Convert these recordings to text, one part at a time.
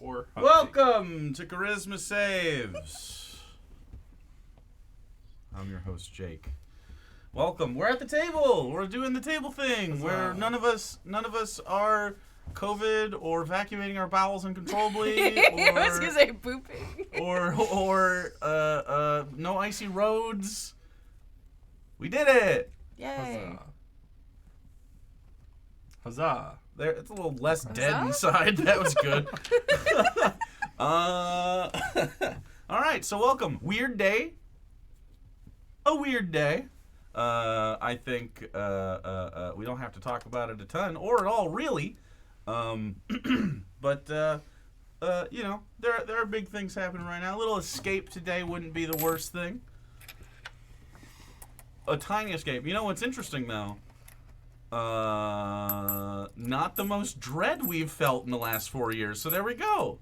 Or Welcome to Charisma Saves. I'm your host, Jake. Welcome. We're at the table. We're doing the table thing where none of us are COVID or evacuating our bowels uncontrollably. Or, I was gonna say pooping. or no icy roads. We did it. Yay. Huzzah. There, it's a little less dead Huzzah? inside. That was good. All right, so welcome. Weird day. A weird day. I think we don't have to talk about it a ton or at all, really. But you know, there are big things happening right now. A little escape today wouldn't be the worst thing. A tiny escape. You know what's interesting though? Not the most dread we've felt in the last 4 years. So there we go.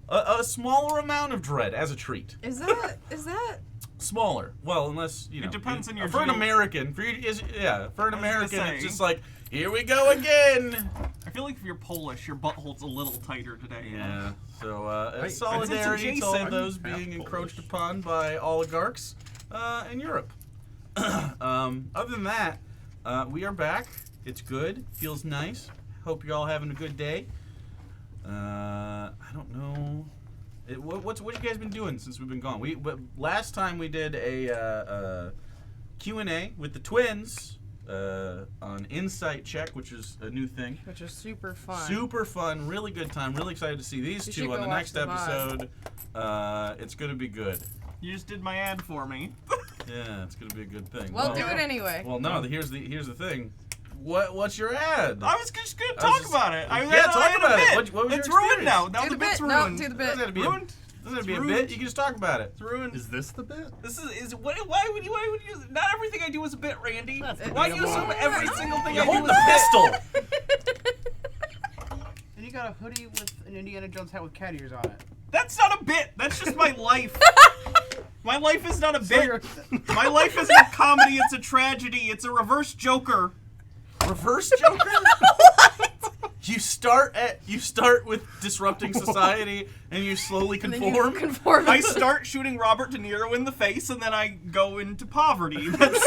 A smaller amount of dread as a treat. Is that Smaller. Well, unless, you know. It depends on your for an geo- American, for an American, say. it's just like, here we go again. I feel like if you're Polish, your butthole's a little tighter today. You know? Yeah. So, It's solidarity to all adjacent. those I'm being half encroached Polish. upon by oligarchs in Europe. Other than that, we are back. It's good. Feels nice. Hope you're all having a good day. I don't know. What you guys been doing since we've been gone? Last time we did a Q&A with the twins on Insight Check, which is a new thing. which is super fun. Super fun, really good time. Really excited to see these You should two on go the watch next them episode. It's gonna be good. You just did my ad for me. Yeah, it's gonna be a good thing. Well, do it anyway. Well, no. Here's the thing. What's your ad? I was just gonna I was talk just- about it. Yeah, talk about it. What was It's your ruined now. experience? Now Do the the bit's bit. No, ruined. do the Doesn't bit. have to be Ruined. Doesn't have to be a It's ruined. bit. You can just talk about it. It's ruined. Is this the bit? This is why would you use? Not everything I do is a bit, Randy. That's Why do you debatable. assume every single thing You I do hold is the a bit? pistol. And you got a hoodie with an Indiana Jones hat with cat ears on it. That's not a bit. That's just my life. My life is not a So bit. you're- My life isn't a comedy. It's a tragedy. It's a reverse Joker. Reverse Joker? You start with disrupting society and you slowly And then conform. you conform. I start shooting Robert De Niro in the face, and then I go into poverty. That's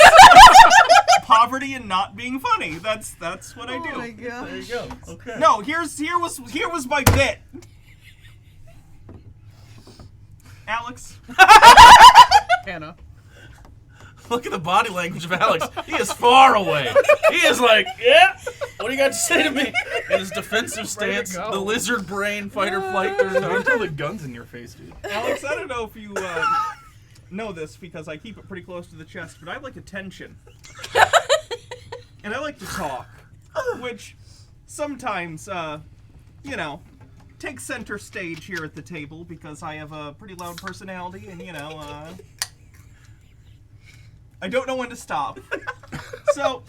poverty and not being funny. That's what I do. Oh my gosh. There you go. Okay. No, here was my bit. Alex. Hannah. Look at the body language of Alex. He is far away. He is like, yeah. What do you got to say to me? In his defensive Ready to stance, go. the lizard brain fight or flight turns on. Until the gun's in your face, dude. Alex, I don't know if you know this because I keep it pretty close to the chest, but I like attention. And I like to talk. Which sometimes, you know, takes center stage here at the table because I have a pretty loud personality and, you know, I don't know when to stop. So,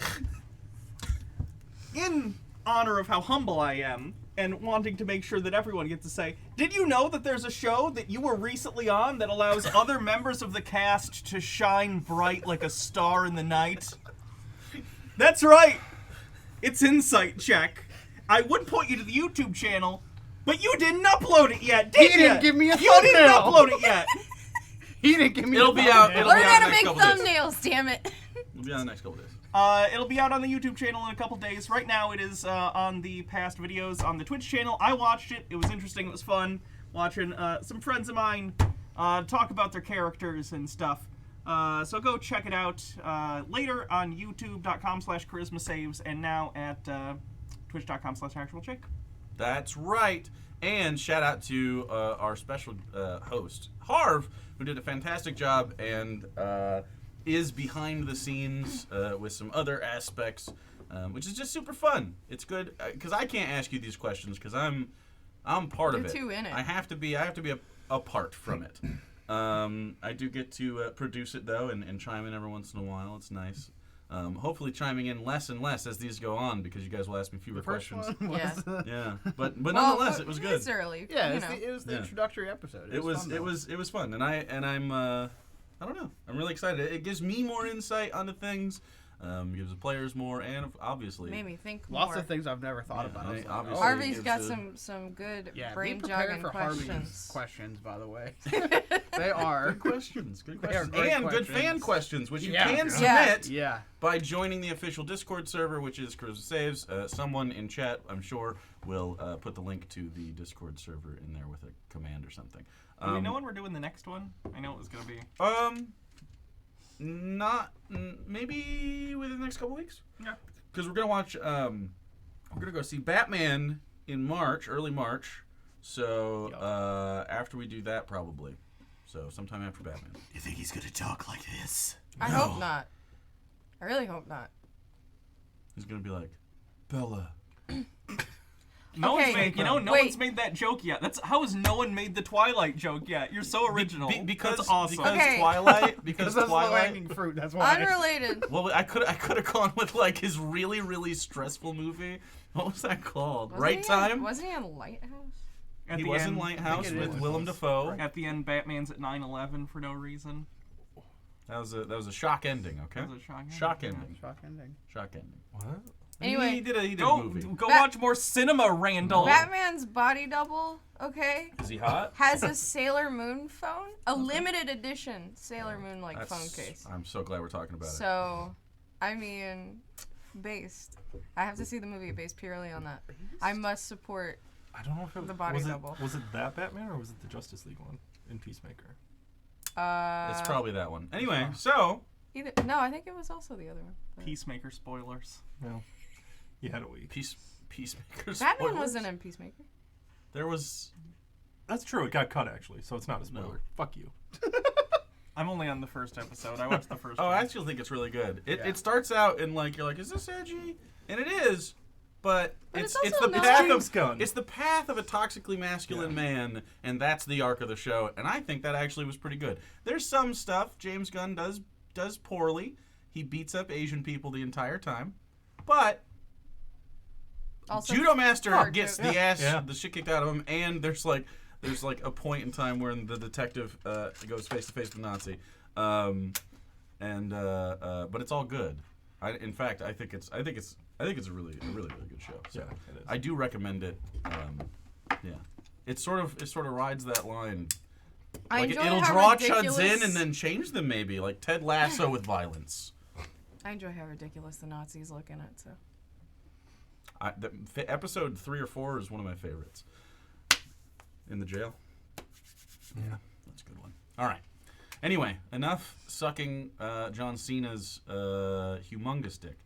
in honor of how humble I am, and wanting to make sure that everyone gets to say, did you know that there's a show that you were recently on that allows other members of the cast to shine bright like a star in the night? That's right! It's Insight Check. I would point you to the YouTube channel, but you didn't upload it yet, did He you? didn't give me a You didn't thumbnail. upload it yet! He didn't give me It'll a be out. thumbnail. It'll Learn be out how in to the make next couple days. thumbnails, damn it. It'll be on the next couple days. It'll be out on the YouTube channel in a couple days. Right now, it is on the past videos on the Twitch channel. I watched it. It was interesting. It was fun watching some friends of mine talk about their characters and stuff. So go check it out later on youtube.com/charismasaves and now at twitch.com/actualchick. That's right. And shout out to our special host, Harv, who did a fantastic job and is behind the scenes with some other aspects, which is just super fun. It's good because I can't ask you these questions because I'm part of You're it. too in it. I have to be apart from it. I do get to produce it though and chime in every once in a while. It's nice. Hopefully chiming in less and less as these go on because you guys will ask me fewer First questions. one was, Yeah, but nonetheless, Well, it was good. It's early. yeah, you it's know. it was the Yeah. introductory episode. It was fun, fun, and I'm I don't know. I'm really excited. It gives me more insight onto things. Gives the players more, and obviously Made me think Lots more. of things I've never thought about. I- It's obviously- Harvey's gives got the- some good yeah, brain be prepared jogging for Harvey's questions. questions, by the way. They are. good questions, good They are questions, great and good questions. fan questions, which you Yeah. can Yeah. submit Yeah. by joining the official Discord server, which is Charisma Saves. Someone in chat, I'm sure, will put the link to the Discord server in there with a command or something. Do we know when we're doing the next one? I know it was gonna be. Maybe within the next couple weeks. Yeah. Because we're gonna watch. We're gonna go see Batman in March, early March. So after we do that, probably. So sometime after Batman. You think he's gonna talk like this? I hope not. I really hope not. He's gonna be like, Bella. No Okay, one's made, no wait. one's made that joke yet. How has no one made the Twilight joke yet? You're so original. Because That's awesome. Because Okay. Twilight. Because Because that's low Twilight. hanging fruit. That's why. Unrelated. Well, I could have gone with like his really really stressful movie. What was that called? Wasn't Right he Time. Wasn't he on Lighthouse? At He the was in end, Lighthouse I think it with is. Willem Dafoe. At the end, Batman's at 9/11 for no reason. That was a shock ending. Okay. That was a shocking. Shock yeah. ending. Shock ending. Shock ending. What? Anyway, he did a Go movie. watch more cinema, Randall. Batman's body double, okay, Is he hot? has a Sailor Moon phone, a limited edition Sailor Moon like phone That's- case. I'm so glad we're talking about it. So, I mean, based. I have to see the movie based purely on that. I must support. I don't know if it The body was double. Was it that Batman or was it the Justice League one in Peacemaker? It's probably that one. Anyway, so either. No, I think it was also the other one. but- Peacemaker spoilers. No. You had a week. Peacemaker. Batman spoilers? wasn't in Peacemaker. There was. That's true. It got cut actually, so it's not a spoiler. No. Fuck you. I'm only on the first episode. I watched the first Oh, one. I actually think it's really good. It, Yeah. it starts out and like you're like, is this edgy? And it is, but it's it's the also not. path James of Gunn. it's the path of a toxically masculine man, and that's the arc of the show. And I think that actually was pretty good. There's some stuff James Gunn does poorly. He beats up Asian people the entire time, but Also, Judo Master fart gets joke. the shit kicked out of him, and there's like a point in time where the detective goes face to face with the Nazi, but it's all good. In fact, I think it's a really good show. So Yeah, it is. I do recommend it. Yeah, it sort of rides that line. I Like enjoy it'll how draw ridiculous, chuds in and then change them maybe, like Ted Lasso with violence. I enjoy how ridiculous the Nazis look in it. So. Episode 3 or 4 is one of my favorites. In the jail. Yeah. That's a good one. All right. Anyway, enough sucking John Cena's humongous dick.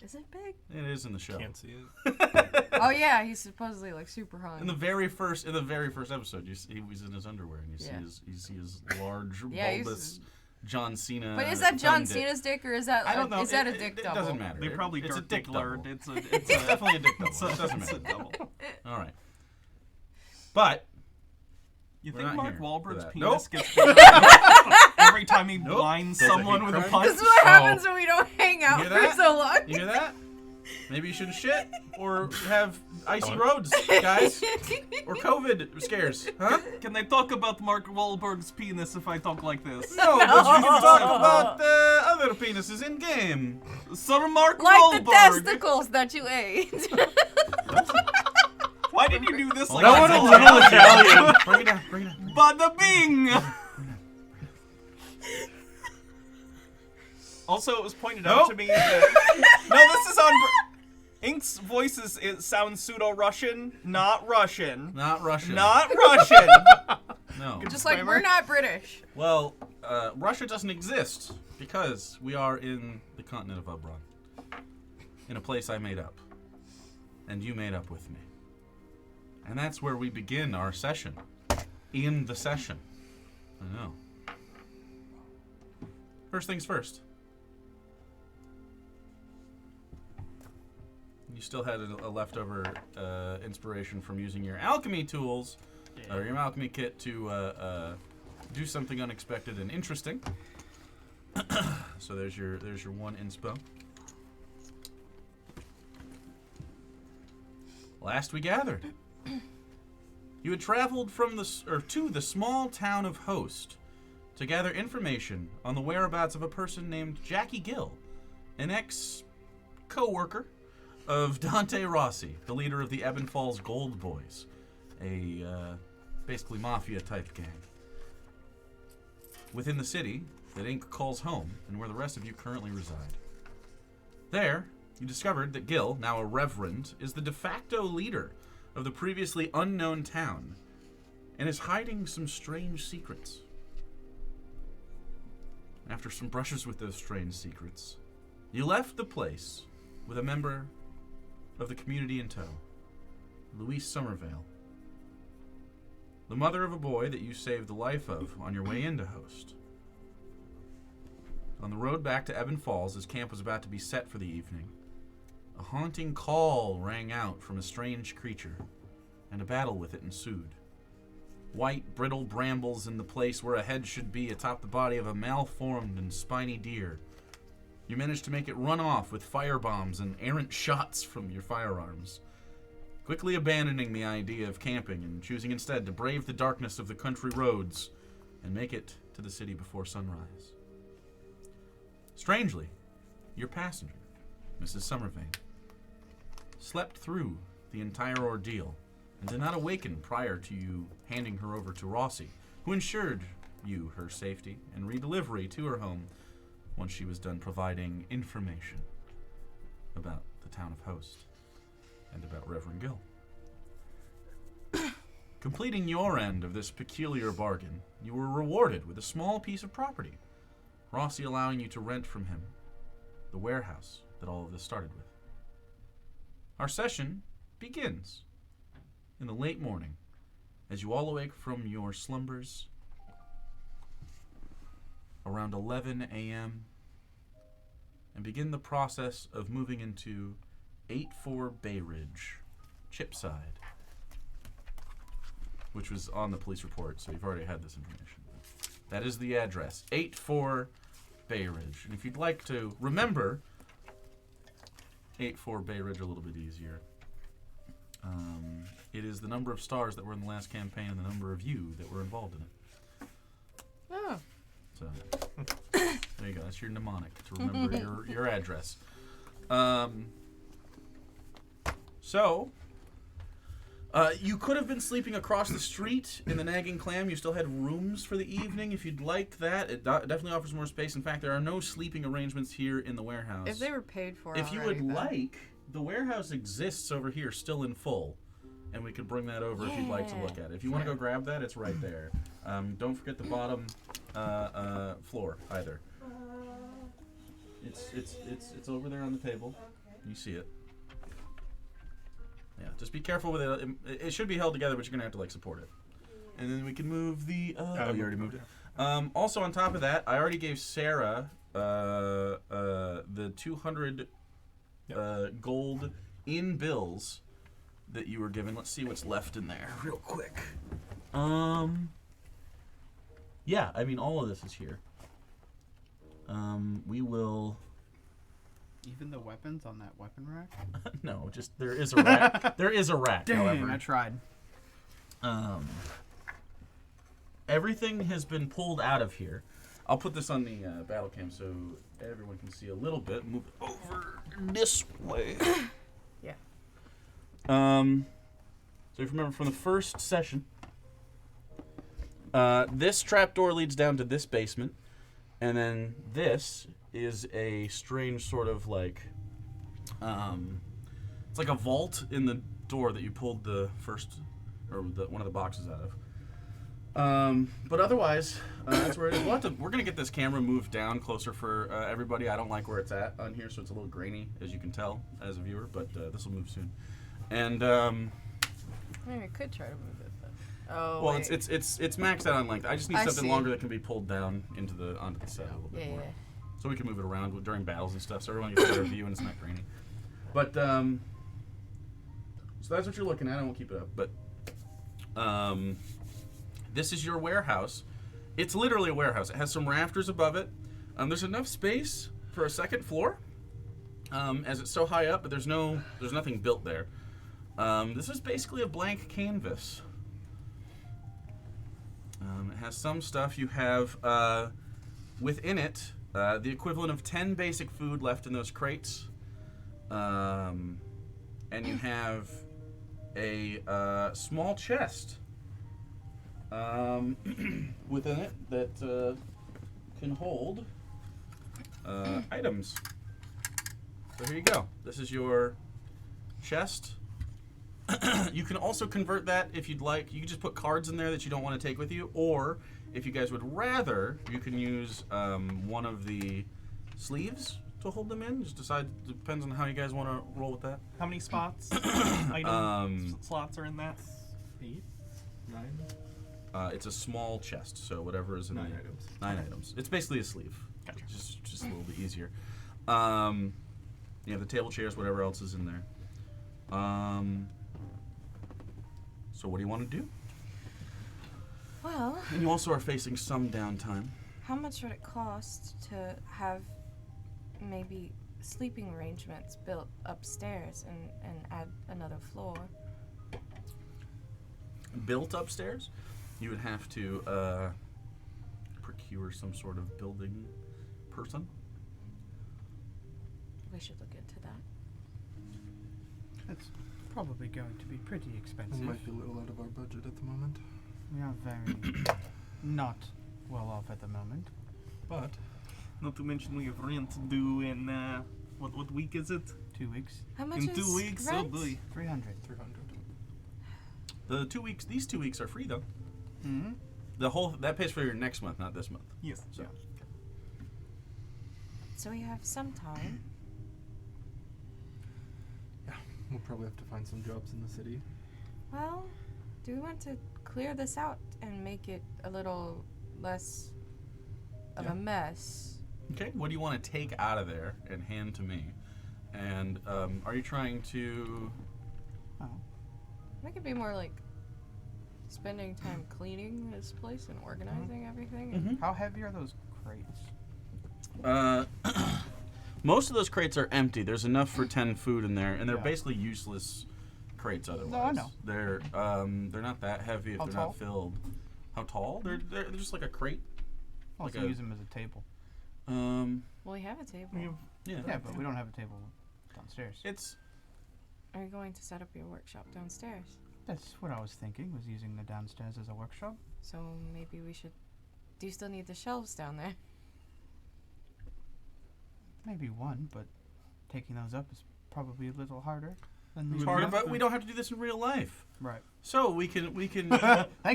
Is it big? It is in the show. Can't see it. Oh yeah, he's supposedly like super hung. In the very first episode, he was in his underwear, and Yeah. you see his large, Yeah, he's- bulbous John Cena. But is that John thumb dick. Cena's dick or is that? I don't know. Is that a It- dick it double? doesn't matter. They probably it's a dirt dick blurred. double. It's It's definitely a dick double. It's a, It doesn't it's a matter. double. All right. But You We're think not Mark here for Wahlberg's that. penis gets bigger every time he blinds Does it someone hate with a crime? punch? This is what happens when we don't hang out hear for that? so long. you hear that? Maybe you shouldn't shit or have icy roads, guys, or COVID scares, huh? Can they talk about Mark Wahlberg's penis if I talk like this? No, but you can talk about other penises in game. Sir Mark Like Wahlberg. the testicles that you ate. Why did you do this like That that? was a little Italian. Bring it down. Bring it down. Bada bing! Also, it was pointed out Nope. to me that... No, this is on... Ink's voice it sounds pseudo-Russian, not Russian. Not Russia. Not Russian! No. Just like we're not British. Well, Russia doesn't exist because we are in the continent of Ubron. In a place I made up. And you made up with me. And that's where we begin our session. In the session. I know. First things first. You still had a leftover inspiration from using your alchemy tools, or your alchemy kit to do something unexpected and interesting. So there's your one inspo. Last we gathered, you had traveled from to the small town of Host to gather information on the whereabouts of a person named Jackie Gill, an ex-co-worker of Dante Rossi, the leader of the Ebon Falls Gold Boys, a basically mafia-type gang within the city that Ink calls home and where the rest of you currently reside. There, you discovered that Gil, now a reverend, is the de facto leader of the previously unknown town and is hiding some strange secrets. After some brushes with those strange secrets, you left the place with a member of the community in tow, Louise Somervale, the mother of a boy that you saved the life of on your way into Host. On the road back to Ebon Falls, as camp was about to be set for the evening, a haunting call rang out from a strange creature, and a battle with it ensued. White, brittle brambles in the place where a head should be atop the body of a malformed and spiny deer. You managed to make it run off with firebombs and errant shots from your firearms, quickly abandoning the idea of camping and choosing instead to brave the darkness of the country roads and make it to the city before sunrise. Strangely, your passenger, Mrs. Somervane, slept through the entire ordeal and did not awaken prior to you handing her over to Rossi, who ensured you her safety and redelivery to her home once she was done providing information about the town of Host and about Reverend Gil. Completing your end of this peculiar bargain, you were rewarded with a small piece of property, Rossi allowing you to rent from him the warehouse that all of this started with. Our session begins in the late morning as you all awake from your slumbers around 11 a.m. and begin the process of moving into 84 Bay Ridge, Chipside, which was on the police report, so you've already had this information. That is the address, 84 Bay Ridge. And if you'd like to remember 84 Bay Ridge a little bit easier, it is the number of stars that were in the last campaign and the number of you that were involved in it. Oh. So, there you go. That's your mnemonic to remember your address. You could have been sleeping across the street in the Nagging Clam. You still had rooms for the evening if you'd like that. It definitely offers more space. In fact, there are no sleeping arrangements here in the warehouse. If they were paid for If you already, would then- like, the warehouse exists over here still in full. And we could bring that over if you'd like to look at it. If you want to go grab that, it's right there. Don't forget the bottom floor either. It's over there on the table. You see it. Yeah, just be careful with it. It should be held together, but you're gonna have to like support it. And then we can move the. Oh, you already moved it. Also, on top of that, I already gave Sarah the 200 gold in bills that you were given. Let's see what's left in there real quick. Yeah, I mean all of this is here. We will. Even the weapons on that weapon rack? No, just there is a rack. There is a rack. Dang, however, I tried. Everything has been pulled out of here. I'll put this on the battle cam so everyone can see a little bit. Move it over this way. Yeah. So if you remember from the first session, this trapdoor leads down to this basement, and then this is a strange sort of like, it's like a vault in the door that you pulled the first, or one of the boxes out of. But otherwise, that's where it is. We're gonna get this camera moved down closer for everybody. I don't like where it's at on here, so it's a little grainy, as you can tell as a viewer. But this will move soon. And I mean, I could try to move it, but well, wait. it's maxed out on length. I just need I something see. longer that can be pulled down onto the set a little bit Yeah, more. yeah. So we can move it around during battles and stuff, so everyone gets a better view and it's not grainy. But so that's what you're looking at. I won't keep it up, but this is your warehouse. It's literally a warehouse. It has some rafters above it. There's enough space for a second floor, as it's so high up, but there's nothing built there. This is basically a blank canvas. It has some stuff. You have within it the equivalent of 10 basic food left in those crates. And you have a small chest within it that can hold items. So here you go. This is your chest. You can also convert that if you'd like. You can just put cards in there that you don't want to take with you, or if you guys would rather, you can use one of the sleeves to hold them in. Just decide, depends on how you guys want to roll with that. How many spots? Slots are in that? 8, 9, It's a small chest, so whatever is in 9 there. items. 9 items. It's basically a sleeve. Gotcha. Just a little bit easier. You have the table chairs, whatever else is in there. So what do you want to do? Well, And you also are facing some downtime. how much would it cost to have maybe sleeping arrangements built upstairs and add another floor? Built upstairs, you would have to procure some sort of building person. We should look into that. It's probably going to be pretty It expensive. might be a little out of our budget at the moment. We are very not well off at the moment. But Not to mention we have rent due in, what week is it? 2 weeks. How much In is 2 weeks? Oh rent? boy. 300. 300. The 2 weeks, these 2 weeks are free though. Mm-hmm. The whole that pays for your next month, not this month. Yes. So So we have some time. We'll probably have to find some jobs in the city. Well, do we want to clear this out and make it a little less of Yeah. a mess? okay, what do you want to take out of there and hand to me? And are you trying to? Oh. Make it be more like spending time cleaning this place and organizing everything. Mm-hmm. How heavy are those crates? Most of those crates are empty. There's enough for 10 food in there, and they're Yeah. basically useless crates otherwise. No, I know. They're not that heavy if How they're tall? not filled. How tall? They're just like a crate. Also Like a- use them as a table. Um, Well, we have a table. We have yeah. Yeah, but we don't have a table downstairs. It's Are you going to set up your workshop downstairs? That's what I was thinking, was using the downstairs as a workshop. So maybe we should. Do you still need the shelves down there? Maybe one, but taking those up is probably a little harder than it's leaving harder, them. but we don't have to do this in real life. Right. So we can Thank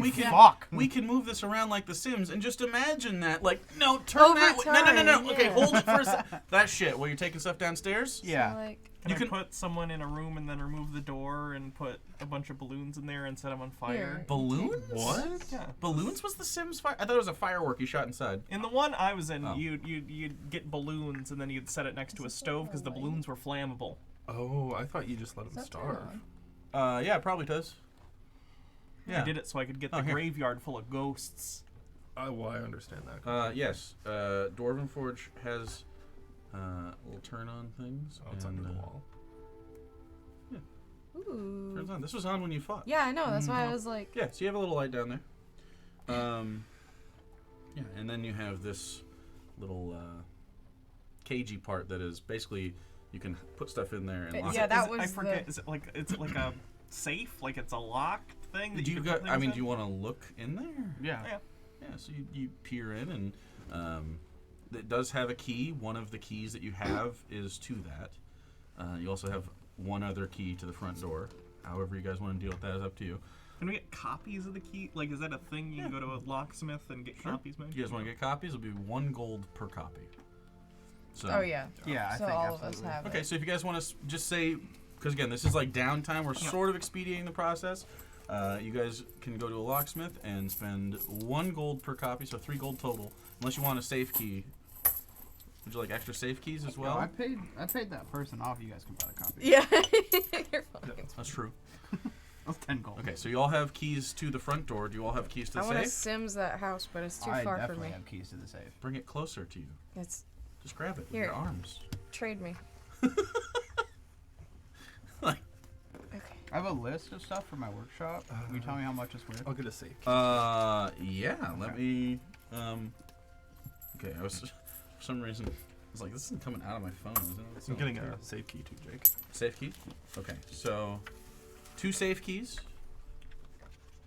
we can fuck. we can move this around like The Sims and just imagine that. Like, no, turn that way. Over No. time, Okay, yeah. hold it for a sec. That shit. While you're taking stuff downstairs. Yeah. So, like, Can You I can- put someone in a room and then remove the door and put a bunch of balloons in there and set them on fire? Here. Balloons? What? Yeah. Balloons was The Sims fire? I thought it was a firework you shot inside. In the one I was in, Oh. you'd get balloons and then you'd set it next to a stove because the balloons were flammable. Oh, I thought you just let Is them that starve. turned on? Yeah, it probably does. Yeah. I did it so I could get Oh, the here. graveyard full of ghosts. Well, I understand that. Yes. Dwarven Forge has little turn on things. Oh, it's under the wall. Ooh. Turns on. This was on when you fought. Yeah, I know. That's why I was like. Yeah, so you have a little light down there. Yeah, and then you have this little cagey part that is basically you can put stuff in there and lock Yeah, it. that I was forget. the- Is it like a safe? Like it's a locked thing? That Do you can got? put I mean, things do you want to look in there? Yeah. Yeah. Yeah, so you peer in, and it does have a key. One of the keys that you have is to that. You also have one other key to the front door. However you guys want to deal with that is up to you. Can we get copies of the key? Like, is that a thing? You can go to a locksmith and get Sure. copies made? You guys want to get copies? It'll be 1 gold per copy. So, Oh yeah. Yeah, I So think all of us absolutely. have Okay, it. so if you guys want to just say, because again, this is like downtime, we're Yeah. sort of expediting the process. You guys can go to a locksmith and spend 1 gold per copy, so 3 gold total. Unless you want a safe key. Would you like extra safe keys as well? I paid that person off. You guys can buy a copy. Yeah. You're fucking. That's true. That's 10 gold. Okay, so you all have keys to the front door. Do you all have keys to I the want to safe? Sims that house, but it's too I far for definitely me. have keys to the safe. Bring it closer to you. It's Just grab it with Here. your arms. trade me. Like, Okay. I have a list of stuff for my workshop. Can you tell me how much it's worth? I'll get a safe. yeah, let Okay. me, okay, For some reason, I was like, this isn't coming out of my phone, is it? It's I'm not getting here. a safe key too, Jake. Safe key? Okay, so 2 safe keys,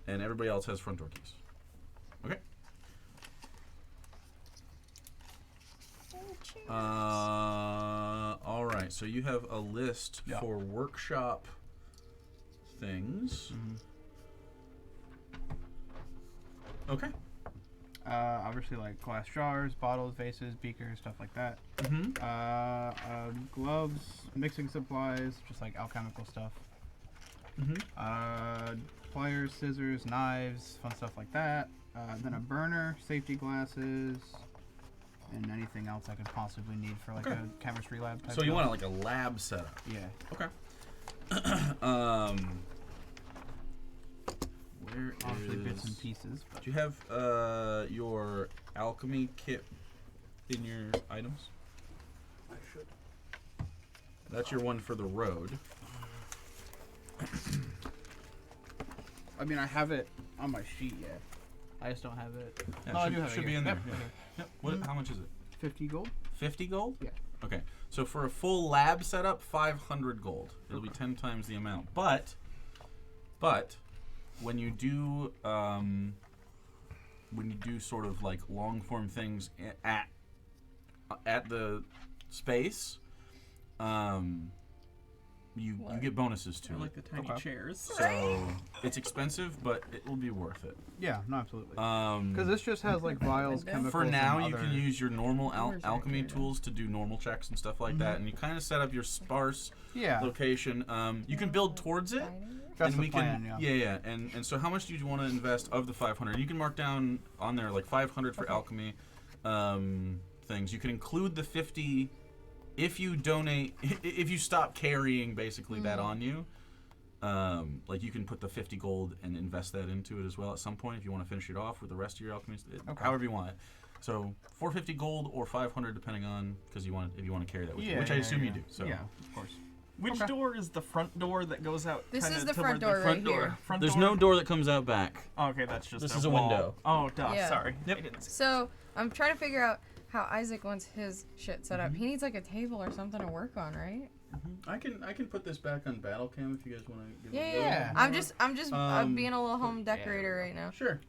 and everybody else has front door keys. Okay. All right, so you have a list Yeah. for workshop things. Okay. Obviously, like glass jars, bottles, vases, beakers, stuff like that. Gloves, mixing supplies, just like alchemical stuff. Pliers, scissors, knives, fun stuff like that. Then a burner, safety glasses, and anything else I could possibly need for like Okay. a chemistry lab type. So you deal. want like a lab setup. Yeah. Okay. Where Obviously bits and is... pieces. But Do you have your alchemy kit in your items? I should. That's your one for the road. I mean, I have it on my sheet yet. I just don't have it. Yeah, Oh, I do have it should be here. in there. Yep, Yeah. okay. Yep. What? How much is it? 50 gold? 50 gold? Yeah. Okay. So for a full lab setup, 500 gold. It'll be 10 times the amount. But when you do sort of like long form things at the space, you get bonuses to They're it. like the tiny Okay. chairs. So it's expensive, but it will be worth it. Yeah, no, absolutely. Because this just has like vials, chemicals. For now, and you other... can use your normal Where's that alchemy data? tools to do normal checks and stuff like that, and you kind of set up your sparse Yeah, location. You can build towards it, that's and the we plan. can, Yeah. And so how much do you want to invest of the 500? You can mark down on there like 500 for alchemy things. You can include the 50 if you donate. If you stop carrying basically that on you. Like you can put the 50 gold and invest that into it as well at some point if you want to finish it off with the rest of your alchemy, however you want it. So 450 gold or 500 depending on if you want to carry that with you, which I assume you do. So Yeah, of course. Which Okay. door is the front door that goes out? This kinda is the to front where door front right here. Front there's door? no door that comes out back. Oh, okay, that's just This a is a wall. window. Oh, duh. Yeah. Sorry. Yep. I didn't see. So I'm trying to figure out how Isaac wants his shit set up. He needs like a table or something to work on, right? I can put this back on battle cam if you guys want to give it a Yeah, little yeah. more. I'm just being a little home decorator right now. Sure.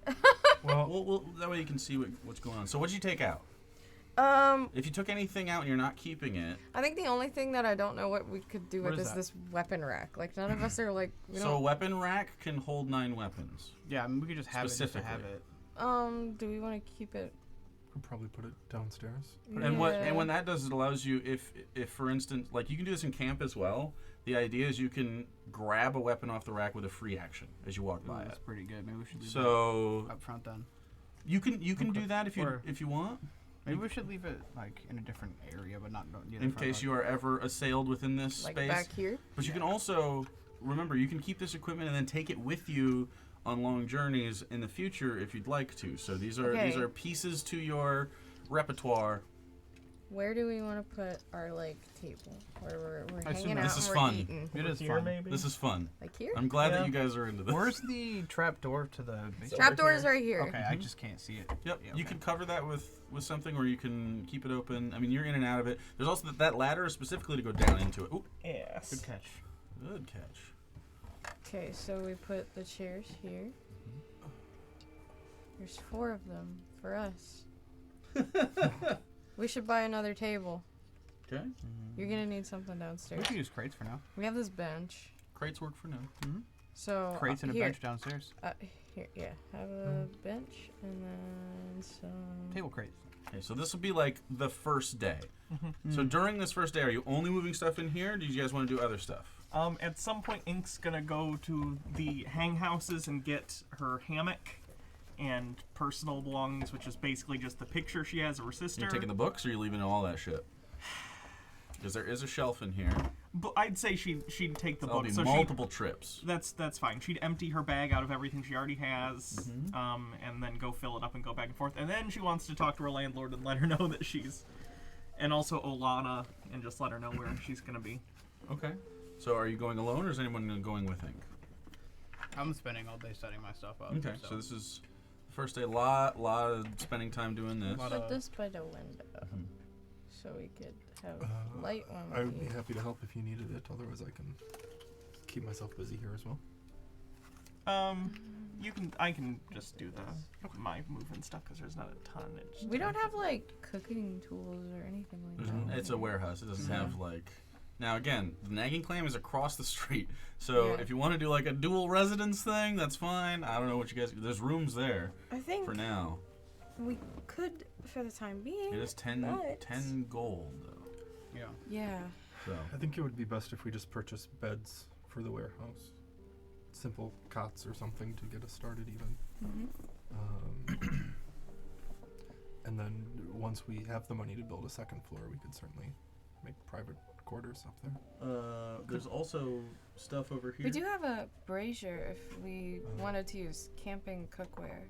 Well, Well, that way you can see what's going on. So what'd you take out? If you took anything out and you're not keeping it, I think the only thing that I don't know what we could do What with is is that? this weapon rack. Like none of us are like we so a weapon rack can hold 9 weapons. Yeah, I mean, we could just have it just to have Specifically. it. don't. Do we want to keep it? could probably put it downstairs. And when that does, it allows you if for instance, like you can do this in camp as well. The idea is you can grab a weapon off the rack with a free action as you walk Ooh, by it. that's pretty good. Maybe we should do So that up front then. you can do that if Or- you want. Maybe we should leave it like in a different area, but not near the In front, case like- you are ever assailed within this Like space. back here. But you can also remember you can keep this equipment and then take it with you on long journeys in the future if you'd like to. So these Okay. are pieces to your repertoire. Where do we want to put our like table? Where we're I assume hanging out this and is we're fun. eating. It is Here, fun. maybe. This is fun. Like here. I'm glad that Yeah. you guys are into this. Where's the trap door to the basement? Trapdoor is right here. Okay, I just can't see it. Yep. Yeah, You okay. can cover that with something, or you can keep it open. I mean, you're in and out of it. There's also that ladder is specifically to go down into it. Ooh, Yes. Good catch. good catch. Okay, so we put the chairs here. There's 4 of them for us. We should buy another table. Okay. You're gonna need something We downstairs. can use crates for now. We have this bench. Crates work for now. So Crates and a here, bench downstairs. Here, yeah, have a bench and then some. Table crates. Okay, so this will be like the first day. Mm-hmm. So during this first day, are you only moving stuff in here? Or do you guys want to do other stuff? At some point, Ink's gonna go to the hang houses and get her hammock and personal belongings, which is basically just the picture she has of her sister. You're taking the books, or are you leaving all that shit? Because there is a shelf in here. But I'd say she'd take the There'll book. be So multiple trips. that's fine. She'd empty her bag out of everything she already has, and then go fill it up and go back and forth. And then she wants to talk to her landlord and let her know that she's, and also Olana, and just let her know where she's gonna be. Okay. So are you going alone, or is anyone going with Ink? I'm spending all day setting my stuff up. Okay. So this is the first day. Lot of spending time doing this. Lot Put of- this by the window. so we could have light when I we would be happy to help if you needed it. Otherwise, I can keep myself busy here as well. I can just do my movement stuff because there's not a ton. We don't have like cooking tools or anything like that. It's a warehouse. It doesn't have like. Now again, the Nagging Clam is across the street. So Yeah. if you want to do like a dual residence thing, that's fine. I don't know what you guys. There's rooms there I think for now. we could for the time being. It is 10 but- gold though. Yeah. Yeah. So I think it would be best if we just purchased beds for the warehouse. Simple cots or something to get us started even. Mm-hmm. And then once we have the money to build a second floor, we could certainly make private quarters up there. there's also stuff over here. We do have a brazier if we wanted to use camping cookware.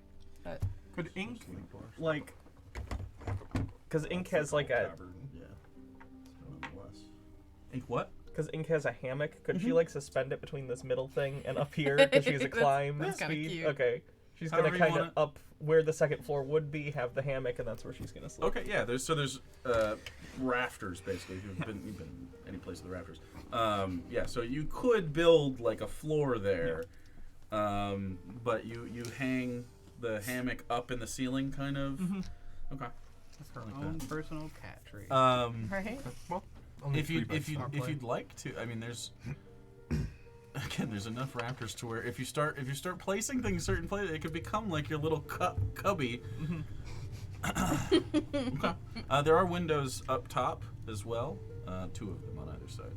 But Could Ink, like, because Ink has like a, Yeah. So nonetheless. Ink what? because Ink has a hammock. Could she like suspend it between this middle thing and up here? Because she has a climb that's kinda speed. cute. Okay, she's However gonna you kind of want it. up where the second floor would be, have the hammock, and that's where she's gonna sleep. Okay, yeah. There's rafters basically. You've been any place with the rafters. Yeah. So you could build like a floor there, but you hang the hammock up in the ceiling, kind of. Okay. That's her Like own that. personal cat tree. right? Well, only If you 3 by if you smart if play. you'd like to, I mean, there's again, there's enough rafters to where if you start placing things certain places, it could become like your little cubby. Okay. There are windows up top as well, 2 of them on either side.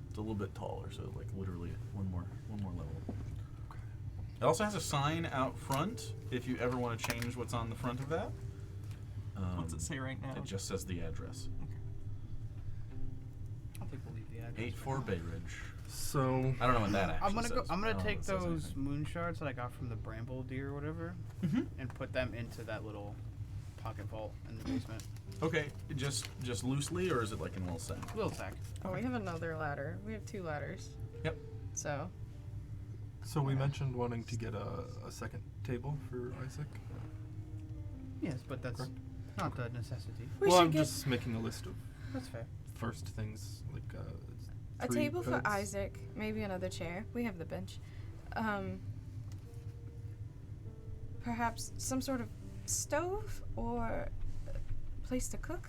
It's a little bit taller, so like literally one more level. It also has a sign out front if you ever want to change what's on the front of that. What's it say right now? It just says the address. I think we'll leave the address. 84 Bay Ridge. So I don't know what that actually I'm gonna says. go. I'm I gonna don't know take if it says those anything. moon shards that I got from the bramble deer or whatever, and put them into that little pocket vault in the basement. Okay, just loosely, or is it like in a little sack? Little sack. Oh, we have another ladder. We have 2 ladders. Yep. So we mentioned wanting to get a second table for Isaac. Yes, but that's Correct. not a necessity. we well, should I'm get just making a list of That's fair. first things like a 3 table for beds. Isaac, maybe another chair. We have the bench. Perhaps some sort of stove or place to cook.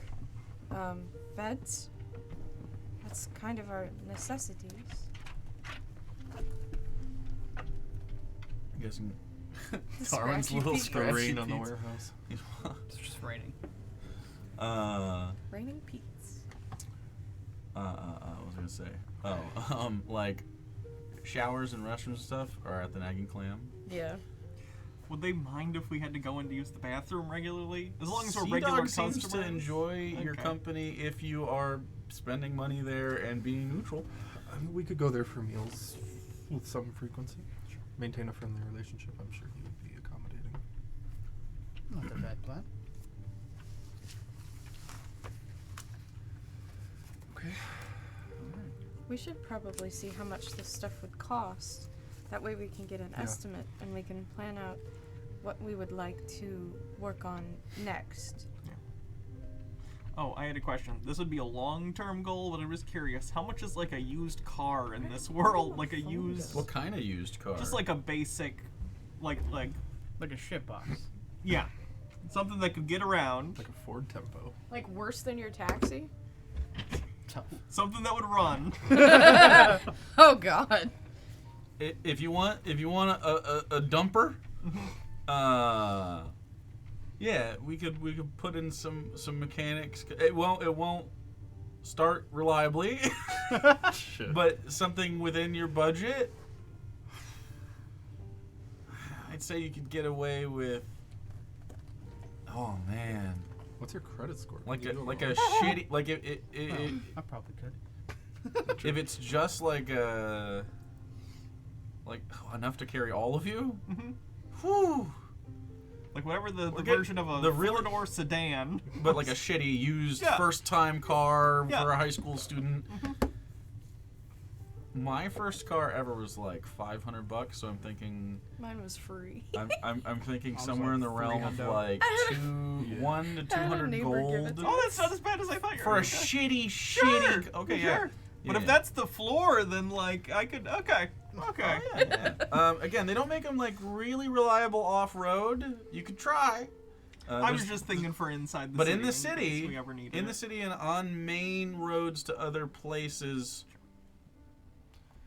Beds. That's kind of our necessities. I'm guessing The Darwin's scratchy little feet. The scratchy rain on the feet. warehouse. It's just raining. Raining Pete's. What was I gonna say? Oh, like showers and restrooms and stuff are at the Nagging Clam. Yeah. Would they mind if we had to go in to use the bathroom regularly? As long as we're Sea regular Dog customers. seems to enjoy your Okay. company if you are spending money there and being neutral. We could go there for meals with some frequency. Maintain a friendly relationship. I'm sure he would be accommodating. Not a bad plan. Okay. We should probably see how much this stuff would cost. That way we can get an Yeah. estimate and we can plan out what we would like to work on next. Oh, I had a question. This would be a long-term goal, but I'm just curious. How much is like a used car in this world? Like a used, What kind of used car? just like a basic, like Like a shit box. yeah, something that could get around, Like a Ford Tempo. Like worse than your taxi? Tough. something that would run. Oh God. If you want a dumper, yeah, we could put in some mechanics. It won't start reliably, Shit. but something within your budget. I'd say you could get away with. Oh man, What's your credit score? like You a don't like know. a shitty like it Well, I probably could. if it's just like a like enough to carry all of you. Mhm. Whew. Like whatever the We're getting version of a the really- four-door sedan. But like a shitty used Yeah. first time car Yeah. for a high school student. My first car ever was like $500, so I'm thinking Mine was free. I'm thinking was somewhere like in the realm of 300. like Yeah. 1 to I had a 200 neighbor give it gold to Oh, that's not as bad as I thought you were for a gonna say. shitty. Sure, Okay, sure. But if that's the floor, then like I could. Okay. Oh, yeah. Again, they don't make them like really reliable off-road. You could try. I was There's- just thinking for inside the But city. in the case city, we ever needed in the it. city and on main roads to other places,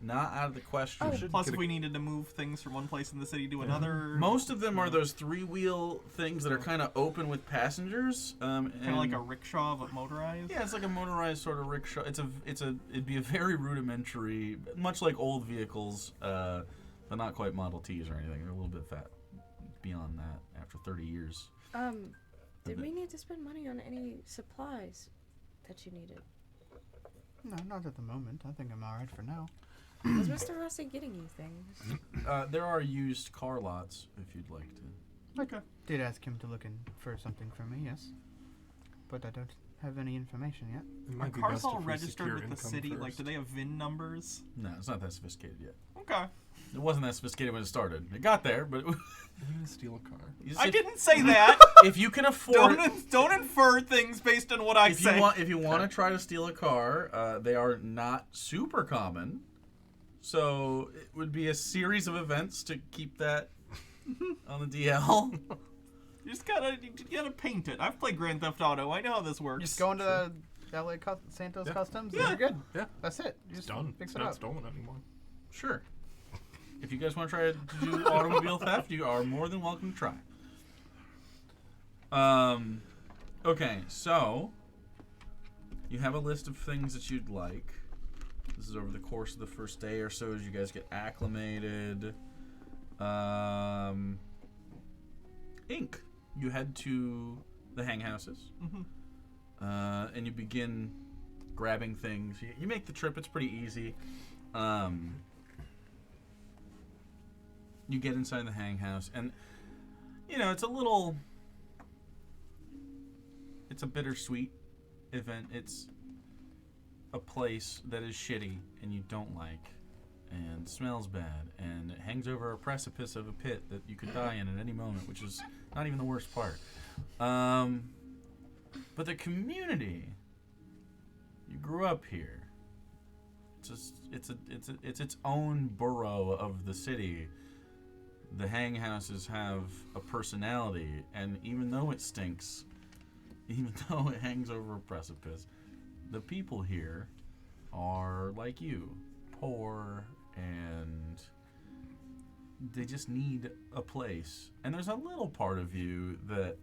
not out of the question. Oh. Plus, if we needed to move things from one place in the city to another, Most of them are those three-wheel things that are kind of open with passengers. kind of like a rickshaw but motorized. Yeah, it's like a motorized sort of rickshaw. It'd be a very rudimentary, much like old vehicles, but not quite Model Ts or anything. They're a little bit fat beyond that after 30 years. Did we need to spend money on any supplies that you needed? No, not at the moment. I think I'm alright for now. Was Mr. Rossi getting you things? There are used car lots if you'd like to. Okay. Did ask him to look in for something for me, yes. But I don't have any information yet. It Are might be cars best all if we registered secure with the income city? Like, first. do they have VIN numbers? No, it's not that sophisticated yet. Okay. It wasn't that sophisticated when it started. It got there, but You're gonna steal a car. I didn't say that. If you can afford, don't infer things based on what I if say. you want to try to steal a car, they are not super common. So it would be a series of events to keep that on the DL. You just gotta paint it. I've played Grand Theft Auto. I know how this works. Just go into the LA Santos Yeah. Customs, Yeah. and you're good. Yeah, That's it. You it's just done. fix It's it not up. stolen anymore. Sure. If you guys want to try to do automobile theft, you are more than welcome to try. Okay, so you have a list of things that you'd like. This is over the course of the first day or so as you guys get acclimated. Ink. You head to the hang houses. And you begin grabbing things. You make the trip. It's pretty easy. You get inside the hang house, and it's a bittersweet event. It's a place that is shitty and you don't like, and smells bad, and it hangs over a precipice of a pit that you could die in at any moment, which is not even the worst part. But the community, you grew up here. It's its own borough of the city. The hang houses have a personality, and even though it stinks, even though it hangs over a precipice, the people here are like you, poor, and they just need a place. And there's a little part of you that,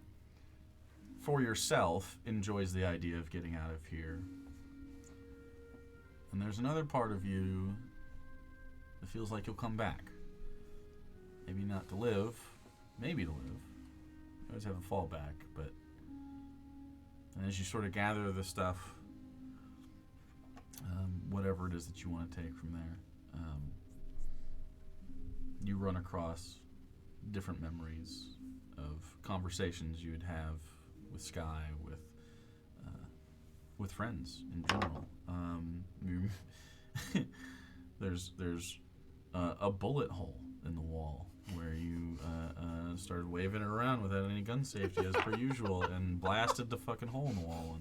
for yourself, enjoys the idea of getting out of here. And there's another part of you that feels like you'll come back. Maybe not to live, maybe to live. You always have a fallback, but and as you sort of gather the stuff, whatever it is that you want to take from there, you run across different memories of conversations you would have with Sky, with friends in general. There's a bullet hole in the wall where you started waving it around without any gun safety as per usual and blasted the fucking hole in the wall.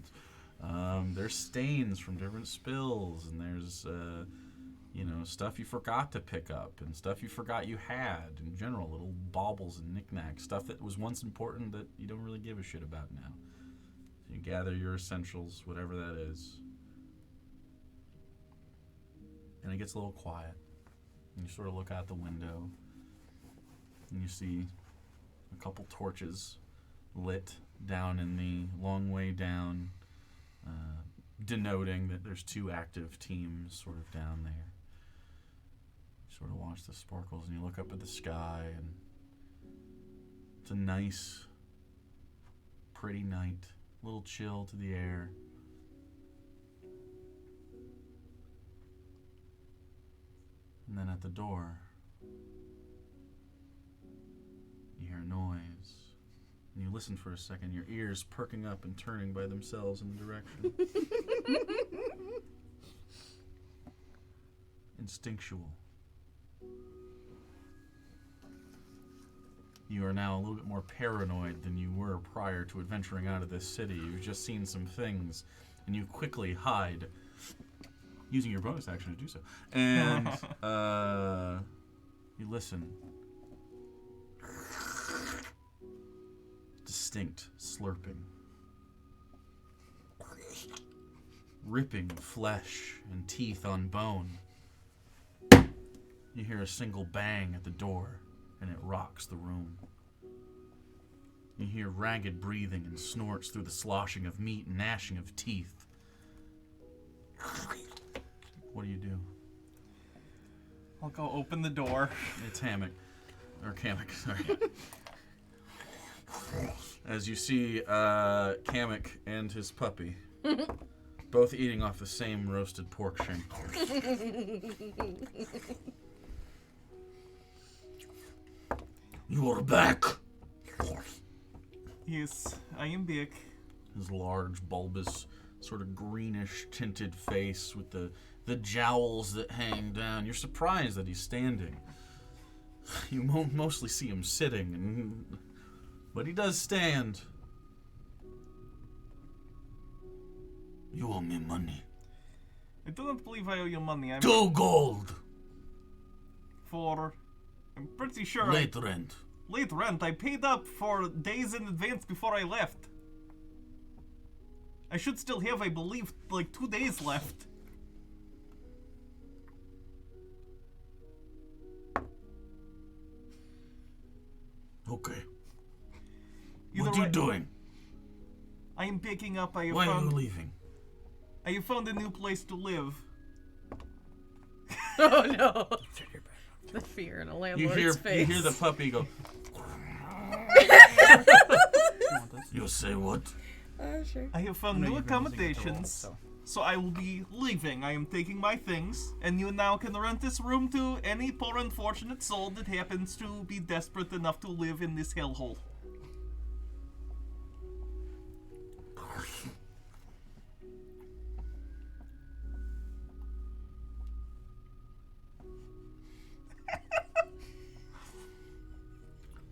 And there's stains from different spills, and there's stuff you forgot to pick up and stuff you forgot you had in general, little baubles and knickknacks, stuff that was once important that you don't really give a shit about now. So you gather your essentials, whatever that is, and it gets a little quiet. And you sort of look out the window, and you see a couple torches lit down in the long way down, denoting that there's two active teams sort of down there. You sort of watch the sparkles, and you look up at the sky, and it's a nice, pretty night. A little chill to the air. And then at the door, you hear a noise. And you listen for a second, your ears perking up and turning by themselves in the direction. And instinctual. You are now a little bit more paranoid than you were prior to adventuring out of this city. You've just seen some things, and you quickly hide, using your bonus action to do so. And you listen. Distinct slurping. Ripping of flesh and teeth on bone. You hear a single bang at the door, and it rocks the room. You hear ragged breathing and snorts through the sloshing of meat and gnashing of teeth. What do you do? I'll go open the door. It's Hammock. Or Kamek, sorry. As you see Kamek and his puppy both eating off the same roasted pork shank. You are back! Yes, I am back. His large, bulbous, sort of greenish tinted face with the jowls that hang down. You're surprised that he's standing. You mostly see him sitting, but he does stand. You owe me money. I do not believe I owe you money. I'm 2 gold! I'm pretty sure Late rent. late rent. I paid up for days in advance before I left. I should still have, I believe, like 2 days left. Okay. Either What are you way, doing? I am picking up. I Why are you have leaving? found a new place to live. Oh no. The fear in a You landlord's face. hear the puppy go. You say what? Sure. I have found I know new you've been using it to roll, accommodations. so. So I will be leaving. I am taking my things, and you now can rent this room to any poor unfortunate soul that happens to be desperate enough to live in this hellhole.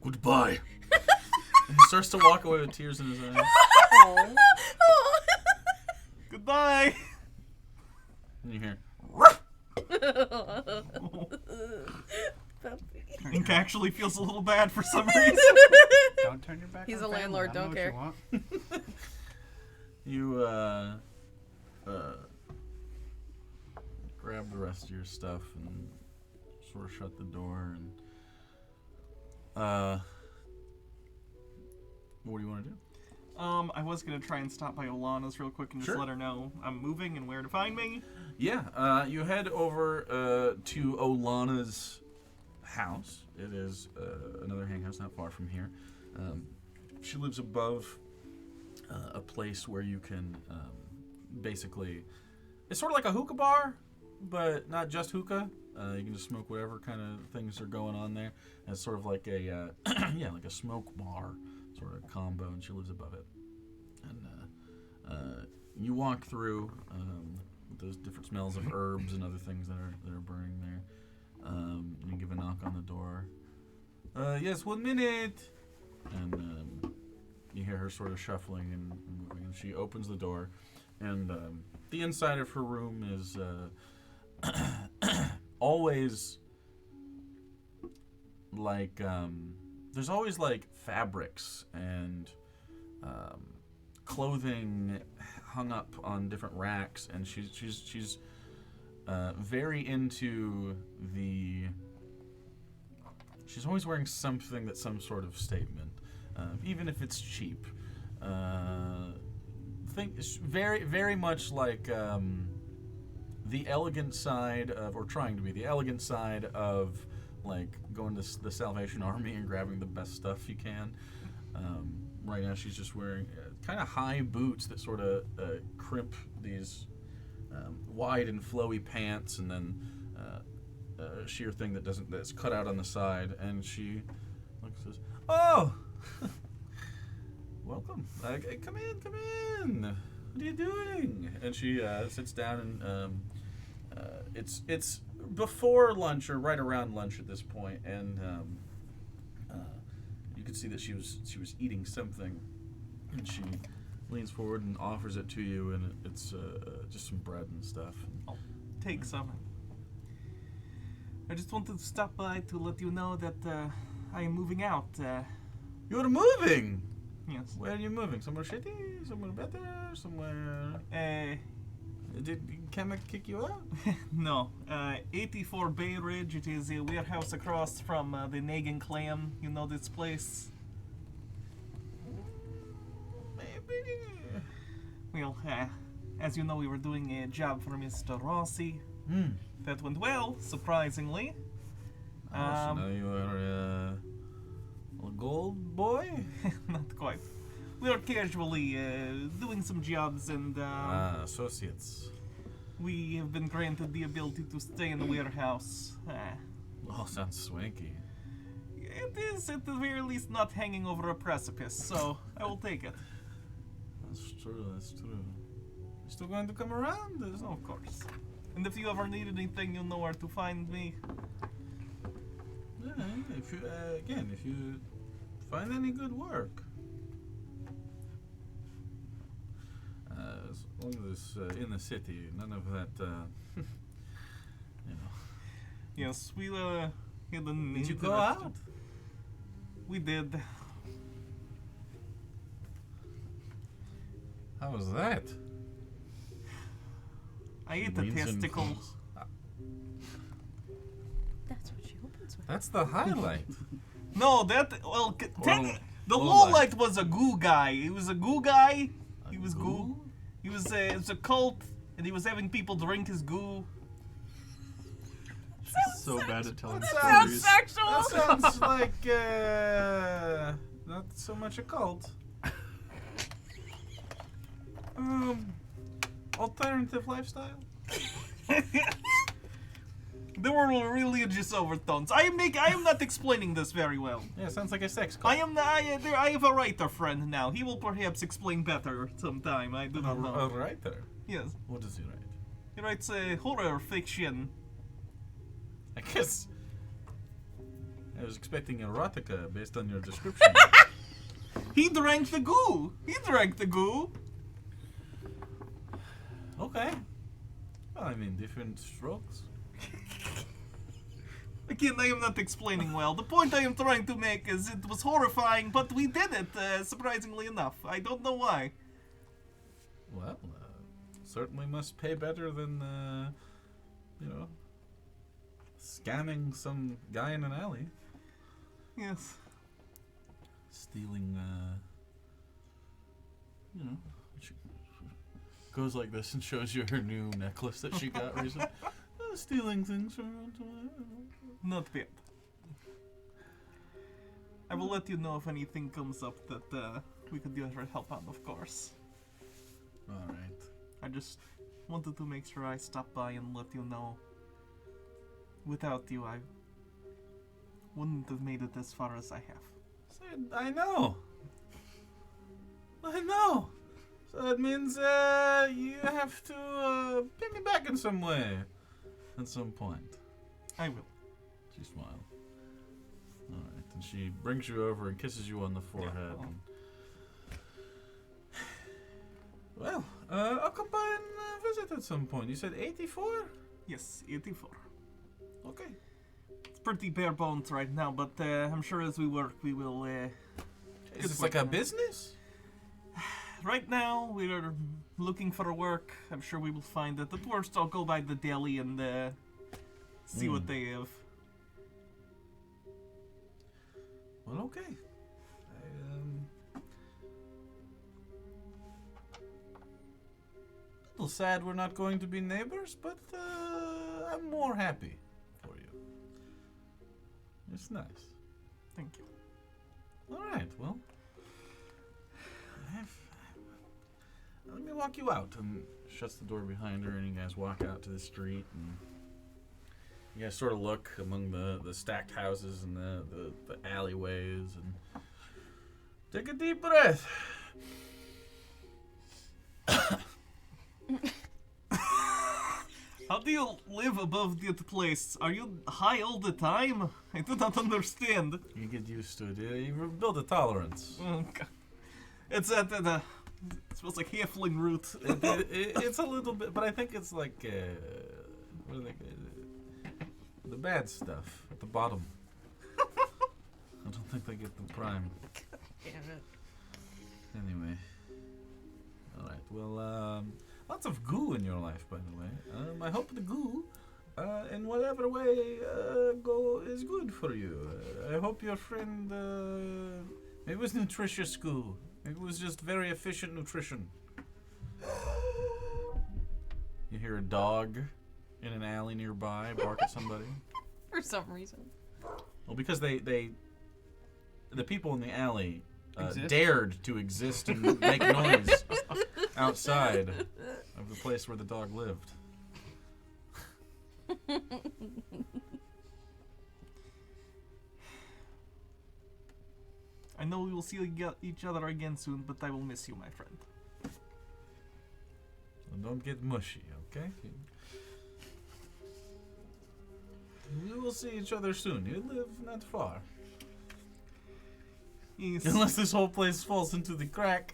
Goodbye. He starts to walk away with tears in his eyes. Oh. Goodbye! And you hear, Ink actually feels a little bad for some reason. Don't turn your back He's on a family. landlord, I don't know what you want. you grab the rest of your stuff and sort of shut the door and what do you want to do? I was gonna try and stop by Olana's real quick and just Sure. let her know I'm moving and where to find me. Yeah, you head over to Olana's house. It is another hang house not far from here. She lives above a place where you can basically... It's sort of like a hookah bar, but not just hookah. You can just smoke whatever kind of things are going on there. And it's sort of like a, yeah, like a smoke bar sort of combo, and she lives above it. And you walk through with those different smells of herbs and other things that are burning there. You give a knock on the door. Yes, 1 minute. And you hear her sort of shuffling and moving, and she opens the door, and the inside of her room is always like there's always like fabrics and clothing hung up on different racks, and she's very into the. She's always wearing something that's some sort of statement, even if it's cheap. Think it's very, very much like the elegant side of, or trying to be the elegant side of, like going to the Salvation Army and grabbing the best stuff you can. Right now, she's just wearing kind of high boots that sort of crimp these wide and flowy pants, and then a sheer thing that's cut out on the side. And she looks and says, "Oh, welcome. Come in. What are you doing?" And she sits down and It's before lunch or right around lunch at this point, and you can see that she was eating something, and she leans forward and offers it to you, and it's just some bread and stuff. Take some. I just wanted to stop by to let you know that I am moving out. You're moving. Yes. Where are you moving? Somewhere shitty? Somewhere better? Somewhere? Did Kamek kick you out? No. 84 Bay Ridge. It is a warehouse across from the Nagan clan. You know this place? Maybe. Well, as you know, we were doing a job for Mr. Rossi. That went well, surprisingly. So now you are a gold boy? Not quite. We are casually doing some jobs, and Associates. we have been granted the ability to stay in the warehouse. Oh, sounds swanky. It is, at the very least, not hanging over a precipice, so I will take it. That's true. You still going to come around? Of course. And if you ever need anything, you know where to find me. Yeah, if you if you find any good work. As long as it's in the city, none of that, you know. Yes, we had an Did you go interesting- out? We did. How was that? I ate a Wings and testicle. peas. That's what she opens with. That's the highlight. No, that well, Well, the low low light. light was a goo guy. He was a goo guy. He was goo? goo. He was it was a cult, and he was having people drink his goo. She's so bad at telling Sounds stories. sexual. That sounds like not so much a cult. Alternative lifestyle. There were religious overtones. I am not explaining this very well. Yeah, sounds like a sex cult. I have a writer friend now. He will perhaps explain better sometime. I do not A know. writer. Yes, What does he write? he writes horror fiction. I guess I was expecting erotica based on your description. He drank the goo. He drank the goo. Okay. Well, I mean, different strokes. Again, I am not explaining well. The point I am trying to make is it was horrifying, but we did it, surprisingly enough. I don't know why. Well, certainly must pay better than, you know, scamming some guy in an alley. Yes. Stealing, you know, she goes like this and shows you her new necklace that she got recently. Stealing things from Not bad. I will let you know if anything comes up that we could use your help on, of course. Alright. I just wanted to make sure I stopped by and let you know. Without you, I wouldn't have made it as far as I have. I know. I know. So that means you have to pay me back in some way. At some point. I will. She smiled. Alright, and she brings you over and kisses you on the forehead. well. Well, I'll come by and visit at some point. You said 84? Yes, 84. Okay. It's pretty bare bones right now, but I'm sure as we work, we will. Is Good this like a work. business? Right now, we are looking for work. I'm sure we will find it. At worst, I'll go by the deli and see what they have. Well, okay. A little sad we're not going to be neighbors, but I'm more happy for you. It's nice. Thank you. All right, well, let me walk you out. And shuts the door behind her, and you guys walk out to the street, and you guys sort of look among the stacked houses and the alleyways, and take a deep breath. How do you live above that place? Are you high all the time? I do not understand. You get used to it. You build a tolerance. Oh, God. It's at the. It smells like halfling root. It's a little bit, but I think it's like what are they? The bad stuff at the bottom. I don't think they get the prime. Damn it. Anyway. All right. Well, lots of goo in your life, by the way. I hope the goo, in whatever way, go is good for you. I hope your friend. It was nutritious goo. It was just very efficient nutrition. You hear a dog in an alley nearby bark at somebody. For some reason. Well, because the people in the alley Exist? dared to exist and make noise outside of the place where the dog lived. I know we will see each other again soon, but I will miss you, my friend. So don't get mushy, okay? We will see each other soon. You live not far. Yes. Unless this whole place falls into the crack.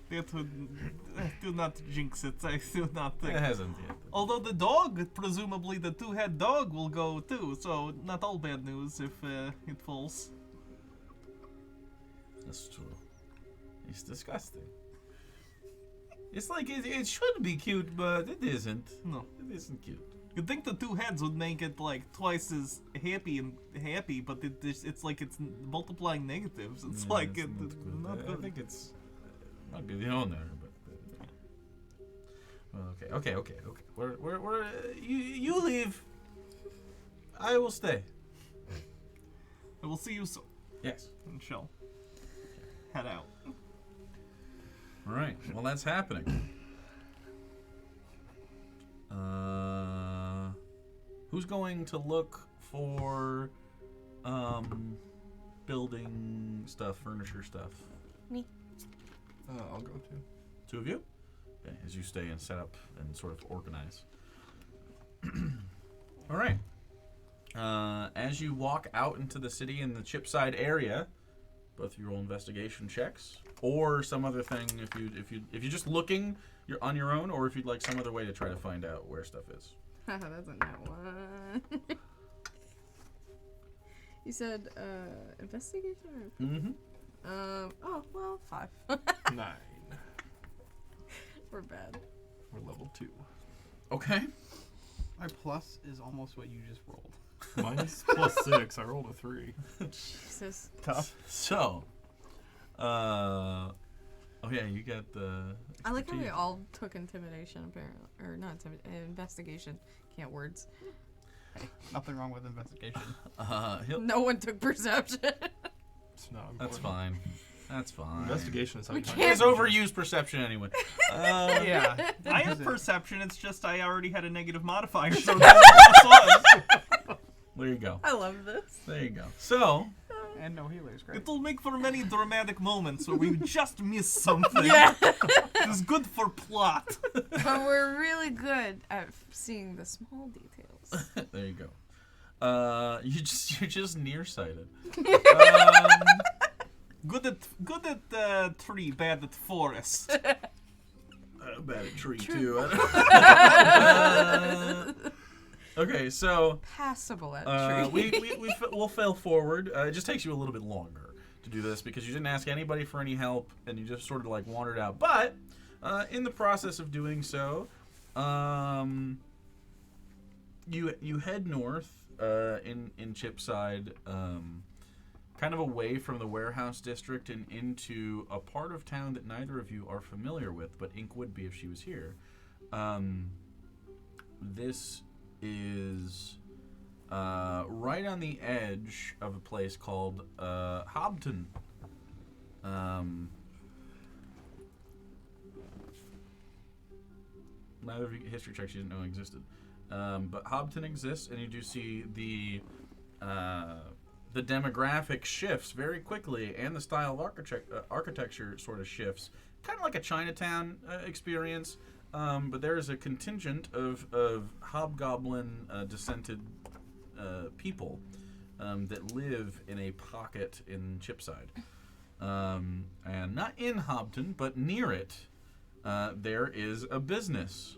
That would. Do not jinx it. I do not think. It hasn't yet. Although the dog, presumably the two-head dog, will go too, so not all bad news if it falls. That's true. It's disgusting. It's like it should be cute, but it isn't. No. It isn't cute. You'd think the two heads would make it like twice as happy, but it's like it's multiplying negatives. It's Yeah, like it's it, not good. not I think it's might be the owner, but well, okay. We're you leave. I will stay. I will see you soon. Yes. And she'll head out. All right. Well, that's happening. Who's going to look for building stuff, furniture stuff? I'll go too. Two of you? Okay, as you stay and set up and sort of organize. All right. As you walk out into the city in the Chipside area, both your roll investigation checks or some other thing if you're just looking, you're on your own, or if you'd like some other way to try to find out where stuff is. That's a nat one. You said investigation or Mm-hmm. oh well 5. 9. We're bad. We're level 2. Okay. My plus is almost what you just rolled. Mine's plus 6. I rolled a 3. Jesus. Tough. So, oh yeah, you got the. I like how we expertise. all took intimidation apparently, or not investigation. Can't words. Hey, nothing wrong with investigation. No one took perception. It's not important. That's fine. That's fine. Investigation is how We you find can't- It's overused perception anyway. Yeah. I have Use it. perception. It's just I already had a negative modifier, so that's plus 1. There you go. I love this. There you go. So, And no healers, great. It'll make for many dramatic moments where we just miss something. Yeah. It's good for plot. But we're really good at seeing the small details. there you go. You're just nearsighted. Good at tree, bad at forest. Bad at tree too. Okay, so Passable at tree. we'll fail forward. It just takes you a little bit longer to do this because you didn't ask anybody for any help and you just sort of like wandered out. But in the process of doing so, you head north in Chipside, kind of away from the warehouse district and into a part of town that neither of you are familiar with, but Ink would be if she was here. This is right on the edge of a place called Hobton. Neither of you history checks you didn't know existed. But Hobton exists, and you do see the demographic shifts very quickly, and the style of architecture sort of shifts. Kind of like a Chinatown experience. but there is a contingent of hobgoblin descended people that live in a pocket in Chipside. And not in Hobton, but near it, there is a business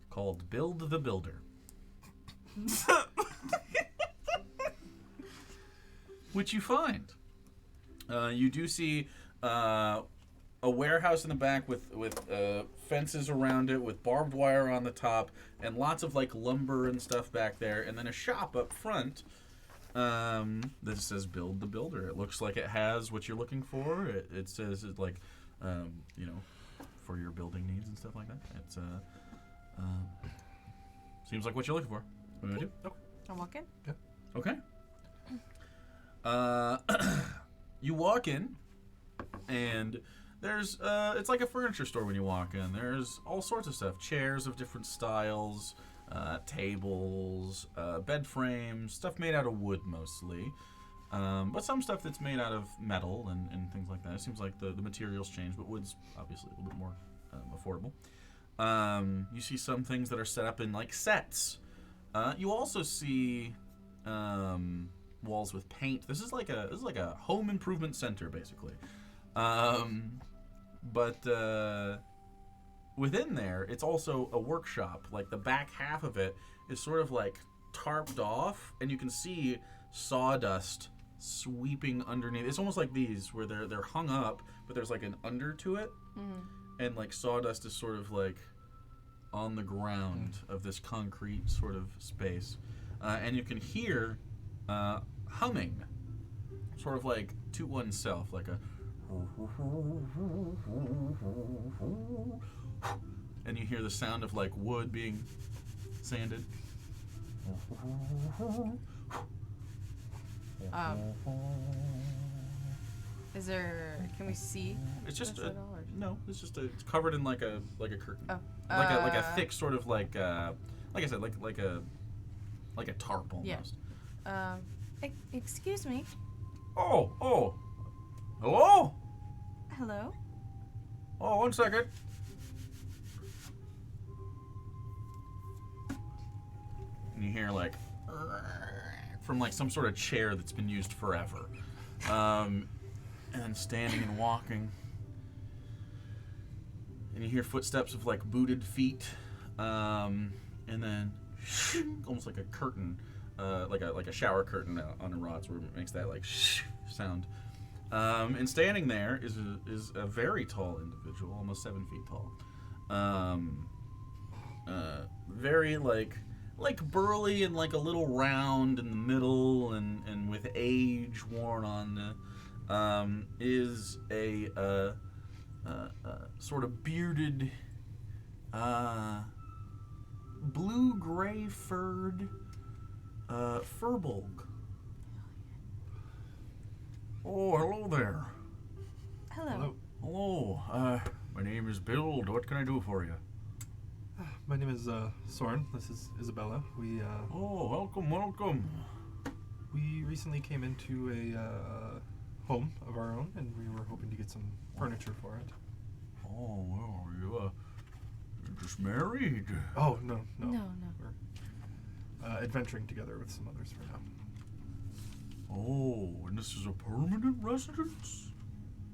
called Build the Builder. Which you find. You do see a warehouse in the back with fences around it, with barbed wire on the top, and lots of like lumber and stuff back there, and then a shop up front that says Build the Builder. It looks like it has what you're looking for. It says it's like, for your building needs and stuff like that. It's seems like what you're looking for. What do you do? I'll walk in. Okay. You walk in, and there's it's like a furniture store when you walk in. There's all sorts of stuff: chairs of different styles, tables, bed frames, stuff made out of wood mostly, but some stuff that's made out of metal and things like that. It seems like the materials change, but wood's obviously a little bit more affordable. You see some things that are set up in like sets. You also see walls with paint. This is like a home improvement center basically. But within there, it's also a workshop. Like the back half of it is sort of like tarped off, and you can see sawdust sweeping underneath. It's almost like these where they're hung up, but there's like an under to it, and like sawdust is sort of like on the ground of this concrete sort of space, and you can hear humming, sort of like to oneself, like a. And you hear the sound of like wood being sanded. Is there? Can we see? It's just this at all, or- no. It's just it's covered in like a curtain, Oh. like a thick sort of like I said, like a tarp almost. Yeah. Excuse me. Oh, hello. Hello. Oh, 1 second. And you hear like from like some sort of chair that's been used forever, and standing and walking. And you hear footsteps of like booted feet, and then almost like a curtain, like a shower curtain on the rods, where it makes that like sound. And standing there is a very tall individual, almost 7 feet tall. Very like burly and like a little round in the middle, and with age worn on. Is a sort of bearded, blue-gray furred furbolg. Oh, hello there. Hello. Hello. My name is Build. What can I do for you? My name is Soren. This is Isabella. We Oh, welcome. we recently came into a home of our own, and we were hoping to get some furniture for it. Oh, well, you're just married. Oh no. No. We're adventuring together with some others for now. Oh, and this is a permanent residence?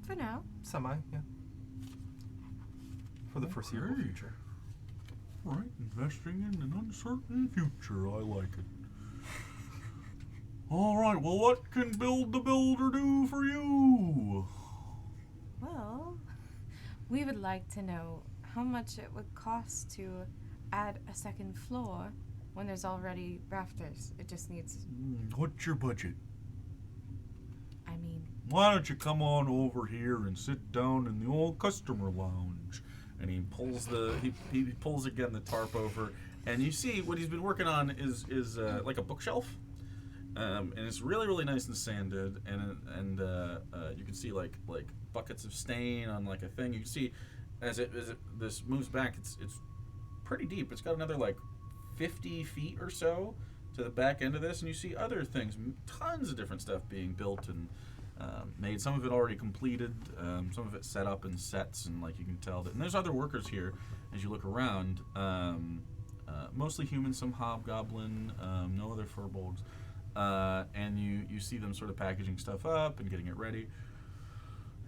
For now. Semi, yeah. For the foreseeable Okay. future. Right, investing in an uncertain future. I like it. All right, well, what can Build the Builder do for you? Well, we would like to know how much it would cost to add a second floor when there's already rafters. It just needs. What's your budget? I mean, Why don't you come on over here and sit down in the old customer lounge? And he pulls he pulls again the tarp over, and you see what he's been working on is like a bookshelf, and it's really nice and sanded, and you can see like buckets of stain on like a thing. You can see as this moves back, it's pretty deep. It's got another like 50 feet or so to the back end of this, and you see other things, tons of different stuff being built and made. Some of it already completed, some of it set up in sets, and like you can tell that. And there's other workers here, as you look around, mostly human, some hobgoblin, no other furbolgs, and you see them sort of packaging stuff up and getting it ready.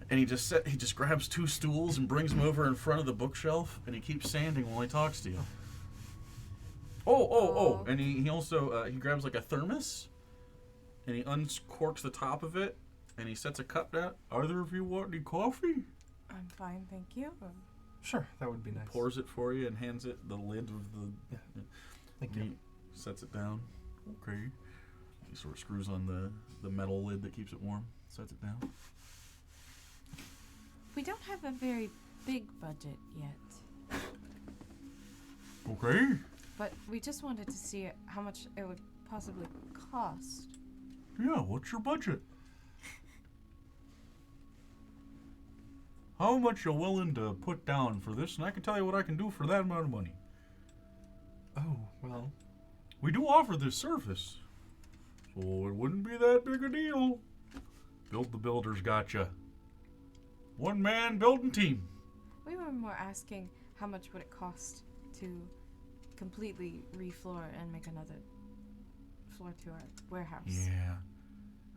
And he just grabs 2 stools and brings them over in front of the bookshelf, and he keeps standing while he talks to you. Oh! And he also he grabs like a thermos, and he uncorks the top of it, and he sets a cup down. Either of you want any coffee? I'm fine, thank you. Sure, that would be nice. Pours it for you and hands it the lid of the. Yeah. Thank He you. sets it down. Okay. He sort of screws on the metal lid that keeps it warm. Sets it down. We don't have a very big budget yet, Okay. but we just wanted to see how much it would possibly cost. Yeah, what's your budget? How much you willing to put down for this? And I can tell you what I can do for that amount of money. Oh, well, We do offer this service, so it wouldn't be that big a deal. Build the Builders gotcha. One man building team. We were more asking how much would it cost to completely refloor and make another floor to our warehouse. Yeah,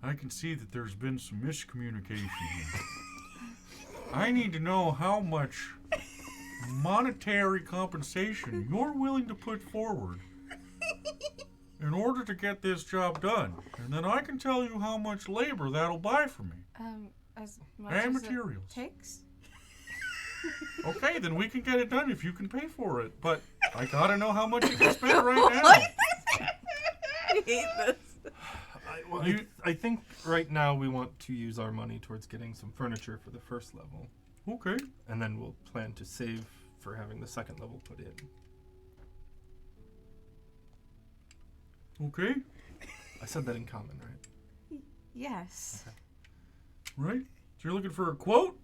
I can see that there's been some miscommunication here. I need to know how much monetary compensation you're willing to put forward in order to get this job done. And then I can tell you how much labor that'll buy for me. As much And as materials. it takes. Okay, then we can get it done if you can pay for it. But I gotta know how much you can spend right now. I hate this. I think right now we want to use our money towards getting some furniture for the first level, Okay. and then we'll plan to save for having the second level put in. Okay. I said that in common, right? Yes. Right? So you're looking for a quote?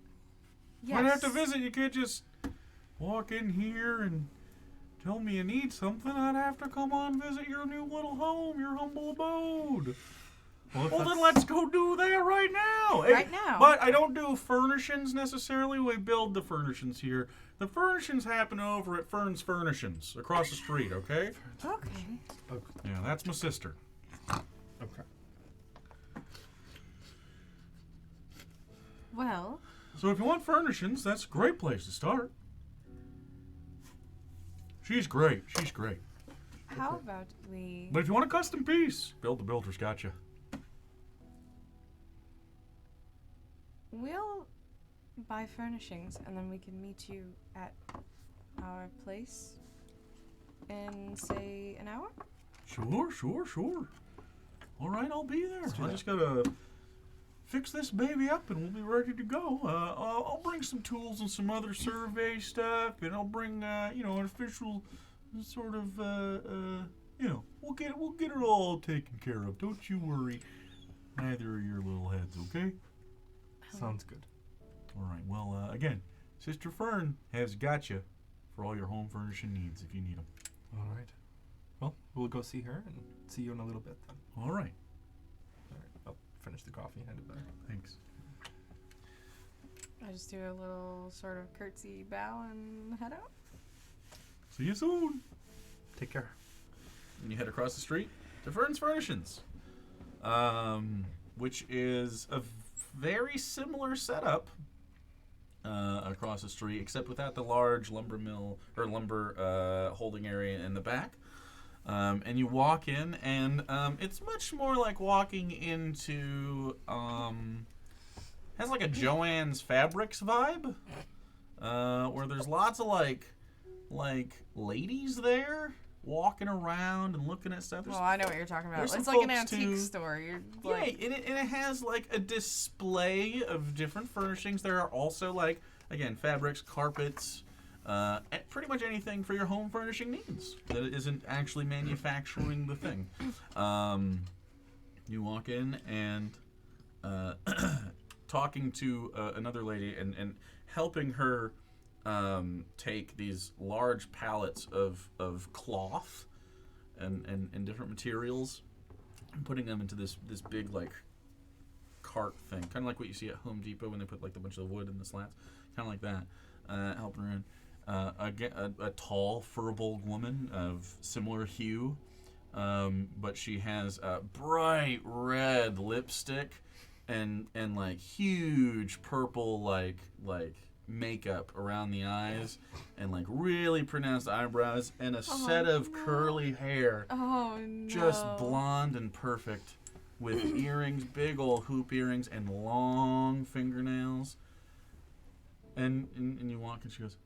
Yes. Might have to visit. You can't just walk in here and tell me you need something. I'd have to come on visit your new little home, your humble abode. Well, if Well, then that's- let's go do that right now. Right now. But I don't do furnishings necessarily. We build the furnishings here. The furnishings happen over at Fern's Furnishings across the street, okay? Okay. Okay. Yeah, that's my sister. Okay. Well, So if you want furnishings, that's a great place to start. She's great. She's great. how about we... But if you want a custom piece, Build the Builder's got you. We'll buy furnishings and then we can meet you at our place in, say, an hour? Sure. All right, I'll be there. do I that. just gotta fix this baby up and we'll be ready to go. I'll bring some tools and some other survey stuff, and I'll bring, an official sort of, we'll get it all taken care of. Don't you worry. Neither of your little heads, okay? Sounds good. All right. Well, again, Sister Fern has got you for all your home furnishing needs if you need them. All right. Well, we'll go see her and see you in a little bit then. All right. All right. I'll finish the coffee and hand it back. Thanks. I just do a little sort of curtsy bow and head out. See you soon. Take care. And you head across the street to Fern's Furnishings, which is a very similar setup across the street, except without the large lumber mill or lumber holding area in the back. And you walk in, and it's much more like walking into has like a Joann's Fabrics vibe, where there's lots of like ladies there walking around and looking at stuff. There's Well, I know what you're talking about. there's It's some like an folks, antique too. store. You're Yeah, like, and it has like a display of different furnishings. There are also like, again, fabrics, carpets, and pretty much anything for your home furnishing needs that isn't actually manufacturing the thing. You walk in and talking to another lady and helping her take these large pallets of cloth and different materials and putting them into this big like cart thing, kind of like what you see at Home Depot when they put like a bunch of wood in the slats, kind of like that. Helping her in. a tall, furbolg woman of similar hue, but she has a bright red lipstick and like huge purple like makeup around the eyes and like really pronounced eyebrows and a set of curly hair, Oh no. just blonde and perfect, with earrings, big old hoop earrings, and long fingernails. And you walk and she goes,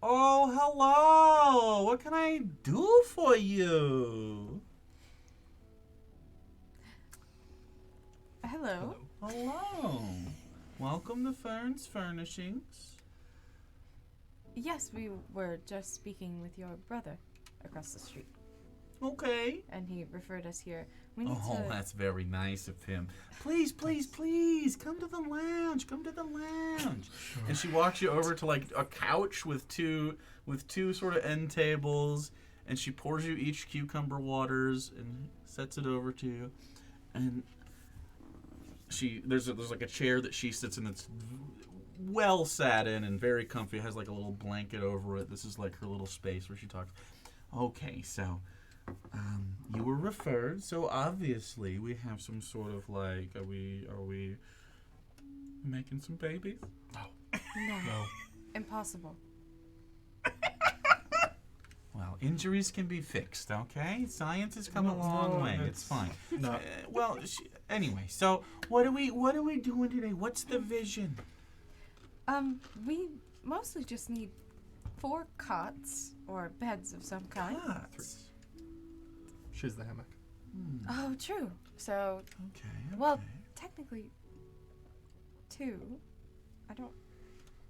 "Oh, hello! What can I do for you?" Hello. Hello. Welcome to Fern's Furnishings. Yes, we were just speaking with your brother across the street, Okay. and he referred us here. We need Oh, to. that's very nice of him. Please, please, please, come to the lounge. Come to the lounge. And she walks you over to like a couch with two sort of end tables, and she pours you each cucumber waters and sets it over to you. And there's like a chair that she sits in that's well sat in and very comfy. It has like a little blanket over it. This is like her little space where she talks. Okay, so you were referred, so obviously we have some sort of like, are we making some babies? No. Impossible. Well, injuries can be fixed, okay? Science has come a long way. It's fine. No. Well, anyway, so what are we doing today? What's the vision? We mostly just need 4 cots or beds of some kind. Cots. She's the hammock. Oh, true. So, Okay. well, technically 2. I don't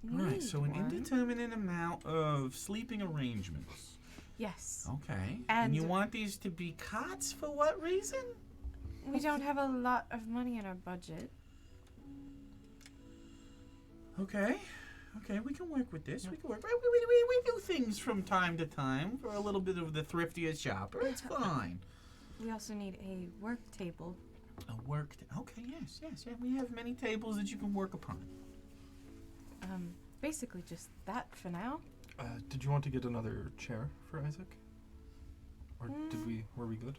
need All right, so an one. indeterminate amount of sleeping arrangements. Yes. Okay. And you want these to be cots for what reason? We don't have a lot of money in our budget. Okay. Okay, we can work with this. We can work. We do things from time to time for a little bit of the thriftiest shopper. It's fine. We also need a work table. A work. Okay. Yes. Yeah. We have many tables that you can work upon. Basically just that for now. Did you want to get another chair for Isaac? Or were we good?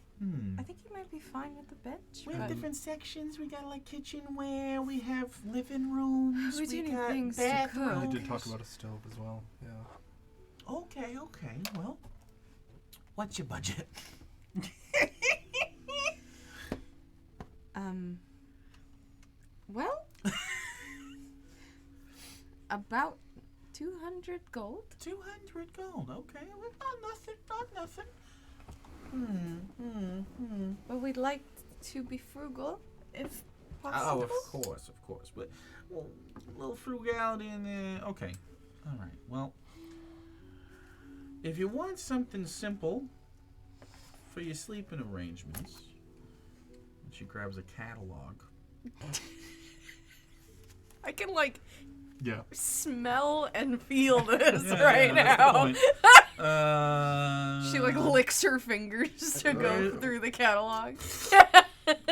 I think you might be fine with the bench. We have but different sections. We got like kitchenware. We have living rooms. We do need got things to bathrooms. cook. We did talk about a stove as well. Yeah. Okay. Well, what's your budget? Well, about 200 gold. 200 gold. Okay. Well, not nothing. But we'd like to be frugal, if Oh, possible. of course. But well, a little frugality in there. Okay. All right. Well, if you want something simple for your sleeping arrangements, she grabs a catalog. I can like Yeah. smell and feel this Yeah, right that's now. the point. She like licks her fingers to go Right. through the catalog.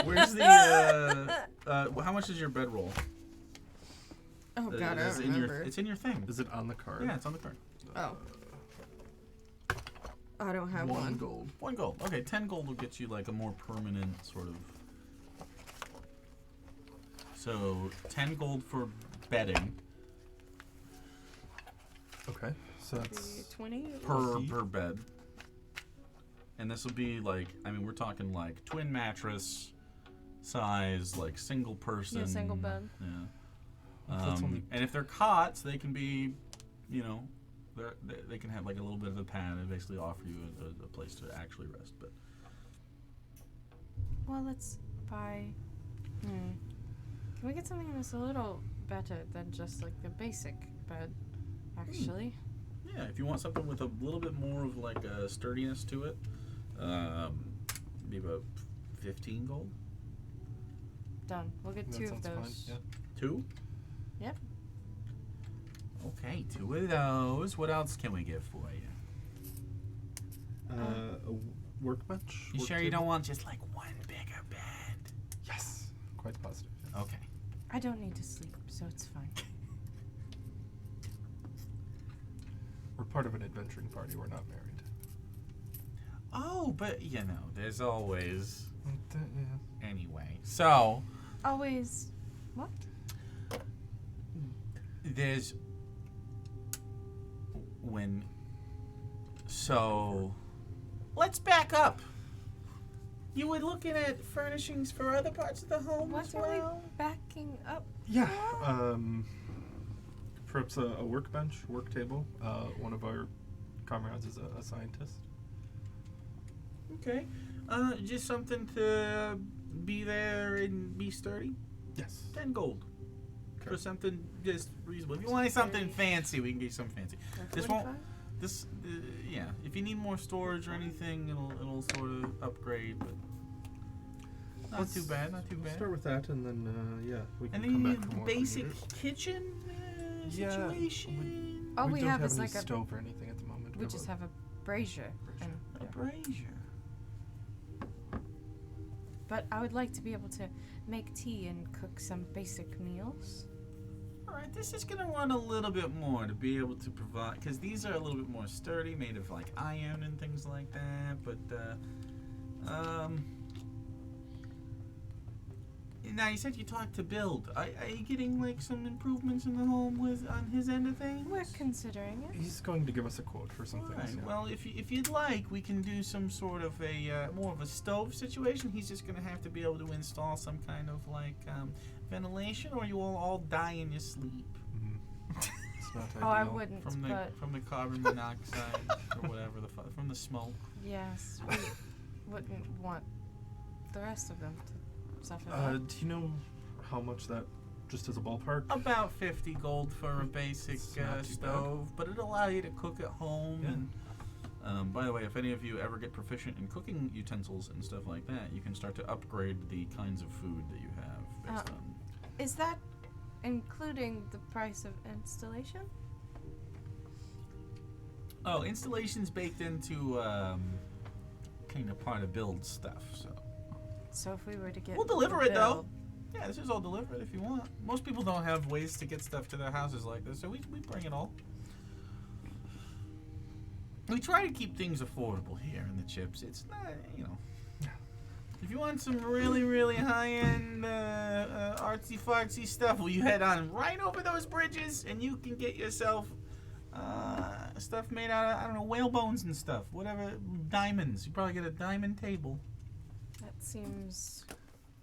Where's the? How much is your bedroll? Oh god, I It's don't in remember. it's in your thing. Is it on the card? Yeah, it's on the card. Oh. I don't have One one. gold. 1 gold. Okay, 10 gold will get you like a more permanent sort of. So 10 gold for bedding Okay. So that's 20? per bed. And this will be like, I mean, we're talking like twin mattress size, like single person. Yeah, single bed. Yeah. That's only- And if they're cots, they can be, you know, they can have like a little bit of a pad and basically offer you a place to actually rest. But Well, let's buy. Can we get something that's a little better than just like the basic bed? Actually, yeah, if you want something with a little bit more of like a sturdiness to it, maybe about 15 gold. done. We'll get that 2 of sounds those. fine. Yeah. 2? Yep. Okay, 2 of those. What else can we get for you? A workbench. You work sure you table? don't want just like one bigger bed? Yes. Quite positive. Yes. Okay. I don't need to sleep, so it's fine. We're part of an adventuring party. We're not married. Oh, but there's always Yeah. anyway. So Always. What? there's when. So let's back up. You were looking at furnishings for other parts of the home What as are we well. backing up? Yeah. Perhaps a workbench, work table. One of our comrades is a scientist. Okay. Just something to be there and be sturdy. Yes. 10 gold. For Okay. something just reasonable. If you want something fancy, we can get you something fancy. This won't. 45? This, yeah. If you need more storage or anything, it'll sort of upgrade, but not too bad. Not too We'll bad. start with that, and then we can And come then you back for need more. basic if we need it. kitchen Yeah, situation. All we don't have have is any like a. stove or anything at the moment. We just have a brazier. And, A brazier. but I would like to be able to make tea and cook some basic meals. Alright, this is gonna run a little bit more to be able to provide, because these are a little bit more sturdy, made of like iron and things like that, but now you said you talked to Build. Are you getting like some improvements in the home on his end of things? We're considering it. He's going to give us a quote for some Alright, things. Yeah. well if you'd like, we can do some sort of a more of a stove situation. He's just gonna have to be able to install some kind of like ventilation, or you will all die in your sleep. It's not Oh, I ideal. wouldn't, From the carbon monoxide or whatever from the smoke. yes, we wouldn't want the rest of them to suffer. that. Do you know how much that, just as a ballpark? About 50 gold for a basic It's not too stove, but it'll allow you to cook at home. Yeah. And by the way, if any of you ever get proficient in cooking utensils and stuff like that, you can start to upgrade the kinds of food that you have based on. Is that including the price of installation? Oh, installation's baked into kind of part of Build stuff. So if we were to get We'll deliver the it, though. bill- Yeah, this is all delivered if you want. Most people don't have ways to get stuff to their houses like this, so we bring it all. We try to keep things affordable here in the chips. It's not, If you want some really, really high-end artsy-fartsy stuff, well, you head on right over those bridges, and you can get yourself stuff made out of, I don't know, whale bones and stuff. Whatever, diamonds. You probably get a diamond table. That seems.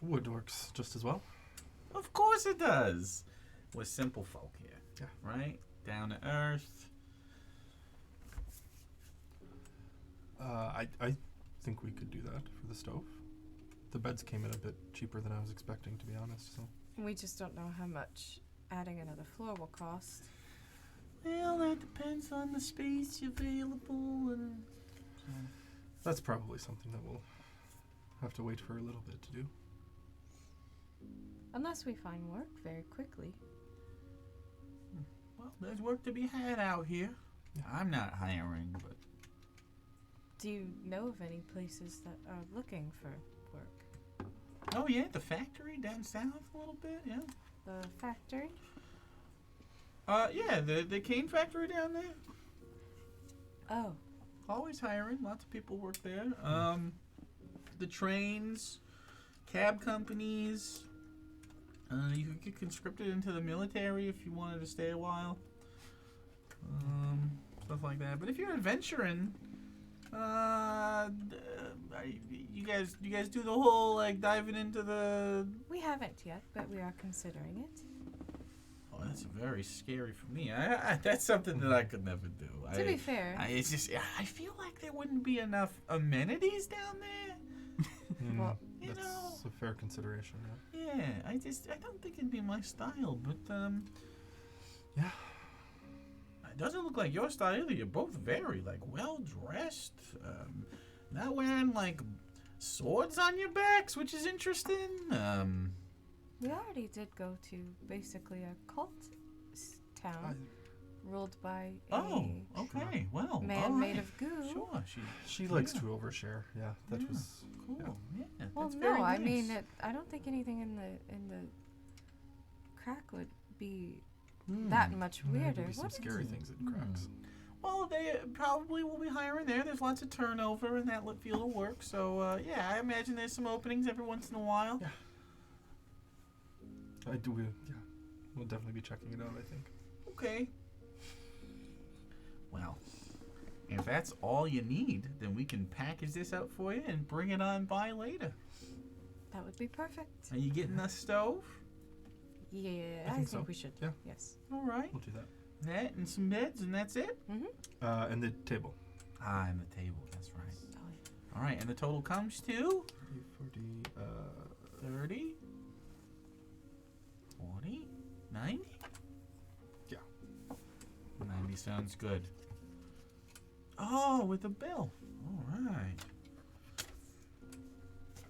Wood works just as well. Of course it does. We're simple folk here. Yeah. Right? Down to earth. I think we could do that for the stove. The beds came in a bit cheaper than I was expecting, to be honest. So We just don't know how much adding another floor will cost. Well, that depends on the space available and. that's probably something that we'll have to wait for a little bit to do. Unless we find work very quickly. Well, there's work to be had out here. I'm not hiring, but. Do you know of any places that are looking for work? Oh, yeah, the factory down south a little bit, yeah. The factory? Yeah, the cane factory down there. Oh, Always hiring. Lots of people work there. The trains, cab companies. You could get conscripted into the military if you wanted to stay a while. Stuff like that. But if you're adventuring, you guys do the whole like diving into the. we haven't yet, but we are considering it. Oh, that's very scary for me. That's something that I could never do. To be fair, It's just I feel like there wouldn't be enough amenities down there. Well, You that's know. a fair consideration. Yeah. Yeah, I don't think it'd be my style, but Yeah. it doesn't look like your style either. You're both very like well dressed, not wearing like swords on your backs, which is interesting. we already did go to basically a cult town ruled by a Oh, okay, well, man all made right. of goo. Sure, She likes Yeah. to overshare. Yeah, that Yeah. was cool. Yeah, Well, that's no, very I nice. mean, I don't think anything in the crack would be that much There weirder. could be some What is scary things in cracks. Well, they probably will be hiring there. There's lots of turnover in that field of work. So, yeah, I imagine there's some openings every once in a while. Yeah. We'll definitely be checking it out, I think. Okay. Well, if that's all you need, then we can package this up for you and bring it on by later. That would be perfect. Are you getting a stove? Yeah, I I think think so. we should. Yeah. Yes. All right. We'll do that. That and some beds, and that's it? Mm-hmm. And the table. Ah, and the table. That's right. Oh, yeah. All right, and the total comes to 40, 30, 40, 90? Yeah. 90 sounds good. Oh, with the bill. All right.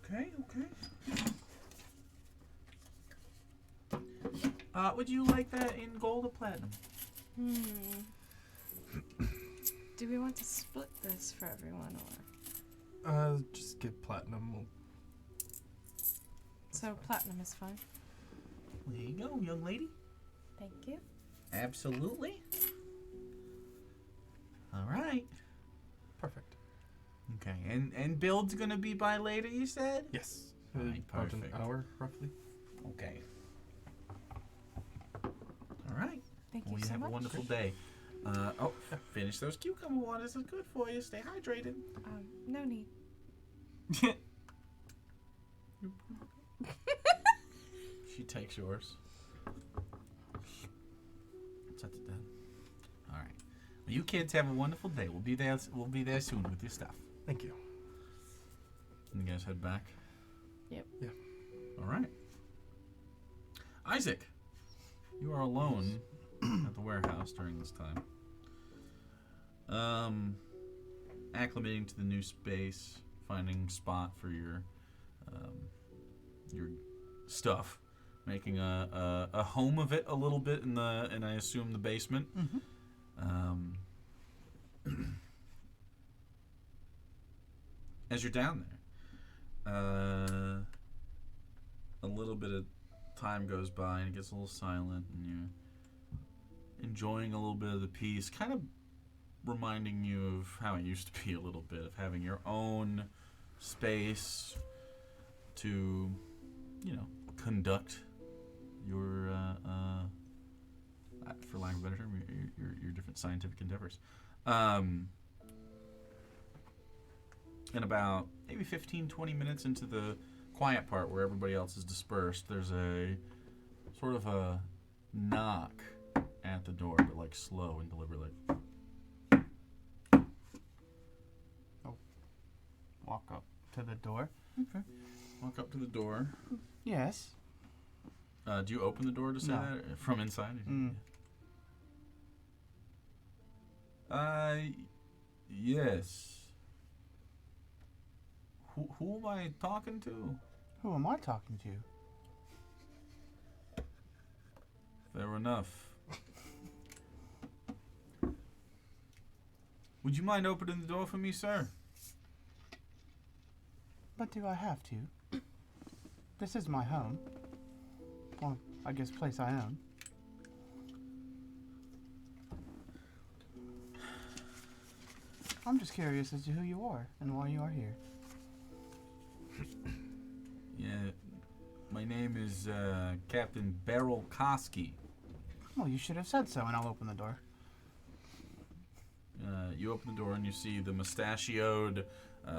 Okay. Would you like that in gold or platinum? Do we want to split this for everyone, or just get platinum. so platinum is fine? There you go, young lady. Thank you. Absolutely. All right. Perfect. Okay, and build's gonna be by later, you said? Yes. Right, About an perfect. hour, roughly. Okay. All right. Thank Well, you you so have much. a wonderful day. Finish those cucumber waters. It's good for you. Stay hydrated. No need. She takes yours. Sets it down. All right. Well, you kids have a wonderful day. We'll be there. We'll be there soon with your stuff. Thank you. You guys head back. Yep. Yeah. All right. Isaac, you are alone at the warehouse during this time. Acclimating to the new space, finding spot for your stuff, making a home of it a little bit in and I assume the basement. Mm-hmm. As you're down there, a little bit of time goes by and it gets a little silent, and you're enjoying a little bit of the peace, kind of reminding you of how it used to be a little bit, of having your own space to, conduct your, for lack of a better term, your different scientific endeavors. And about maybe 15, 20 minutes into the quiet part where everybody else is dispersed, there's a sort of a knock at the door, but like slow and deliberate. Walk up to the door. Okay. Walk up to the door. Yes. Do you open the door to say No. that from inside? Mm. Yes. Who am I talking to? Who am I talking to? Fair enough. Would you mind opening the door for me, sir? But do I have to? This is my home. Well, I guess place I own. I'm just curious as to who you are and why you are here. Yeah, my name is Captain Beryl Koski. Well, you should have said so, and I'll open the door. You open the door and you see the mustachioed,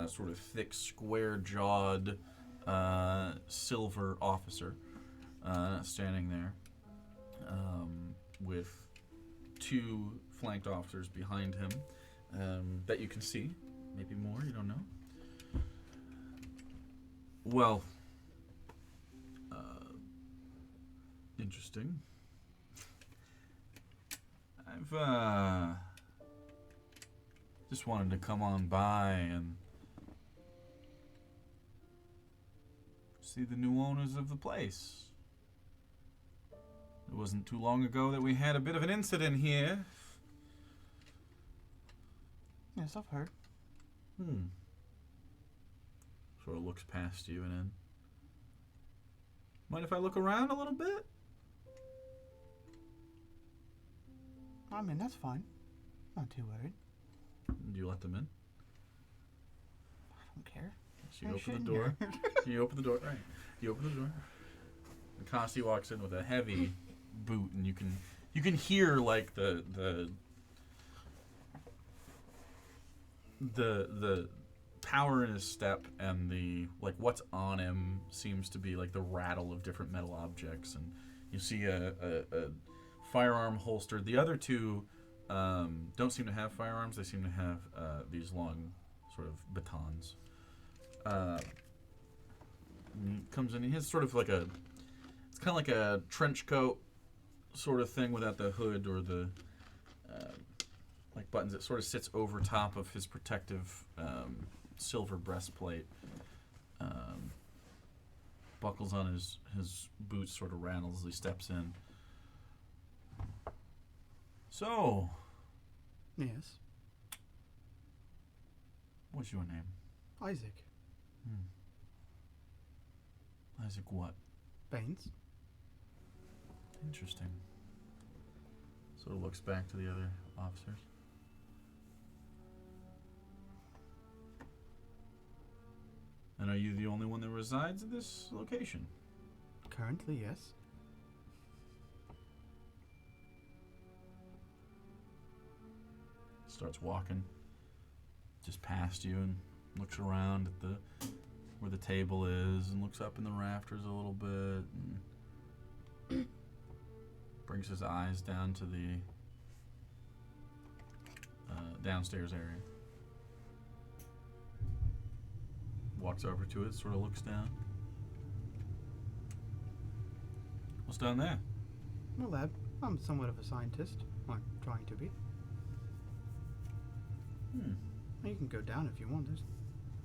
sort of thick, square-jawed, silver officer standing there, with two flanked officers behind him that you can see. Maybe more, you don't know. Well, interesting. I've just wanted to come on by and see the new owners of the place. It wasn't too long ago that we had a bit of an incident here. Yes, I've heard. Sort of looks past you and in. Mind if I look around a little bit? I mean, that's fine. Not too worried. Do you let them in? I don't care. So you open the door. You open the door. Right. You open the door. And Costi walks in with a heavy boot, and you can hear like the power in his step, and the like what's on him seems to be like the rattle of different metal objects, and you see a firearm holstered. The other two don't seem to have firearms. They seem to have these long sort of batons. He comes in. He has sort of like it's kind of like a trench coat sort of thing without the hood or the like buttons. It sort of sits over top of his protective silver breastplate. Buckles on his boots, sort of rattles as he steps in. So, Yes. what's your name? Isaac. Isaac what? Baines. Interesting. Sort of looks back to the other officers. And are you the only one that resides at this location? Currently, yes. Starts walking just past you and looks around at where the table is and looks up in the rafters a little bit and brings his eyes down to the downstairs area. Walks over to it, sort of looks down. What's down there? My lab. I'm somewhat of a scientist. I'm trying to be. You can go down if you want. There's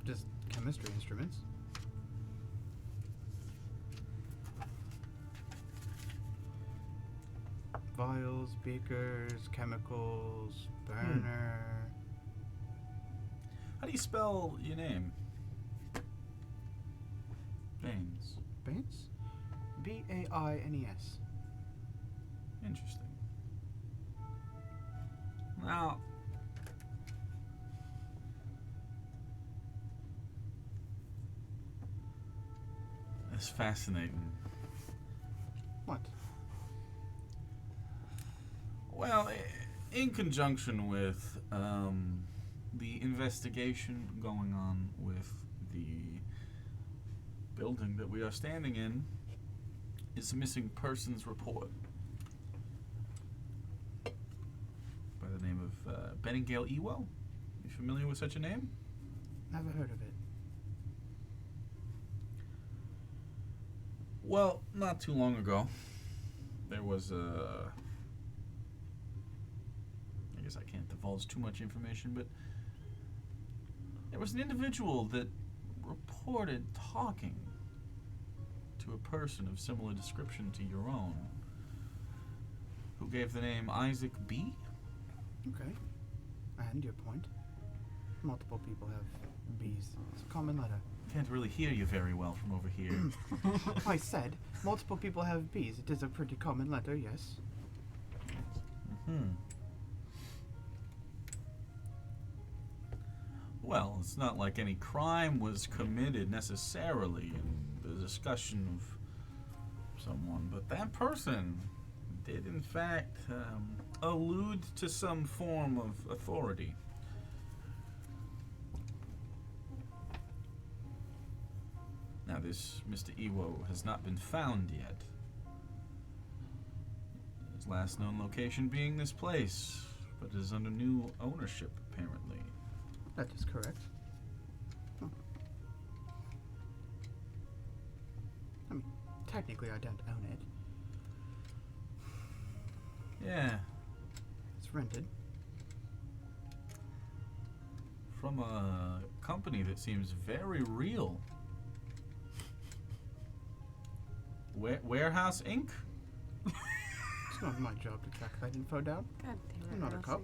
just chemistry instruments. Vials, beakers, chemicals, burner. How do you spell your name? Baines. Baines? B-A-I-N-E-S. Interesting. Now, that's fascinating. What? Well, in conjunction with the investigation going on with the building that we are standing in, is a missing persons report by the name of Benningale Ewell. You familiar with such a name? Never heard of it. Well, not too long ago, there was a... I guess I can't divulge too much information, but there was an individual that reported talking to a person of similar description to your own, who gave the name Isaac B. Okay. And your point? Multiple people have B's. It's a common letter. Can't really hear you very well from over here. I said multiple people have B's. It is a pretty common letter, yes. Well, it's not like any crime was committed necessarily in the discussion of someone, but that person did in fact allude to some form of authority. Now, this Mr. Ewo has not been found yet. His last known location being this place, but is under new ownership, apparently. That is correct. Oh. I mean, technically I don't own it. Yeah, It's rented. from a company that seems very real. Warehouse Inc.? It's not my job to track that info down. God damn it, I'm not a Rossi. cop.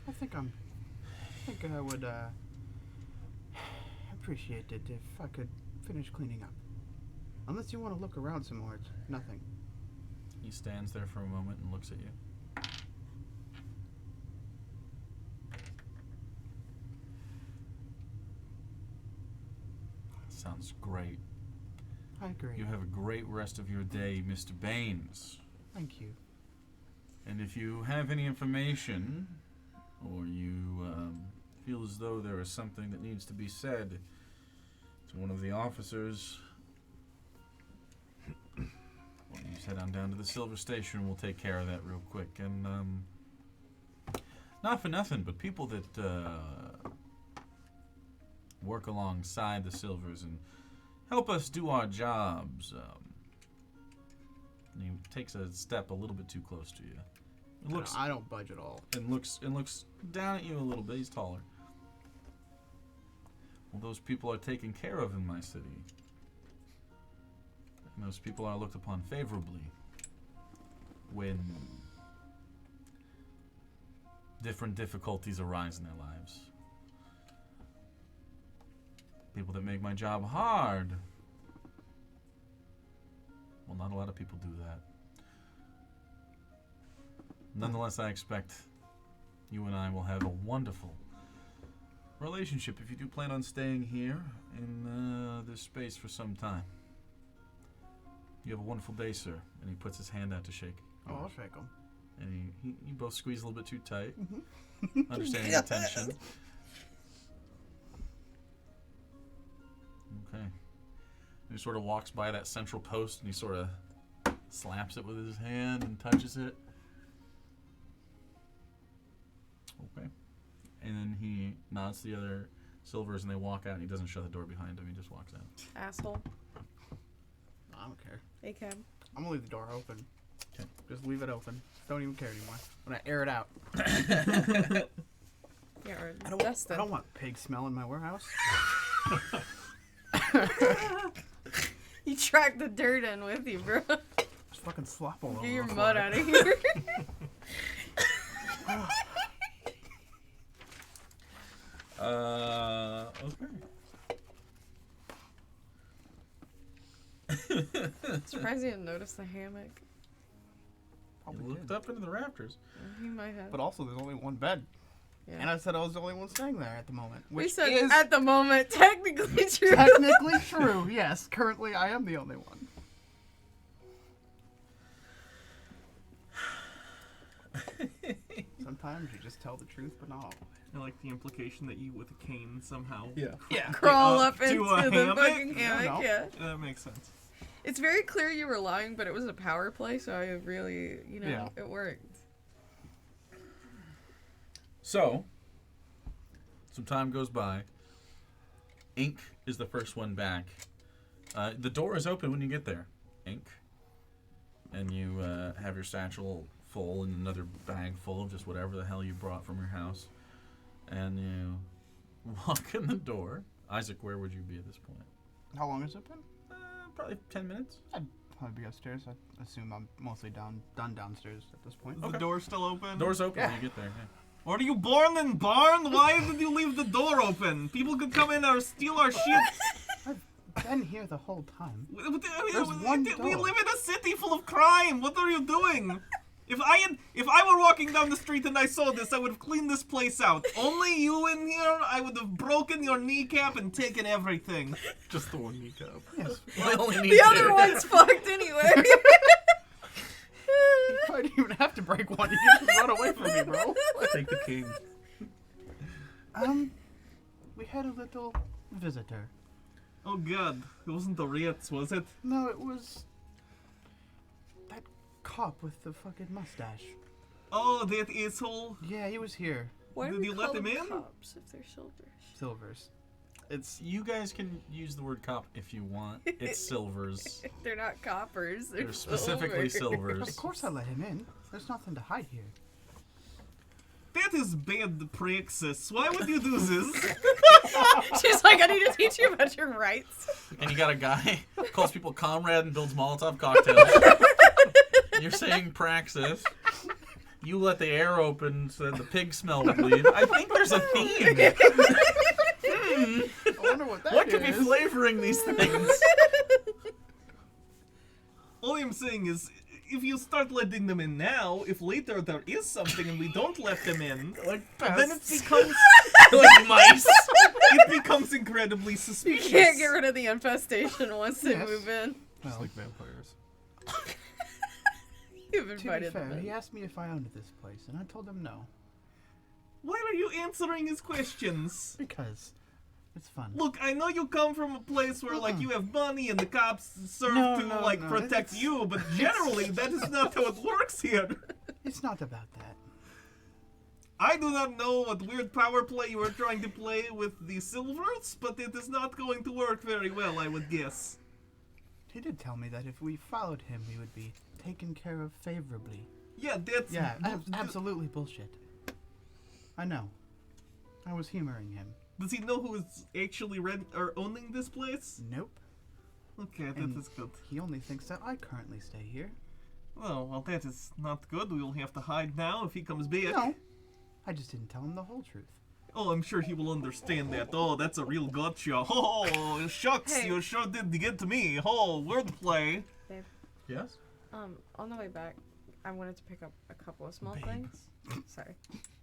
I think I would appreciate it if I could finished cleaning up. Unless you want to look around some more, it's nothing. He stands there for a moment and looks at you. Sounds great. I agree. You have a great rest of your day, Mr. Baines. Thank you. And if you have any information, or you feel as though there is something that needs to be said to one of the officers, well, you just head on down to the Silver Station. We'll take care of that real quick. And not for nothing, but people that work alongside the Silvers and help us do our jobs. And he takes a step a little bit too close to you. Looks I don't budge at all. and looks down at you a little bit. He's taller. Well, those people are taken care of in my city. And those people are looked upon favorably when different difficulties arise in their lives. People that make my job hard. Well, not a lot of people do that. Nonetheless, I expect you and I will have a wonderful relationship if you do plan on staying here in this space for some time. You have a wonderful day, sir. And he puts his hand out to shake. Oh, I'll shake him. And you both squeeze a little bit too tight. Understanding the tension. Okay. He sort of walks by that central post and he sort of slaps it with his hand and touches it. Okay. And then he nods to the other Silvers and they walk out and he doesn't shut the door behind him. He just walks out. Asshole. I don't care. Hey, Cam. I'm gonna leave the door open. 'Kay. Just leave it open. Don't even care anymore. I'm gonna air it out. Yeah, or I Dustin. don't want pig smell in my warehouse. You track the dirt in with you, bro. Just fucking slop all over Get your the mud floor. out of here. Okay. Surprised you didn't notice the hammock. He Probably looked did. up into the rafters. He might have. But also, there's only one bed. Yeah. And I said I was the only one staying there at the moment. We Which said is at the moment, technically true. technically true. Yes, currently I am the only one. Sometimes you just tell the truth, but not always. I like the implication that you with a cane somehow. Yeah. Yeah. Crawl Uh, up to into a the hammock? fucking Yeah, hammock, no. yeah. That makes sense. It's very clear you were lying, but it was a power play, so I really, Yeah. it worked. So, some time goes by. Ink is the first one back. The door is open when you get there, Ink. And you have your satchel full and another bag full of just whatever the hell you brought from your house. And you walk in the door. Isaac, where would you be at this point? How long has it been? Probably 10 minutes. I'd probably be upstairs. I assume I'm mostly done downstairs at this point. Is the door still open? Door's open Yeah. when you get there. Yeah. Or are you born in barn? Why did you leave the door open? People could come in or steal our shit. I've been here the whole time. We one door. live in a city full of crime. What are you doing? If I were walking down the street and I saw this, I would have cleaned this place out. Only you in here, I would have broken your kneecap and taken everything. Just the one kneecap. Yes. The other one's fucked anyway. I didn't even have to break one. You can just run away from me, bro. Take the cane. We had a little visitor. Oh god, it wasn't the Ritz, was it? No, it was that cop with the fucking mustache. Oh, that asshole. Yeah, he was here. Why do Did we you call let them them in? cops if they're silvers? Silvers. It's You guys can use the word cop if you want. It's Silvers. They're not coppers. They're, They're specifically silvers. Of Silvers. course I let him in. There's nothing to hide here. That is bad praxis. Why would you do this? She's like, I need to teach you about your rights. And you got a guy calls people comrade and builds Molotov cocktails. You're saying praxis. You let the air open so that the pig smell would leave. I think there's a theme. don't know what that What could be is. flavoring these things? All I'm saying is, if you start letting them in now, if later there is something and we don't let them in, Like then it becomes like mice. it becomes incredibly You suspicious. can't get rid of the infestation once they Yes. move in. Just like vampires. You've To be invited fair, them he in. asked me if I owned this place, and I told him no. Why are you answering his questions? Because it's fun. Look, I know you come from a place where, like, you have money and the cops serve No, to, no, like, no, protect it's- you, but generally, that is not how it works here. It's not about that. I do not know what weird power play you are trying to play with the silvers, but it is not going to work very well, I would guess. He did tell me that if we followed him, we would be taken care of favorably. Yeah, that's... Yeah, absolutely bullshit. I know. I was humoring him. Does he know who is actually or owning this place? Nope. Okay, that And is good. he only thinks that I currently stay here. Well, that is not good. We will have to hide now if he comes back. No. I just didn't tell him the whole truth. Oh, I'm sure he will understand that. Oh, that's a real gotcha. Oh, shucks, Hey. you sure did get to me. Oh, wordplay. Yes. On the way back, I wanted to pick up a couple of small things. Sorry.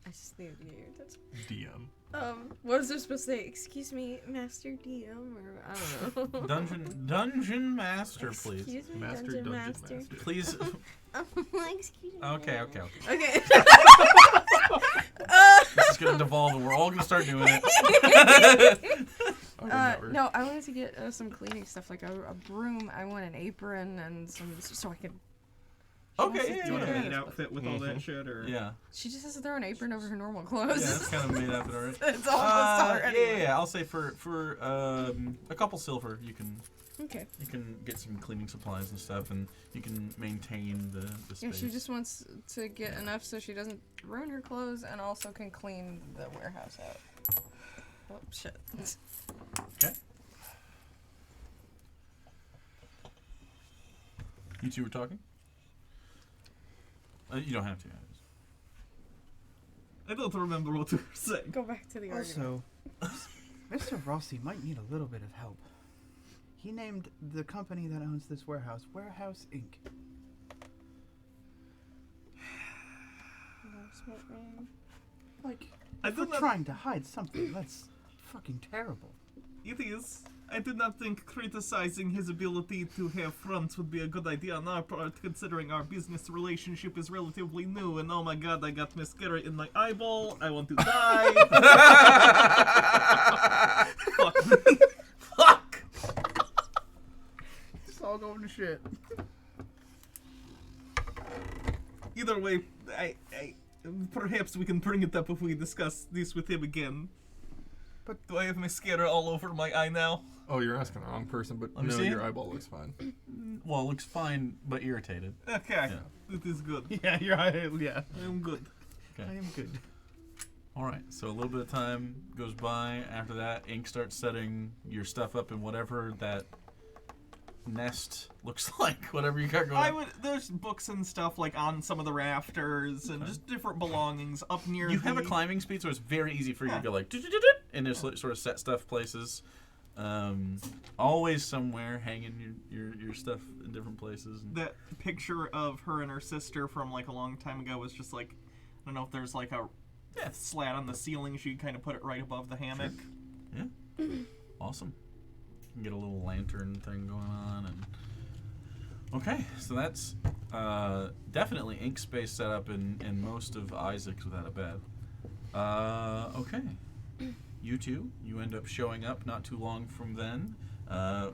I just needed you. That's DM. What is it supposed to say? Excuse me, Master DM, or I don't know. Dungeon Master, please. Excuse me, Master Dungeon Dungeon Master. Master. Please. Excuse me. Okay. Okay. This is gonna devolve, and we're all gonna start doing it. I would never. No, I wanted to get some cleaning stuff, like a broom. I want an apron and some, so I could. Okay. You want a Yeah. maid outfit with all that shit, or? Yeah. She just has to throw an apron over her normal Yeah, clothes. that's kind of made up already. It's almost already. Yeah. I'll say for a couple silver, you can Okay. get some cleaning supplies and stuff, and you can maintain the Yeah, space. she just wants to get enough so she doesn't ruin her clothes and also can clean the warehouse out. Oh, shit. Okay. You two were talking? You don't have to. I don't remember what we were saying. Go back to the argument. Also, Mr. Rossi might need a little bit of help. He named the company that owns this warehouse Warehouse Inc. Like, I if do we're not. trying to hide something, that's fucking terrible. It is. I did not think criticizing his ability to have fronts would be a good idea on our part, considering our business relationship is relatively new. And oh my god, I got mascara in my eyeball. I want to die. Fuck me. Fuck. It's all going to shit. Either way, I perhaps we can bring it up if we discuss this with him again. But do I have mascara all over my eye now? Oh, you're asking the wrong person, but Let me no, see your it. eyeball looks fine. Well, it looks fine, but irritated. Okay, Yeah. it is good. Yeah, you're right. Yeah. I am good. Okay. I am good. All right. So a little bit of time goes by. After that, Ink starts setting your stuff up in whatever that nest looks like. Whatever you got going. There's books and stuff like on some of the rafters and just different belongings up near. You have a the- climbing speed, so it's very easy for you to Yeah. go like, and just sort of set stuff places. Always somewhere hanging your stuff in different places. That picture of her and her sister from like a long time ago was just like, I don't know if there's like a slat on the ceiling. She kind of put it right above the hammock. Yeah. Awesome. You can get a little lantern thing going on, and okay, so that's definitely ink space set up in most of Isaac's without a bed. Okay. You two, you end up showing up not too long from then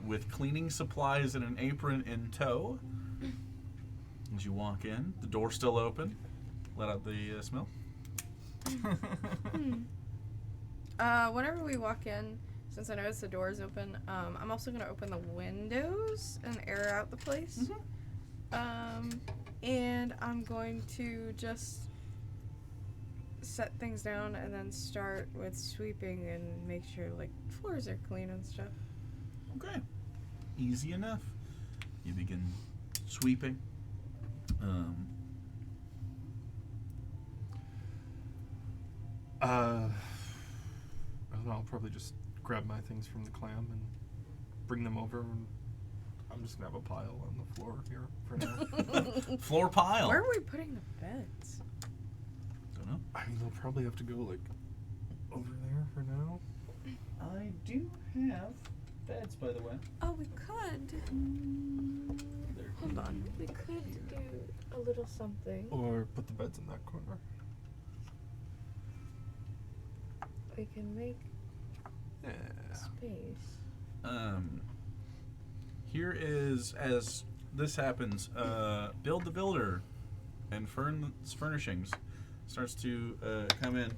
with cleaning supplies and an apron in tow. As you walk in, the door's still open. Let out the smell. Whenever we walk in, since I notice the door is open, I'm also going to open the windows and air out the place. And I'm going to just set things down and then start with sweeping and make sure like floors are clean and stuff. Okay. Easy enough. You begin sweeping. I don't know, I'll probably just grab my things from the clam and bring them over, and I'm just gonna have a pile on the floor here for now. Floor pile. Where are we putting the beds? Don't know. I mean, they'll probably have to go like over there for now. I do have beds, by the way. Oh, we could. Hold on. We could do a little something. Or put the beds in that corner. We can make Yeah. space. Here is, as this happens, Build the Builder and Fern's Furnishings starts to come in.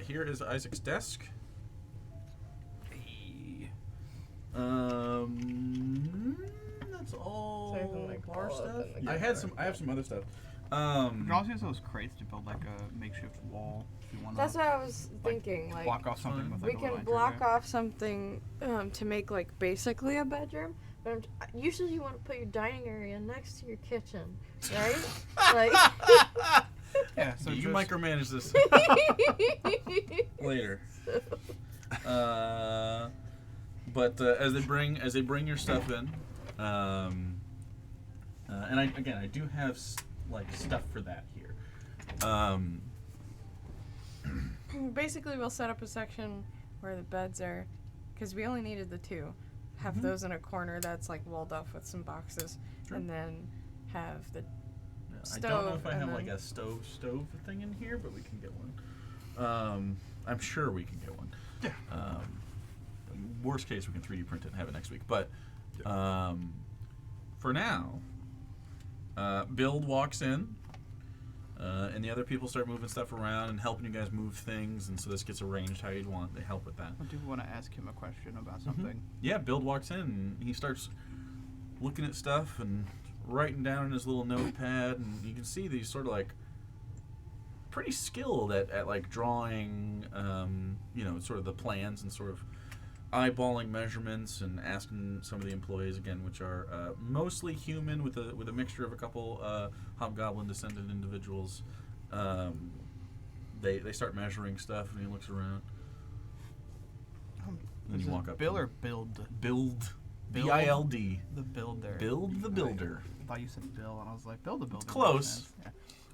Here is Isaac's desk. Hey. That's all So I can, like, bar roll up stuff. and, I like, had some. I have some other stuff. You can also use those crates to build like a makeshift wall if you want That's to what I was thinking. Like, block off something with like we a little can entry block there. off something to make like basically a bedroom. But usually you want to put your dining area next to your kitchen, right? Like. Yeah, so you just, micromanage this later. But as they bring your stuff in, and I do have like stuff for that here. Basically, we'll set up a section where the beds are, because we only needed the two. Have those in a corner that's like walled off with some boxes, Sure. and then have the I don't know if I stove, have and like then- a stove thing in here, but we can get one. I'm sure we can get one. Yeah. Worst case, we can 3D print it and have it next week. But for now, Build walks in, and the other people start moving stuff around and helping you guys move things, and so this gets arranged how you'd want. They help with that. I do want to ask him a question about something. Yeah, Build walks in and he starts looking at stuff and writing down in his little notepad, and you can see that he's sort of like pretty skilled at like drawing, sort of the plans and sort of eyeballing measurements and asking some of the employees again, which are mostly human with a mixture of a couple hobgoblin descended individuals. They start measuring stuff, and he looks around. Then Is you it walk up. Bill to or him. build? Build. Build? B-I-L-D. The builder. Build the builder. I thought you said Bill, and I was like, build a builder. close. Yeah.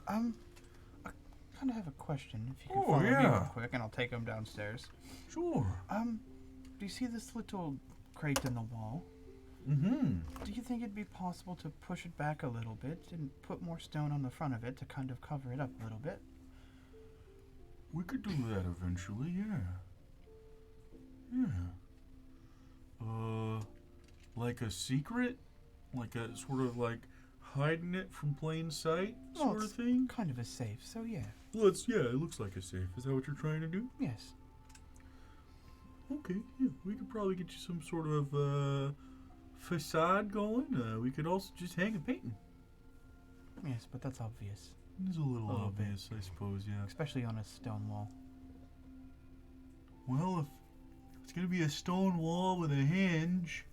I kind of have a question. If you Oh, can follow me yeah. real quick, and I'll take him downstairs. Sure. Do you see this little crate in the wall? Mm-hmm. Do you think it'd be possible to push it back a little bit and put more stone on the front of it to kind of cover it up a little bit? We could do that eventually, yeah. Like a secret? Like a sort of like hiding it from plain sight Well, sort of it's thing? kind of a safe, so yeah. Well, it looks like a safe. Is that what you're trying to do? Yes. Okay, yeah, we could probably get you some sort of facade going. We could also just hang a painting. Yes, but that's obvious. It's a little Little bit. obvious, I suppose, yeah. Especially on a stone wall. Well, if it's gonna be a stone wall with a hinge,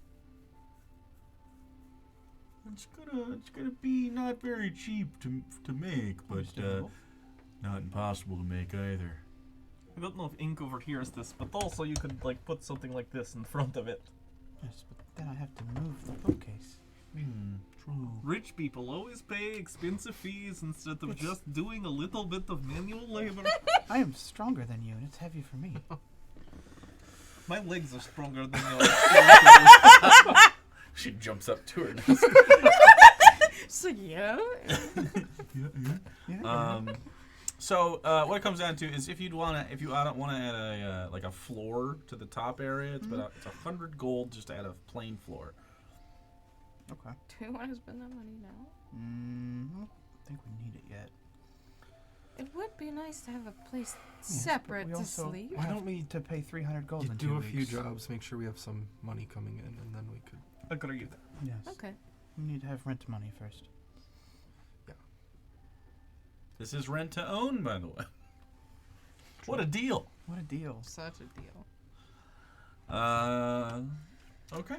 it's gonna be not very cheap to make, but Understandable. not impossible to make either. I don't know if Ink overhears this, but also you could like put something like this in front of it. Yes, but then I have to move the bookcase. True. Rich people always pay expensive fees instead of It's- just doing a little bit of manual labor. I am stronger than you, and it's heavy for me. My legs are stronger than yours. She jumps up to her. So yeah. Yeah. So what it comes down to is if you don't want to add a floor to the top area, it's about it's 100 gold just to add a plain floor. Okay. Do we want to spend that money now? I don't think we need it yet. It would be nice to have a place Yes, but separate we to also sleep. Why don't we to pay 300 gold You in do 2 a few weeks? jobs, make sure we have some money coming in, and then we could. Agreed. Yes. Okay. We need to have rent money first. This is rent to own, by the way. What a deal! What a deal. Such a deal. Okay.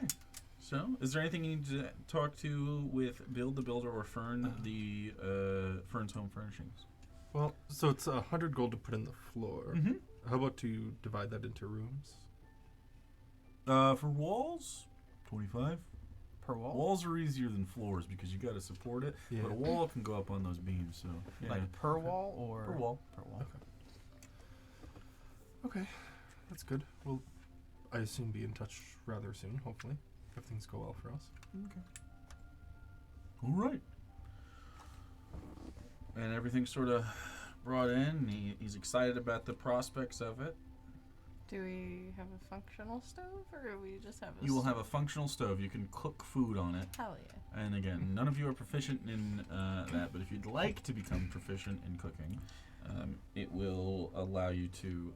So, is there anything you need to talk to with Build the Builder or Fern, the Fern's Home Furnishings? Well, so it's 100 gold to put in the floor. Mm-hmm. How about to divide that into rooms? For walls, 25. Per wall? Walls are easier than floors because you got to support it. Yeah. But a wall can go up on those beams, so yeah. Like per wall or? Per wall. Per wall. Okay, that's good. We'll, I assume, be in touch rather soon, hopefully, if things go well for us. Okay. All right. And everything's sort of brought in. He's excited about the prospects of it. Do we have a functional stove, or do we just have a You will have a functional stove. You can cook food on it. Hell yeah. And again, none of you are proficient in that, but if you'd like to become proficient in cooking, it will allow you to,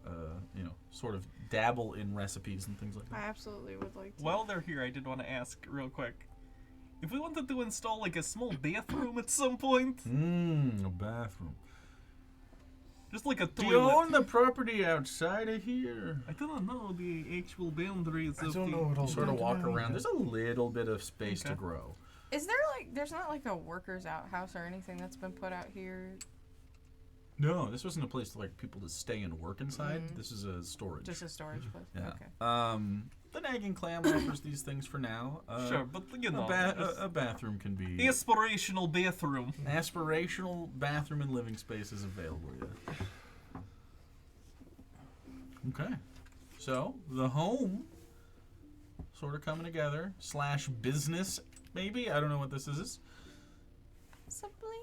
sort of dabble in recipes and things like I that. absolutely would like to. While they're here, I did want to ask real quick. If we wanted to install like a small bathroom at some point, A bathroom. just like a Do you toilet. own the property outside of here? I don't know the actual boundaries I of don't the... know what all You sort of that walk can around. be. There's a little bit of space to Okay. grow. Is there there's not like a workers' outhouse or anything that's been put out here? No, this wasn't a place for like people to stay and work inside. Mhm. This is a storage. Just a storage place? yeah. Okay. The Nagging Clam offers these things for now. Sure, but you know, A bathroom can be. aspirational bathroom. Aspirational bathroom and living space is available. Yeah. Okay, so the home sort of coming together / business maybe. I don't know what this is. Possibly.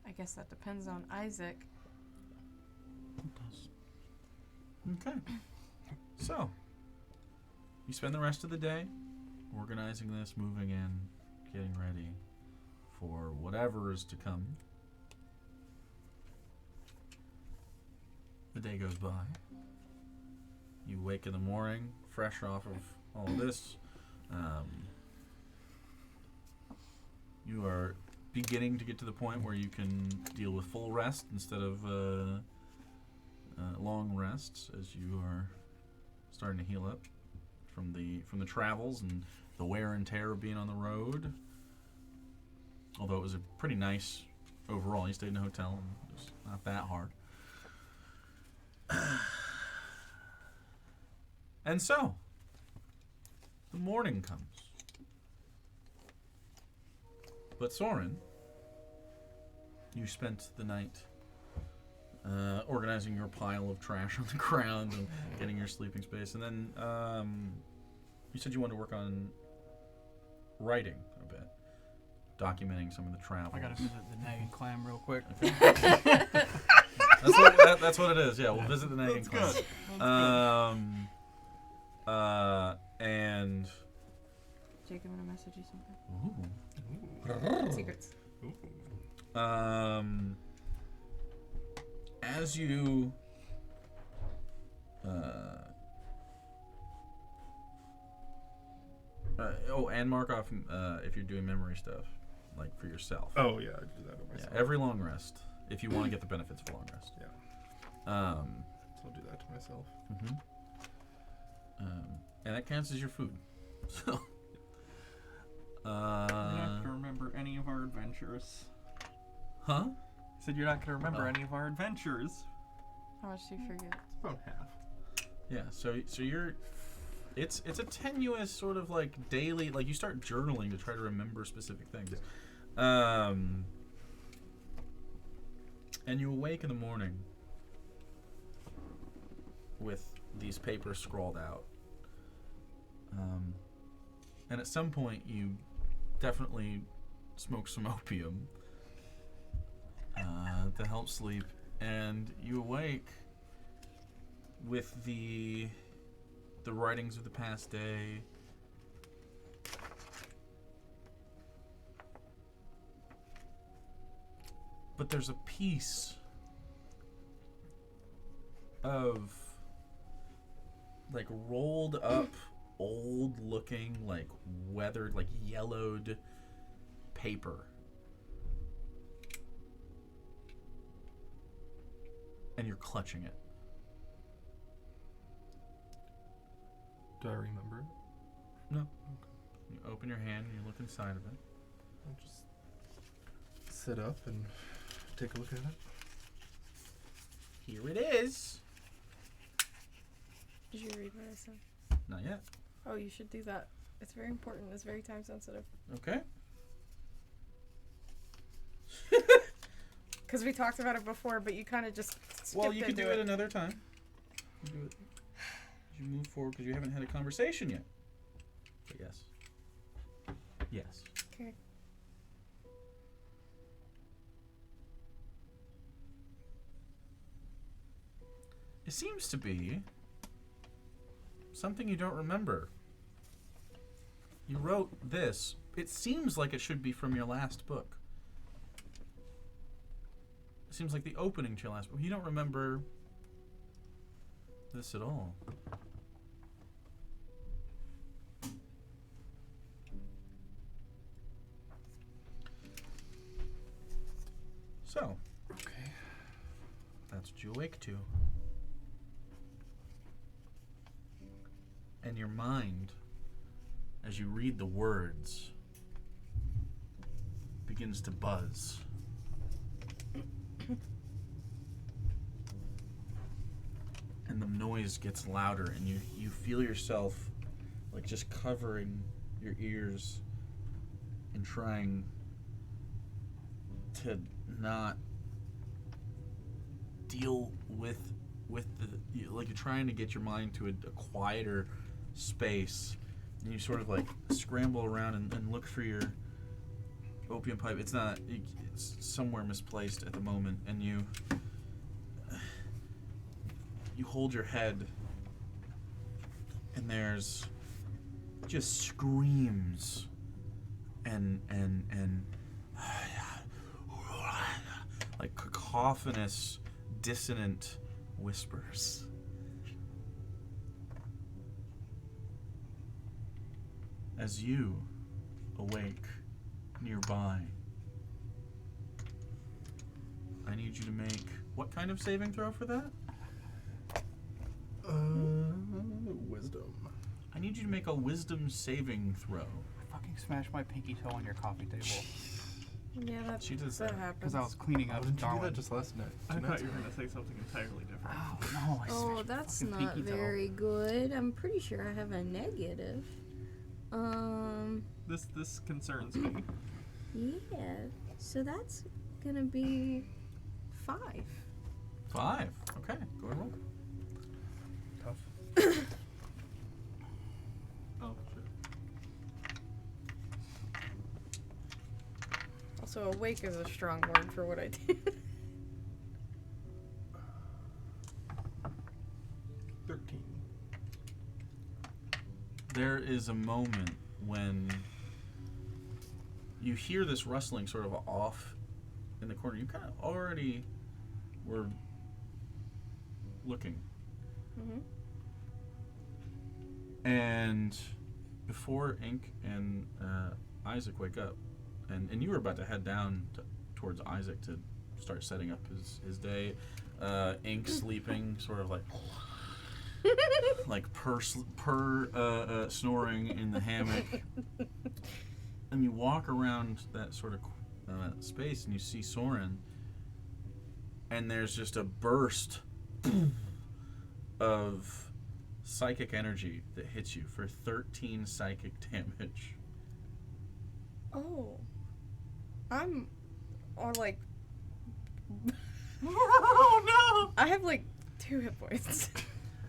I guess that depends on Isaac. Okay, so you spend the rest of the day organizing this, moving in, getting ready for whatever is to come. The day goes by. You wake in the morning, fresh off of all this. You are beginning to get to the point where you can deal with full rest instead of long rests, as you are starting to heal up from the travels and the wear and tear of being on the road. Although it was a pretty nice overall. You stayed in a hotel and it was not that hard. And so, the morning comes. But Soren, you spent the night organizing your pile of trash on the ground and getting your sleeping space. And then you said you wanted to work on writing a bit, documenting some of the travel. I gotta visit the Nagging Clam real quick. That's what it is. Yeah, we'll visit the Nagging Clam. Good. And Jacob, I'm gonna message you ooh. something. Secrets. As you and mark off if you're doing memory stuff, like for yourself. Oh yeah, I do that Yeah, myself. every long rest, if you want to get the benefits of a long rest. Yeah. Um, So I'll do that to myself. mhm. And that counts as your food. So. You're not gonna remember any of our adventures. Huh? You said you're not gonna remember Oh. any of our adventures. How much do you forget? It's about half. Yeah. So you're. It's a tenuous sort of like daily, like you start journaling to try to remember specific things. And you awake in the morning with these papers scrawled out. And at some point you definitely smoke some opium to help sleep, and you awake with the writings of the past day. But there's a piece of like rolled up, old looking, like weathered, like yellowed paper. And you're clutching it. Do I remember it? No. You open your hand and you look inside of it. I'll just sit up and take a look at it. Here it is. Did you read what I said? Not yet. Oh, you should do that. It's very important. It's very time sensitive. Okay. Because we talked about it before, but you kind of just skipped Well, you can into do it another time. You can do it as you move forward because you haven't had a conversation yet. But yes. Yes. Okay. It seems to be something you don't remember. You wrote this. It seems like it should be from your last book. It seems like the opening to your last book. You don't remember this at all. So, Okay. that's what you awake to. And your mind, as you read the words, begins to buzz. And the noise gets louder, and you feel yourself like just covering your ears and trying to not deal with like you're trying to get your mind to a quieter space, and you sort of like scramble around and look for your opium pipe. It's not, it's somewhere misplaced at the moment, and you hold your head, and there's just screams and like cacophonous, dissonant whispers. As you awake nearby, I need you to make what kind of saving throw for that? Wisdom. I need you to make a wisdom saving throw. I fucking smashed my pinky toe on your coffee table Yeah, that, She does that that. happens. because I was cleaning How up did you do Darwin. that just last night? I Two thought nights you were ago? going to say something entirely different. Oh no! I Oh, smashed my that's fucking not pinky toe. very good. I'm pretty sure I have a negative. This concerns me. Yeah. So that's gonna be 5. 5. Okay, go and roll. Tough. Oh, shit. Also, awake is a strong word for what I did. 13. There is a moment when you hear this rustling sort of off in the corner. You kind of already were looking. Mm-hmm. And before Ink and Isaac wake up, and you were about to head down towards Isaac to start setting up his day, Ink sleeping, sort of like purr snoring in the hammock. And you walk around that sort of space, and you see Soren, and there's just a burst of psychic energy that hits you for 13 psychic damage. Oh. I'm. Or like. Oh no! I have like 2 hit points.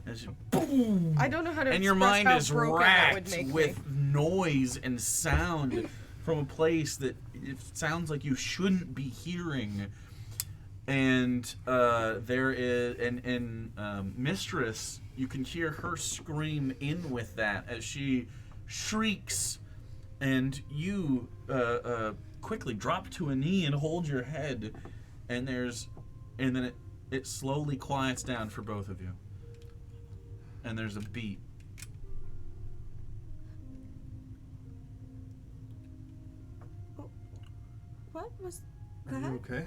As you, boom, I don't know how to and your express mind how is broken that would racked make with me. noise and sound from a place that it sounds like you shouldn't be hearing. And there is and Mistress, you can hear her scream in with that as she shrieks, and you quickly drop to a knee and hold your head, and then it slowly quiets down for both of you. And there's a beat. What was Are that? you okay?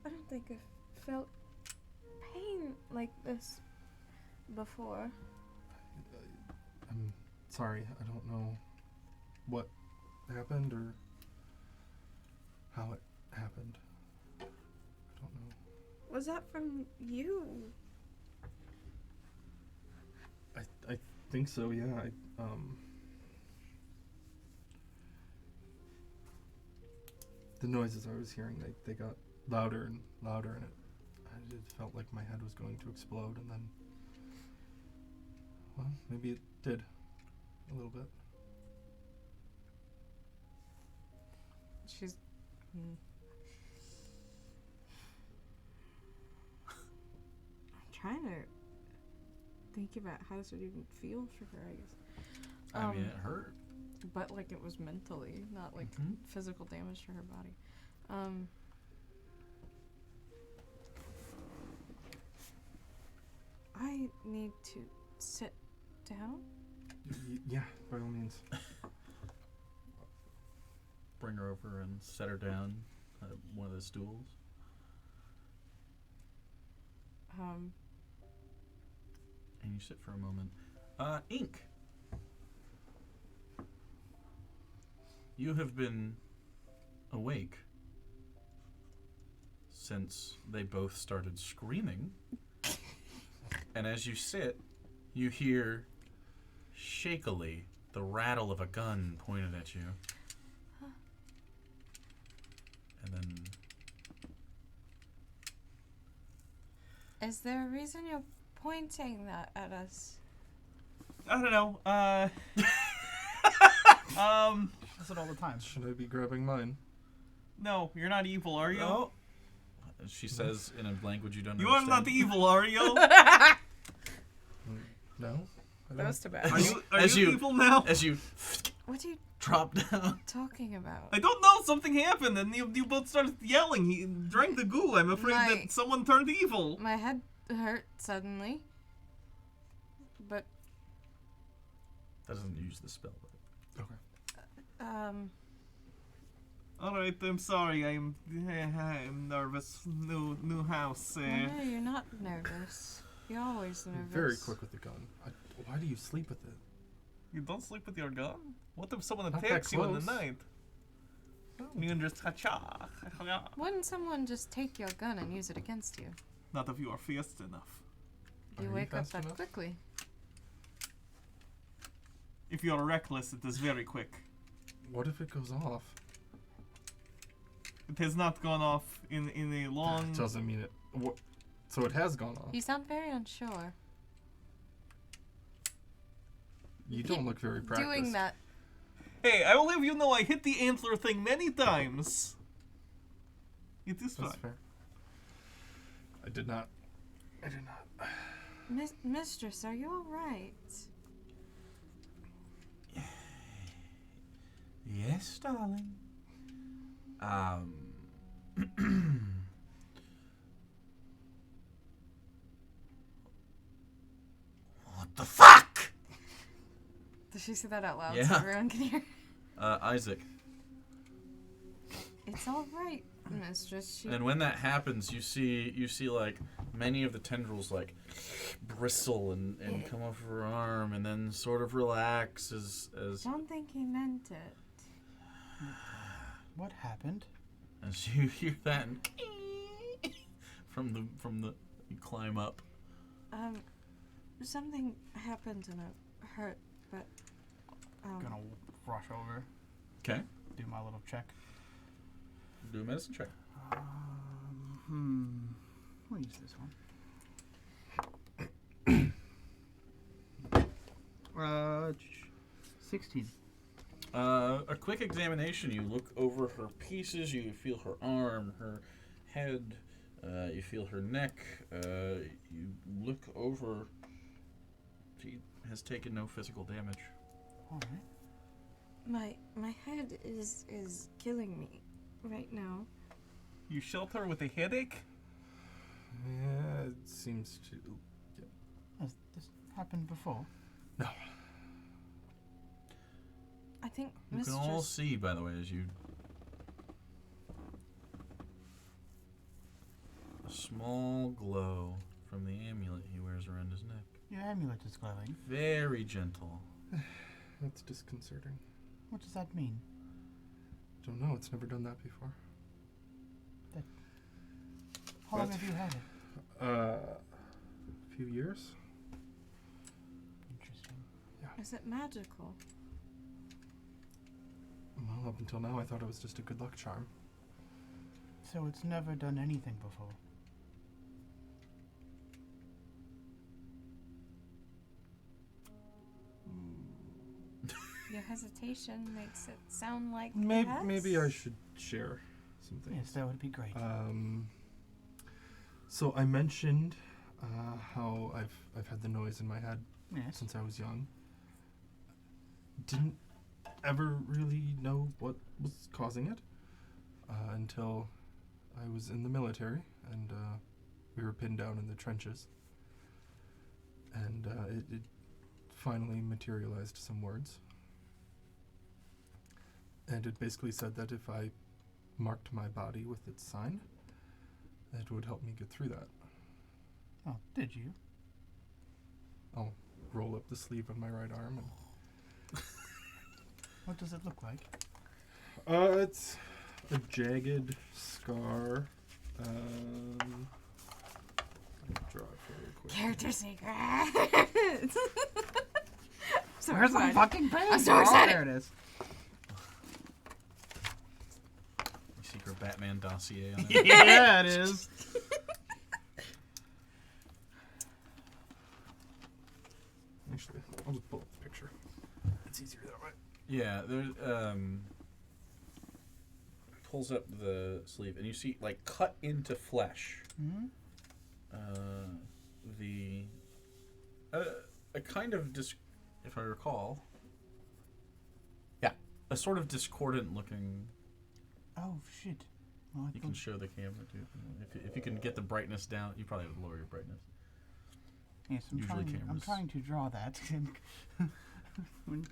I don't think I've felt pain like this before. I'm sorry. I don't know what happened or how it happened. I don't know. Was that from you? I think so. Yeah. The noises I was hearing, they got louder and louder, and it felt like my head was going to explode, and then, well, maybe it did a little bit. She's. I'm trying to think about how this would even feel for her, I guess. I mean, it hurt. But like it was mentally, not like Mhm. physical damage to her body. I need to sit down. Yeah, by all means. Bring her over and set her down at one of the stools. And you sit for a moment. Ink. You have been awake since they both started screaming. And as you sit, you hear shakily the rattle of a gun pointed at you. And then Is there a reason you're pointing that at us? I don't know. Does it all the time. Should I be grabbing mine? No, you're not evil, are you? No. She says in a language you don't You are understand. not evil, are you? No. That was too bad. Are you, As you- evil now? As you What are you drop down. talking about? I don't know. Something happened, and you both started yelling. He drank the goo. I'm afraid My- that someone turned evil. My head hurt suddenly. But, Doesn't use the spell. Okay. All right, I'm sorry. I'm nervous. New house. no, you're not nervous. You're always nervous. Very quick with the gun. Why do you sleep with it? You don't sleep with your gun? What if someone Not that attacks you in the close. night? You can just ha-cha. Wouldn't someone just take your gun and use it against you? Not if you are fast enough. Do you Are you wake up fast that enough? quickly? If you are reckless, it is very quick. What if it goes off? It has not gone off in a long. That doesn't mean it. What? So it has gone off. You sound very unsure. You don't look very practiced. Doing that. Hey, I will have you know I hit the antler thing many times. It is fine. That's fair. I did not. Mistress, are you alright? Yes, darling. What the fuck? Did she say that out loud Yeah. so everyone can hear? Isaac. It's alright, mistress. She... And when that happens, you see like many of the tendrils like bristle and come off her arm, and then sort of relax as Don't think he meant it. What happened? as you hear that and from the you climb up. Something happened and it hurt, but Gonna rush over, Okay. do my little check. Do a medicine check. We'll use this one. 16. A quick examination. You look over her pieces. You feel her arm, her head. You feel her neck. You look over. She has taken no physical damage. All right. my head is killing me right now. You shelter with a headache? Yeah, it seems to. Has this happened before? No. I think You mistress. can all see, by the way, as you. A small glow from the amulet he wears around his neck. Your amulet is glowing. Very gentle. That's disconcerting. What does that mean? Don't know. It's never done that before. How long What? have you had it? A few years. Interesting. Is it magical? Well, up until now, I thought it was just a good luck charm. So it's never done anything before. Your hesitation makes it sound like Maybe I should share something. Yes, that would be great. So I mentioned how I've had the noise in my head yes. since I was young. Didn't ever really know what was causing it until I was in the military and we were pinned down in the trenches. And it finally materialized some words. And it basically said that if I marked my body with its sign, it would help me get through that. Oh, did you? I'll roll up the sleeve on my right arm and What does it look like? it's a jagged scar. Let me draw it really quick. Character secrets. So Where's my excited. fucking page? I'm so Oh, excited. there it is. Secret Batman dossier on it. Yeah, it is. Actually, I'll just pull up the picture. It's easier that way. Yeah, there's pulls up the sleeve and you see like cut into flesh. Hmm? The a kind of if I recall. Yeah, a sort of discordant looking. Oh shit. Well, I You can thought- show the camera too. If you can get the brightness down, you probably would lower your brightness. yes, I'm usually trying. I'm cameras- trying to draw that. when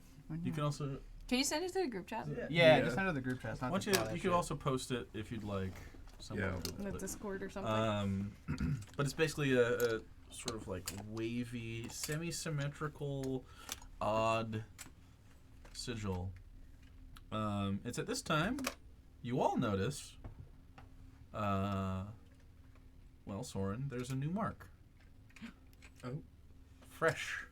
You can also. Can you send it to the group chat? Yeah, Yeah. just send it to the group chat. It's not Once to you draw that could shit. also post it if you'd like. Somewhere Yeah. to do In it, the but- Discord or something. But it's basically a sort of like wavy, semi-symmetrical, odd sigil. It's at this time you all notice. Well, Soren, there's a new mark. Oh. Fresh.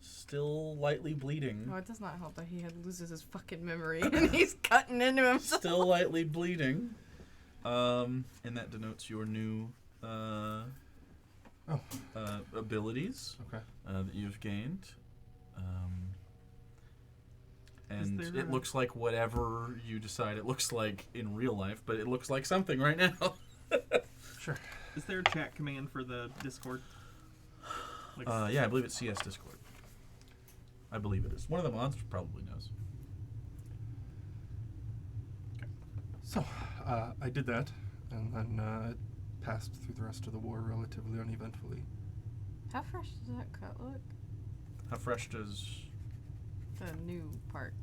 Still lightly bleeding. Oh, it does not help that he loses his fucking memory and he's cutting into himself. Still lightly bleeding. And that denotes your new abilities Okay. that you've gained. And Is there it a- looks like whatever you decide it looks like in real life, but it looks like something right now. Sure. Is there a chat command for the Discord? Like, Yeah, I believe it's CS Discord. I believe it is. One of the mods probably knows. So, I did that, and then it passed through the rest of the war relatively uneventfully. How fresh does that cut look? How fresh does... The new part.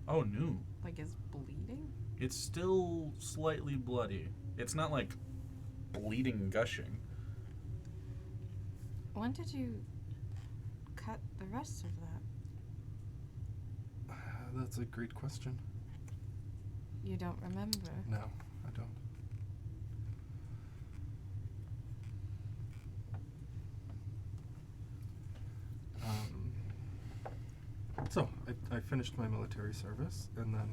Oh, new. Like, is bleeding? It's still slightly bloody. It's not like bleeding, gushing. When did you cut the rest of that? That's a great question. You don't remember. No, I don't. So, I finished my military service, and then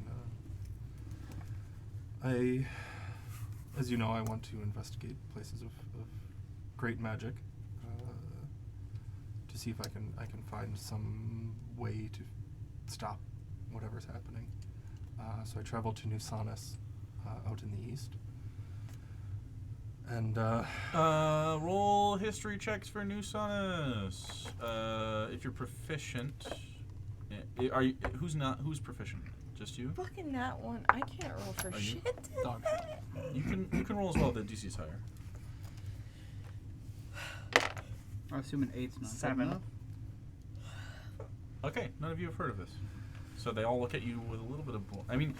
as you know, I want to investigate places of great magic to see if I can find some way to stop whatever's happening. So I traveled to New Sanus, out in the east. And, Roll history checks for New Sanus. If you're proficient, who's proficient? Just you? Fucking that one. I can't roll for Are you? shit. Dog. You can roll as well. The DC's higher. I'm assuming 8's not good 7. enough. Okay, none of you have heard of this, so they all look at you with a little bit of. I mean,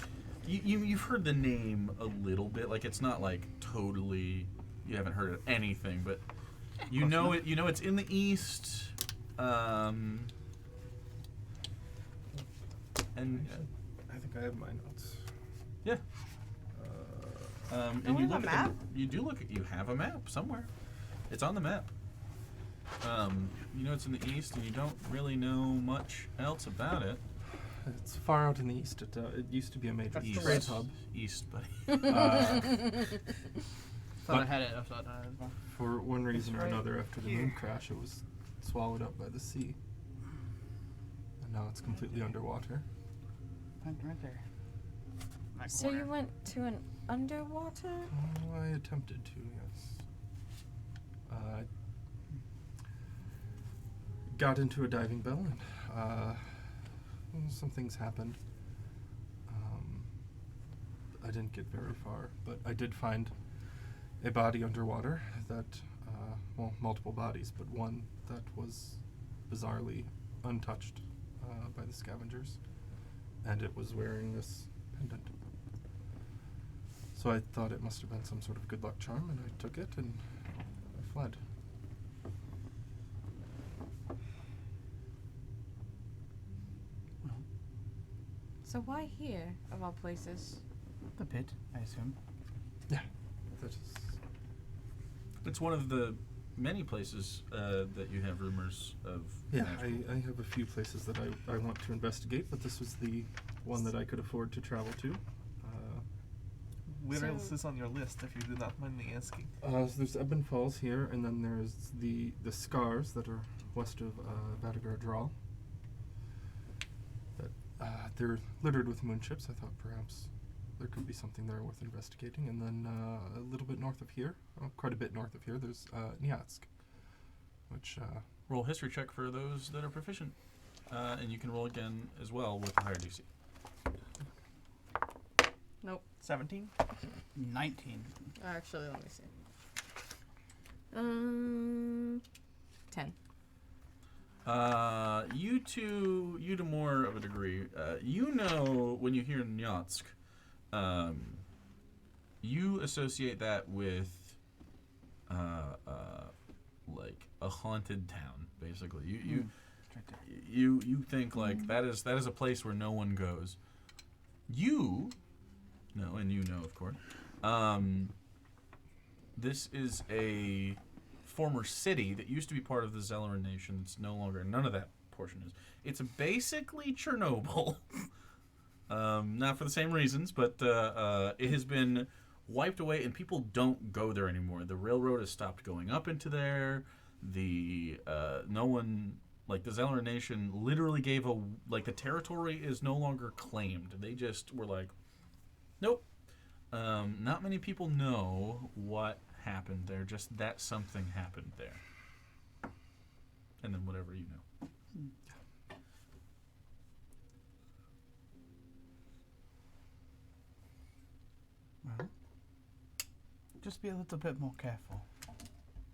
you've heard the name a little bit. Like it's not like totally. You haven't heard of anything, but you Close know enough. it. You know it's in the east. And I think I have my notes. yeah. And we you have look a at map? you have a map somewhere. It's on the map. You know it's in the east, and you don't really know much else about it. It's far out in the east. It used to be a major East, trade hub. east, buddy. Thought I had it upside down as well. For one reason or right another, after the here. moon crash, it was swallowed up by the sea. And now it's completely underwater. Right there. That So you corner. went to an underwater? Oh, I attempted to, yes. Got into a diving bell and some things happened. I didn't get very far, but I did find a body underwater that, well, multiple bodies, but one that was bizarrely untouched by the scavengers, and it was wearing this pendant. So I thought it must have been some sort of good luck charm, and I took it and I fled. So why here, of all places? The pit, I assume. Yeah, that is. It's one of the many places that you have rumors of. Yeah, magical. I have a few places that I want to investigate, but this was the one that I could afford to travel to. Where So- else is on your list, if you do not mind me asking? So there's Ebon Falls here, and then there's the Scars that are west of Vadagar Draw. But they're littered with moonships. I thought perhaps there could be something there worth investigating. And then a little bit north of here, quite a bit north of here, there's Nyatsk, which Roll history check for those that are proficient, and you can roll again as well with a higher DC. 17? 19. Actually, let me see. 10. You to more of a degree. You know when you hear Nyatsk, you associate that with like a haunted town, basically. You It's right there. you think like that is a place where no one goes. You know, and you know, of course. This is a former city that used to be part of the Zelleran nation. It's no longer. None of that portion is. It's basically Chernobyl. Not for the same reasons, but it has been wiped away, and people don't go there anymore. The railroad has stopped going up into there. The no one, like the Zelleran nation, literally gave the territory is no longer claimed. They just were like, nope. Not many people know what happened there. Just that something happened there, and then whatever you know. Well, just be a little bit more careful,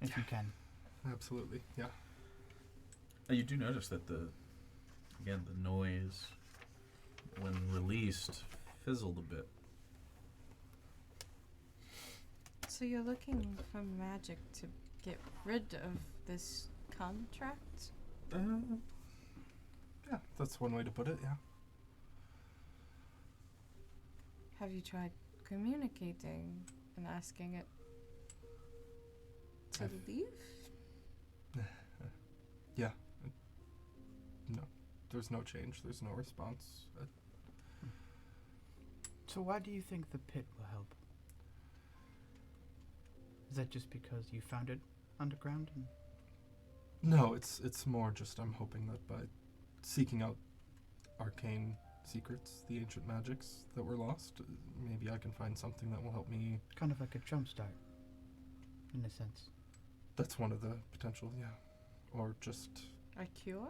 if you can. absolutely, yeah. You do notice that the noise, when released, fizzled a bit. So you're looking for magic to get rid of this contract? Yeah, that's one way to put it. Yeah. Have you tried communicating and asking it to I've- leave? Yeah. No, there's no change. There's no response. So why do you think the pit will help? Is that just because you found it underground? And No, it's more just I'm hoping that by seeking out arcane secrets, the ancient magics that were lost, maybe I can find something that will help me. kind of like a jumpstart, in a sense. That's one of the potential, yeah. Or just A cure?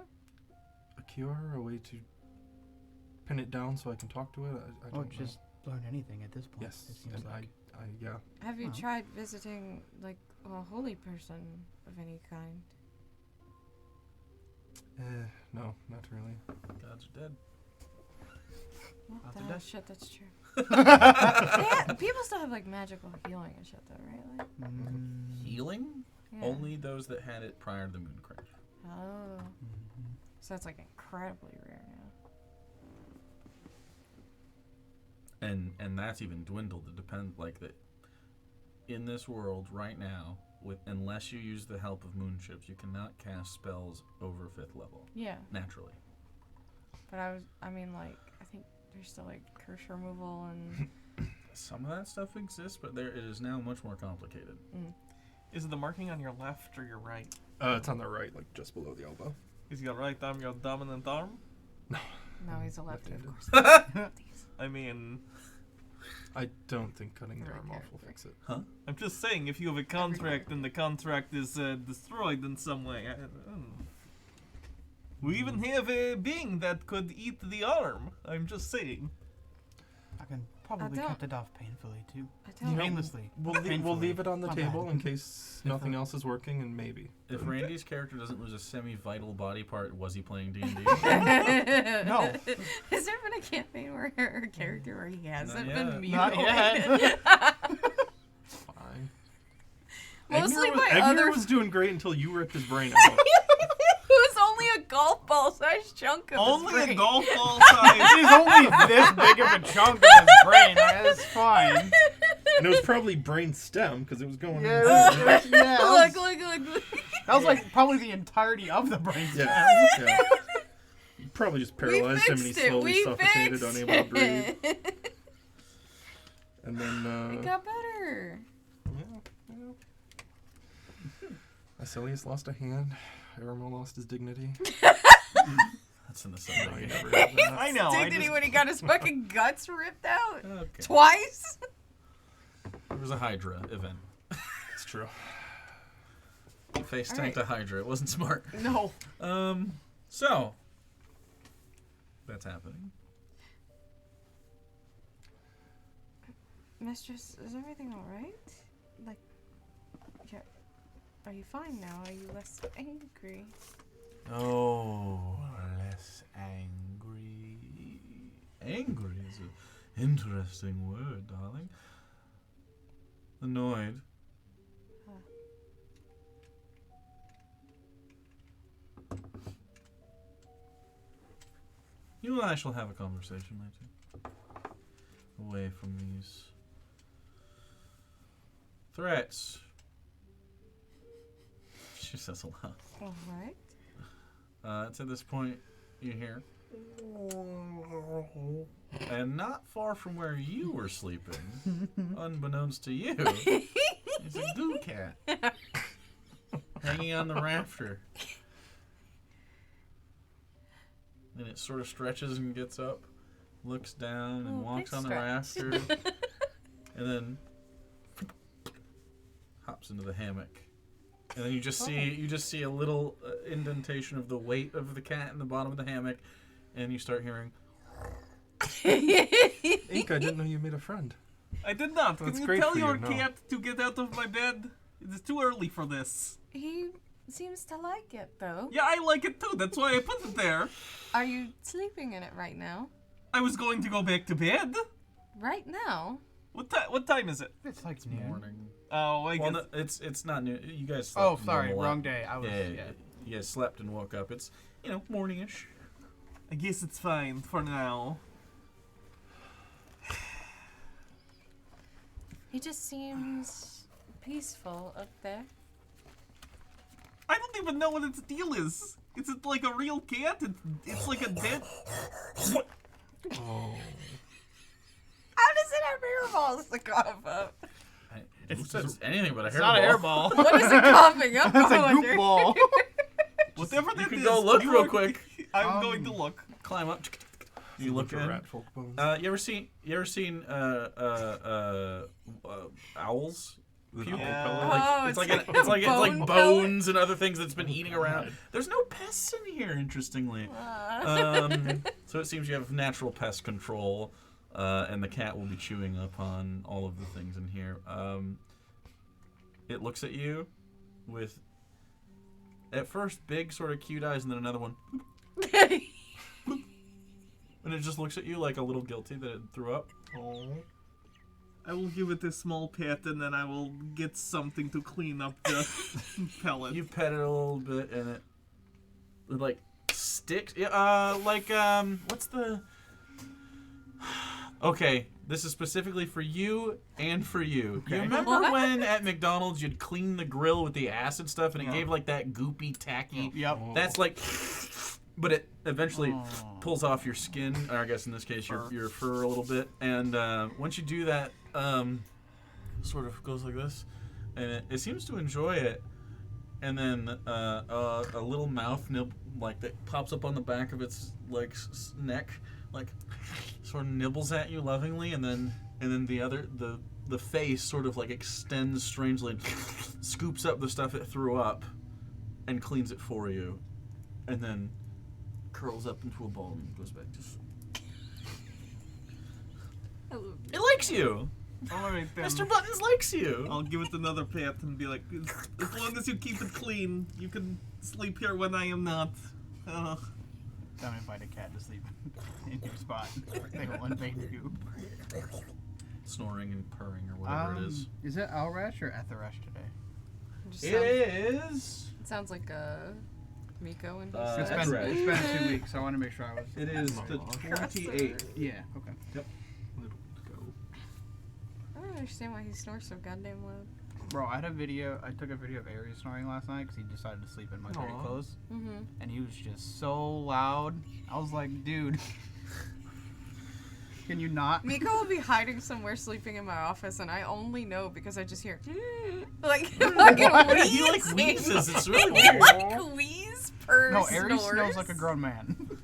a cure, a way to pin it down so I can talk to it. I Or don't just learn anything at this point. know. Yes, It seems and like. I yeah. Have you Well. tried visiting, like, a holy person of any kind? No, not really. Gods are dead. Well, Not that- today. shit, that's true. People still have, like, magical healing and shit, though, right? Like, Healing? yeah. Only those that had it prior to the moon crash. Oh. So it's, like, incredibly rare now. And that's even dwindled. It depends, like that. in this world right now, unless you use the help of moonships, you cannot cast spells over 5th level Yeah. naturally. But I think there's still like curse removal and. Some of that stuff exists, but it is now much more complicated. Is the marking on your left or your right? It's on the right, like just below the elbow. Is your right arm your dominant arm? No, he's a lefty, of Left-handed. course. I mean, I don't think cutting the Right arm off will there. fix it. I'm just saying, if you have a contract and the contract is destroyed in some way, I don't know. We even have a being that could eat the arm. I'm just saying. I can probably don't- cut it off painfully too. I don't. Painlessly. We'll Painfully. leave it on the My table bad. in case nothing else is working, and maybe. If Randy's character doesn't lose a semi-vital body part, was he playing D&D? No. Has there been a campaign where a character where he hasn't Not been yet. mutilated? Not yet. Fine. Mostly Egner by Egner other. was doing great until you ripped his brain out. It was only a golf ball sized chunk of his Only a brain. golf ball size. He's only this big of a chunk of his brain. That's fine. And it was probably brain stem because it was going. Yeah, in. Look. that was like probably the entirety of the brain stem. Yeah. You probably just paralyzed him and he fixed it. slowly We suffocated, fixed unable to breathe. it. And then. It got better. Asilius lost a hand. Aramil lost his dignity. That's in the No, subject. he never had that. I know. I Dignity just, when he got his fucking guts ripped out Okay. twice. There was a Hydra event. It's true. He face tanked a Hydra. It wasn't smart. no. So that's happening. Mistress, is everything all right? Like, are you fine now? Are you less angry? Oh, less angry. Angry is an interesting word, darling. Annoyed. You and I shall have a conversation later. Away from these threats. She says a lot. All right. It's at this point you hear. And not far from where you were sleeping, unbeknownst to you, is a goo cat hanging on the rafter. And it sort of stretches and gets up, looks down, and Oh, walks big on the stretch. rafter, and then hops into the hammock. And then you just see a little indentation of the weight of the cat in the bottom of the hammock, and you start hearing. Ink, I didn't know you made a friend. I did not. That's Can you great tell for you, your no. cat to get out of my bed? It is too early for this. He seems to like it, though. Yeah, I like it too. That's why I put it there. Are you sleeping in it right now? I was going to go back to bed. Right now? What time is it? It's like noon. Morning. Oh, I Well, guess. no, it's not new. You guys slept. Oh, sorry, normal wrong hour. day. I was. Yeah, you guys slept and woke up. It's morning-ish. I guess it's fine for now. He just seems peaceful up there. I don't even know what its deal is. Is it like a real cat? It's like a dead. Oh. How does it have hairballs to cough up? Who says anything but a It's not a hairball? hairball. What is it coughing up? It's I a wonder? goop ball. Whatever that can is. go look you real are- quick. I'm going to look. Climb up. You look for in. rat folk bones. You ever seen owls? Puke? Yeah. Like, Oh, it's it's like bone bones and other things that's been eating around. There's no pests in here, interestingly. So it seems you have natural pest control, and the cat will be chewing up on all of the things in here. It looks at you with, at first, big sort of cute eyes, and then another one. And it just looks at you like a little guilty that it threw up. Oh. I will give it a small pet and then I will get something to clean up the pellet. You pet it a little bit, and it like sticks. Yeah, what's the Okay, this is specifically for you and for you. You Okay. remember What? when at McDonald's you'd clean the grill with the acid stuff and it gave like that goopy, tacky? Yep. That's like, but it eventually Oh. pulls off your skin, or I guess in this case your fur a little bit. And once you do that, sort of goes like this, and it seems to enjoy it. And then a little mouth nib like that pops up on the back of its like neck, like sort of nibbles at you lovingly, and then the face sort of like extends strangely and scoops up the stuff it threw up and cleans it for you, and then curls up into a ball and goes back to sleep. It likes you. All right, then. Mr. Buttons likes you. I'll give it another pat and be like, as long as you keep it clean, you can sleep here when I am not. Don't invite a cat to sleep in your spot. They will invade you. Snoring and purring or whatever it is. Is it Alresh or Etheresh today? Just It sounds, is. It sounds like Miko and It's That's been right. it's been 2 weeks, so I want to make sure I was. It is the 28th. Yeah. Okay. Little go. I don't understand why he snores so goddamn loud. Bro, I took a video of Aries snoring last night because he decided to sleep in my dirty Aw. clothes, Mm-hmm. and he was just so loud. I was like, dude, can you not? Miko will be hiding somewhere sleeping in my office, and I only know because I just hear like fucking wheezing. He like wheezes. It's really He weird. like wheeze per No, Aries snores. smells like a grown man.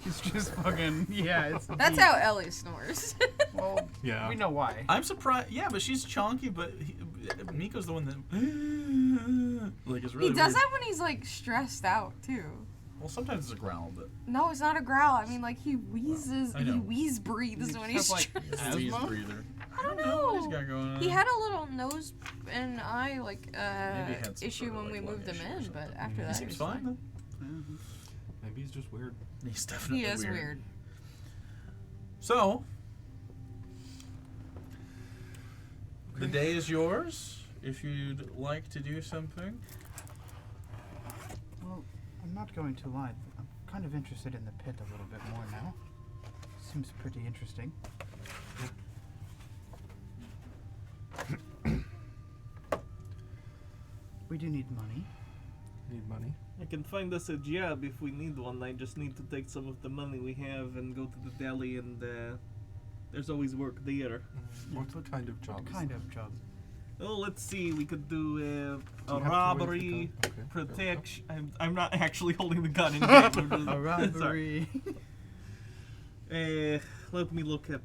He's just fucking It's That's deep. how Ellie snores. Well, Yeah. we know why. I'm surprised. Yeah, but she's chonky. But Miko's the one that like is really He does weird. that when he's like stressed out too. Well, sometimes it's a growl, but No, it's not a growl. I mean, like he wheezes. I know. He wheeze breathes He when just he's has, like, stressed. it's a wheeze Asthma? breather. I don't What he's know. got going on? He had a little nose and eye Maybe he had some issue sort of, when we like, moved lung him issue or in, something. but after He that, seems he was fine though. Maybe he's just weird. He's definitely He is weird. So, the day is yours. If you'd like to do something. Well, I'm not going to lie. I'm kind of interested in the pit a little bit more now. Seems pretty interesting. We do need money. Need money. I can find us a job if we need one. I just need to take some of the money we have and go to the deli, and there's always work there. What kind of job? What is kind that? of job? Oh, let's see. We could do Do a you have to wave robbery, the gun? Okay, there we go. protection. I'm not actually holding the gun in game. I'm just- A robbery. Let me look at.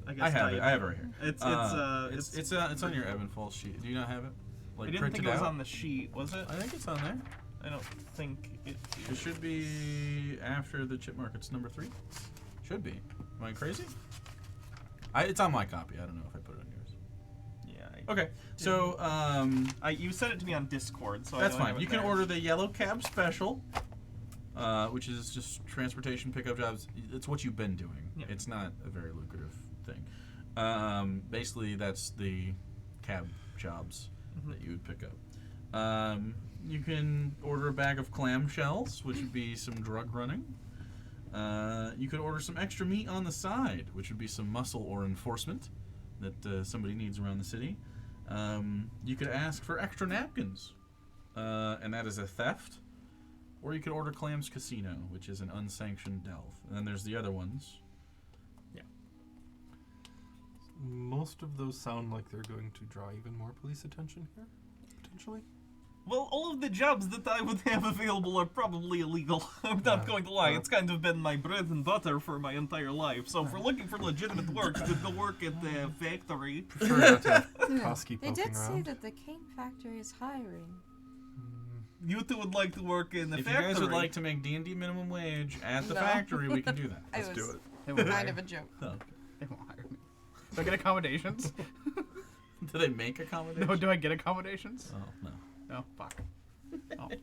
I guess I have it. I have it right here. It's It's on your Evan Falls sheet. Do you not have it? Like I didn't printed think it was out? on the sheet, was it? I think it's on there. I don't think it. It should be after the chip markets number 3. Should be. Am I crazy? It's on my copy. I don't know if I put it on yours. Yeah. Okay. So You sent it to me on Discord, so that's I don't fine. have it You can there. order the Yellow Cab Special, which is just transportation pickup jobs. It's what you've been doing. Yeah. It's not a very lucrative thing. Basically, that's the cab jobs that you would pick up. You can order a bag of clamshells, which would be some drug running. You could order some extra meat on the side, which would be some muscle or enforcement that somebody needs around the city. You could ask for extra napkins, and that is a theft. Or you could order Clams Casino, which is an unsanctioned delve. And then there's the other ones. Most of those sound like they're going to draw even more police attention here, potentially. Well, all of the jobs that I would have available are probably illegal. I'm not going to lie. It's kind of been my bread and butter for my entire life. So if we're looking for legitimate work, to go work at the factory. Prefer not to have Koski They poking did say around. that the cane factory is hiring. You two would like to work in the If you factory. guys would like to make D&D minimum wage at the No. factory, we can do that. I Let's was do it. They won't kind hire of me. a joke. Oh, They won't hire me. Do I get accommodations? do they make accommodations? No, do I get accommodations? Oh, no. No, fuck.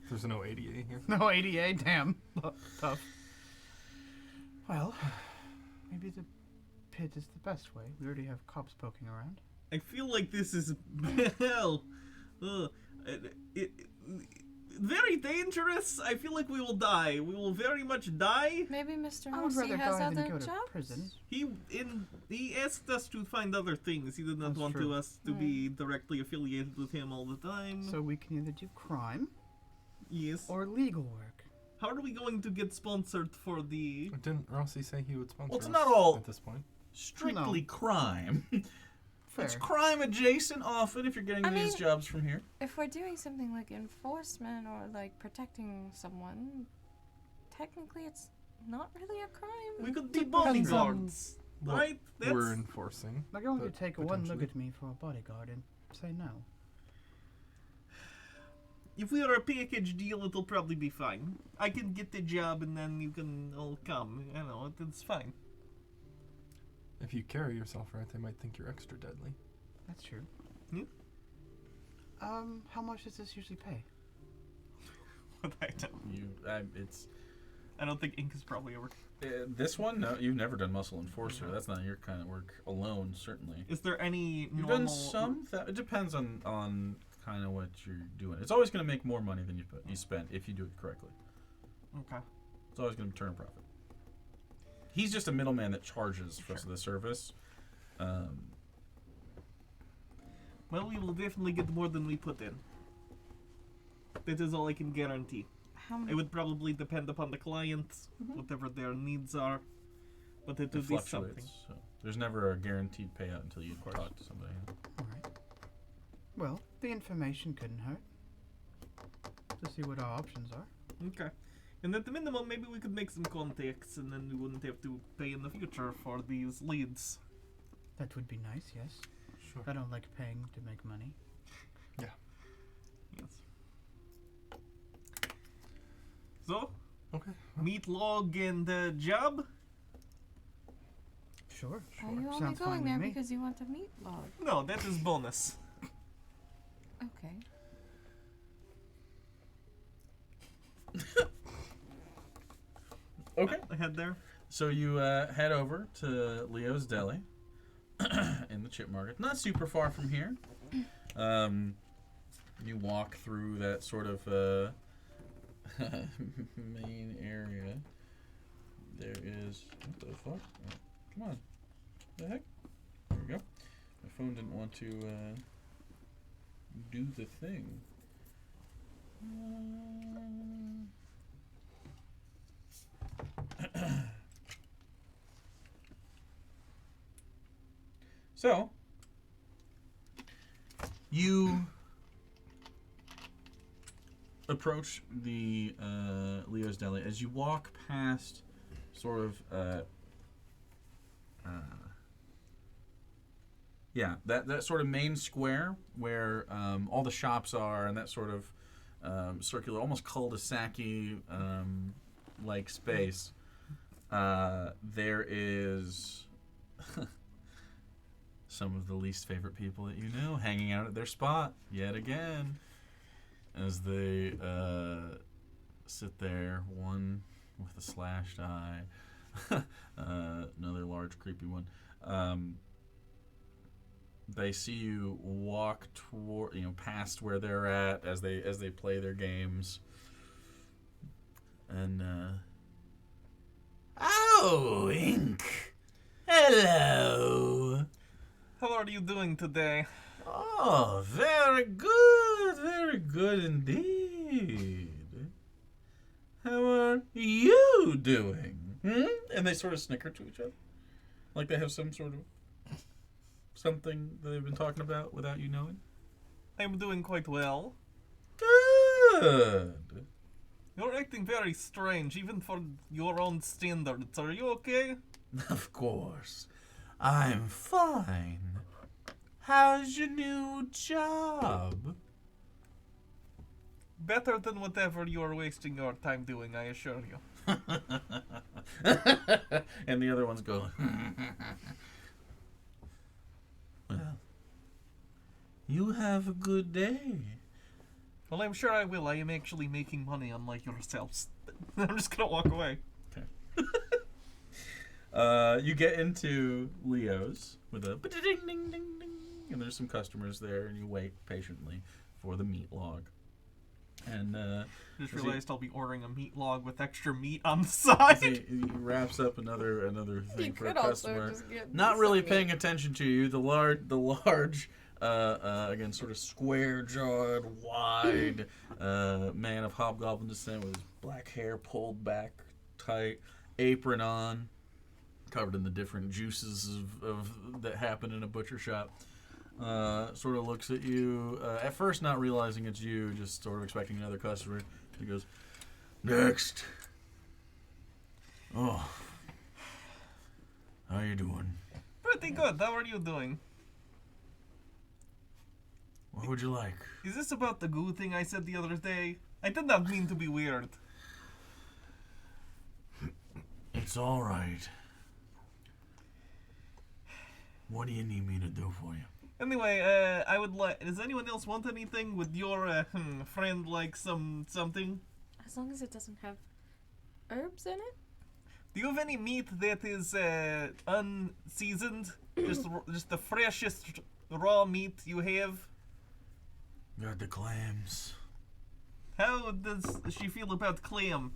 There's no ADA here. No ADA, damn. Tough. Well, maybe the pit is the best way. We already have cops poking around. I feel like this is well. very dangerous. I feel like we will die. We will very much die. Maybe Mr. I would Horsey rather has die other than go to jobs. prison. He asked us to find other things. He did not That's want true. us to be directly affiliated with him all the time. So we can either do crime yes. or legal work. How are we going to get sponsored for the? Didn't Rossi say he would sponsor Well, it's us not all- at this point? Strictly crime. Fair. It's crime adjacent often if you're getting I these mean- jobs from here. If we're doing something like enforcement or like protecting someone, technically it's not really a crime. We could be Depends on bodyguards, what right? We're enforcing. They're going to but take one look potentially. at me for a bodyguard and say no. If we are a package deal, it'll probably be fine. I can get the job and then you can all come. You know, it's fine. If you carry yourself right, they might think you're extra deadly. That's true. Hmm? How much does this usually pay? I don't think Ink has probably ever. This one, no, you've never done muscle enforcer. That's not your kind of work alone, certainly. Is there any You've normal? done some. It depends on kind of what you're doing. It's always going to make more money than you spend if you do it correctly. Okay. It's always going to turn a profit. He's just a middleman that charges for the service. Well, we will definitely get more than we put in. That is all I can guarantee. How It many? would probably depend upon the clients, whatever their needs are, but it It would be something. fluctuates. So there's never a guaranteed payout until you talk to somebody. All right. Well, the information couldn't hurt. To see what our options are. Okay. And at the minimum, maybe we could make some contacts, and then we wouldn't have to pay in the future for these leads. That would be nice, yes. Sure. I don't like paying to make money. Yes. So, Okay. meat log and job? Sure. Are you only Sounds fine going with there me. because you want a meat log? No, that is bonus. Okay. Okay. I head there. So you head over to Leo's Deli in the chip market. Not super far from here. You walk through that sort of main area. There is... What the fuck? Oh, come on. The heck? There we go. My phone didn't want to do the thing. So, you approach the Leo's Deli as you walk past sort of that sort of main square where all the shops are, and that sort of circular, almost cul-de-sac-y like space. There is some of the least favorite people that you know hanging out at their spot yet again, as they sit there, one with a slashed eye, another large creepy one. They see you walk toward, past where they're at as they play their games, and Oh, Ink. Hello. How are you doing today? oh, very good indeed. How are you doing? And they sort of snicker to each other, like they have some sort of something that they've been talking about without you knowing. I'm doing quite well. Good. You're acting very strange, even for your own standards. Are you okay? Of course. I'm fine. How's your new job? Better than whatever you are wasting your time doing, I assure you. And the other one's going, well, you have a good day. Well, I'm sure I will. I am actually making money, unlike yourselves. I'm just gonna walk away. You get into Leo's with a ding ding ding ding, and there's some customers there, and you wait patiently for the meat log. And Just Is he- realized I'll be ordering a meat log with extra meat on the side. he wraps up another thing You for a could also customer. just get Not some really meat. paying attention to you. The large, again, sort of square-jawed, wide man of hobgoblin descent with his black hair pulled back tight, apron on, covered in the different juices of that happen in a butcher shop. Sort of looks at you, at first not realizing it's you, just sort of expecting another customer. He goes, "Next." "Oh, how you doing? Pretty good. How are you doing? What would you like?" Is this about the goo thing I said the other day? I did not mean to be weird. "It's all right. What do you need me to do for you?" Anyway, I would like. Does anyone else want anything? Would your friend like something? As long as it doesn't have herbs in it. Do you have any meat that is unseasoned? just the freshest raw meat you have? Got the clams. How does she feel about clam?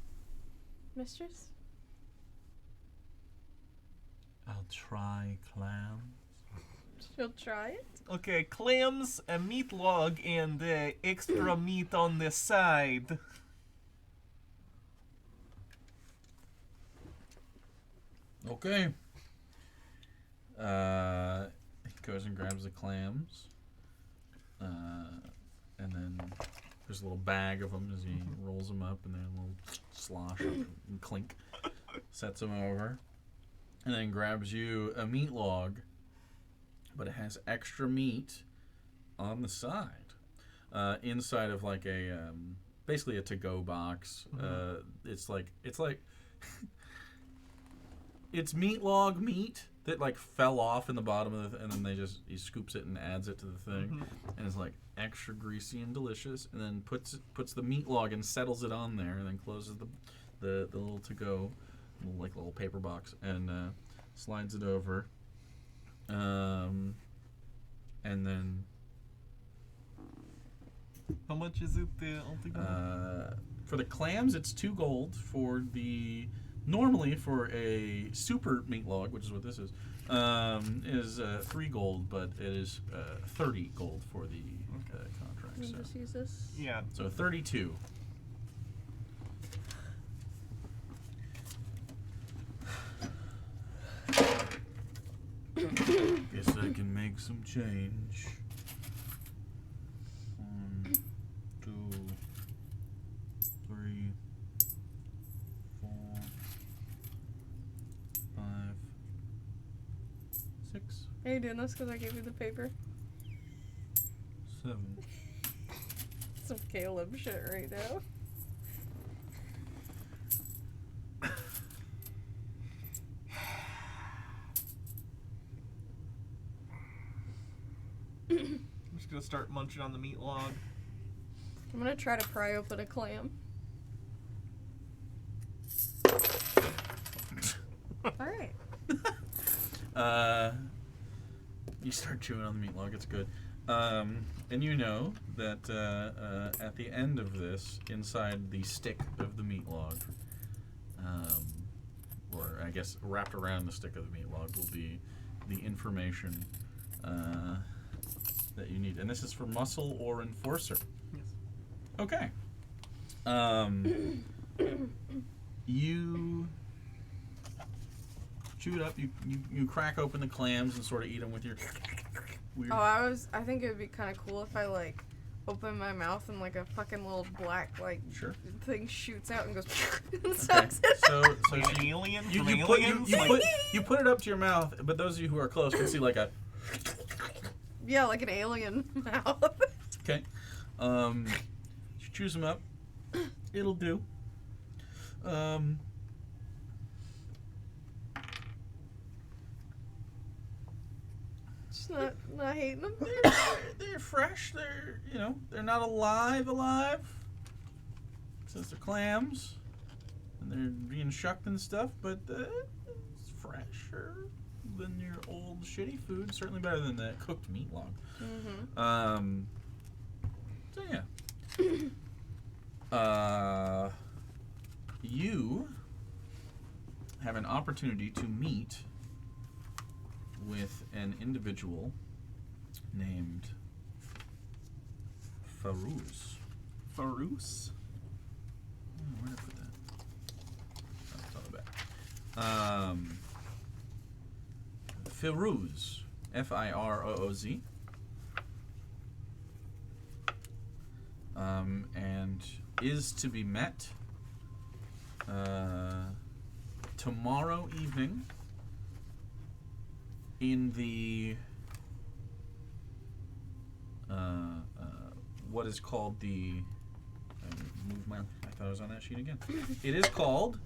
Mistress? I'll try clam. She'll try it. Okay, clams, a meat log, and extra meat on the side. Okay. He goes and grabs the clams. And then there's a little bag of them as he rolls them up, and then a little slosh and clink. Sets them over. And then grabs you a meat log, but it has extra meat on the side. Inside of like a, basically a to-go box. It's like it's meat log meat that like fell off in the bottom of the and then he scoops it and adds it to the thing, and it's like extra greasy and delicious, and then puts the meat log and settles it on there, and then closes the little to-go little paper box and slides it over, and then How much is it altogether? for the clams it's 2 gold. For the normally for a super meat log, which is what this is 3 gold, but it is 30 gold for the contract. Let me So. just use this. Yeah. So 32. Guess I can make some change. 1, 2, 3, 4, 5, 6, Are you doing this because I gave you the paper? 7. Some Caleb shit right now. I'm just gonna start munching on the meat log. I'm gonna try to pry open a clam. Alright. You start chewing on the meat log. It's good. And you know that at the end of this, inside the stick of the meat log, or I guess wrapped around the stick of the meat log, will be the information that you need. And this is for muscle or enforcer. Yes. Okay. You chew it up. You crack open the clams and sort of eat them with your weird. Oh, I think it would be kind of cool if I like open my mouth and like a fucking little black like Sure. thing shoots out and goes and Okay. sucks it. So Like an alien you, from you, put, Aliens? you put it up to your mouth, but those of you who are close can see like a. Yeah, like an alien mouth. Okay. She chews them up. It'll do. Just not hating them. They're fresh. They're not alive. Since they're clams, and they're being shucked and stuff, but it's fresher than your old shitty food. Certainly better than that cooked meat log. Mm-hmm. So yeah. You have an opportunity to meet with an individual named Farouz. Farouz? Where did I put that? Oh, it's on the back. Firouz. Firooz. And is to be met tomorrow evening in the what is called the I thought I was on that sheet again. It is called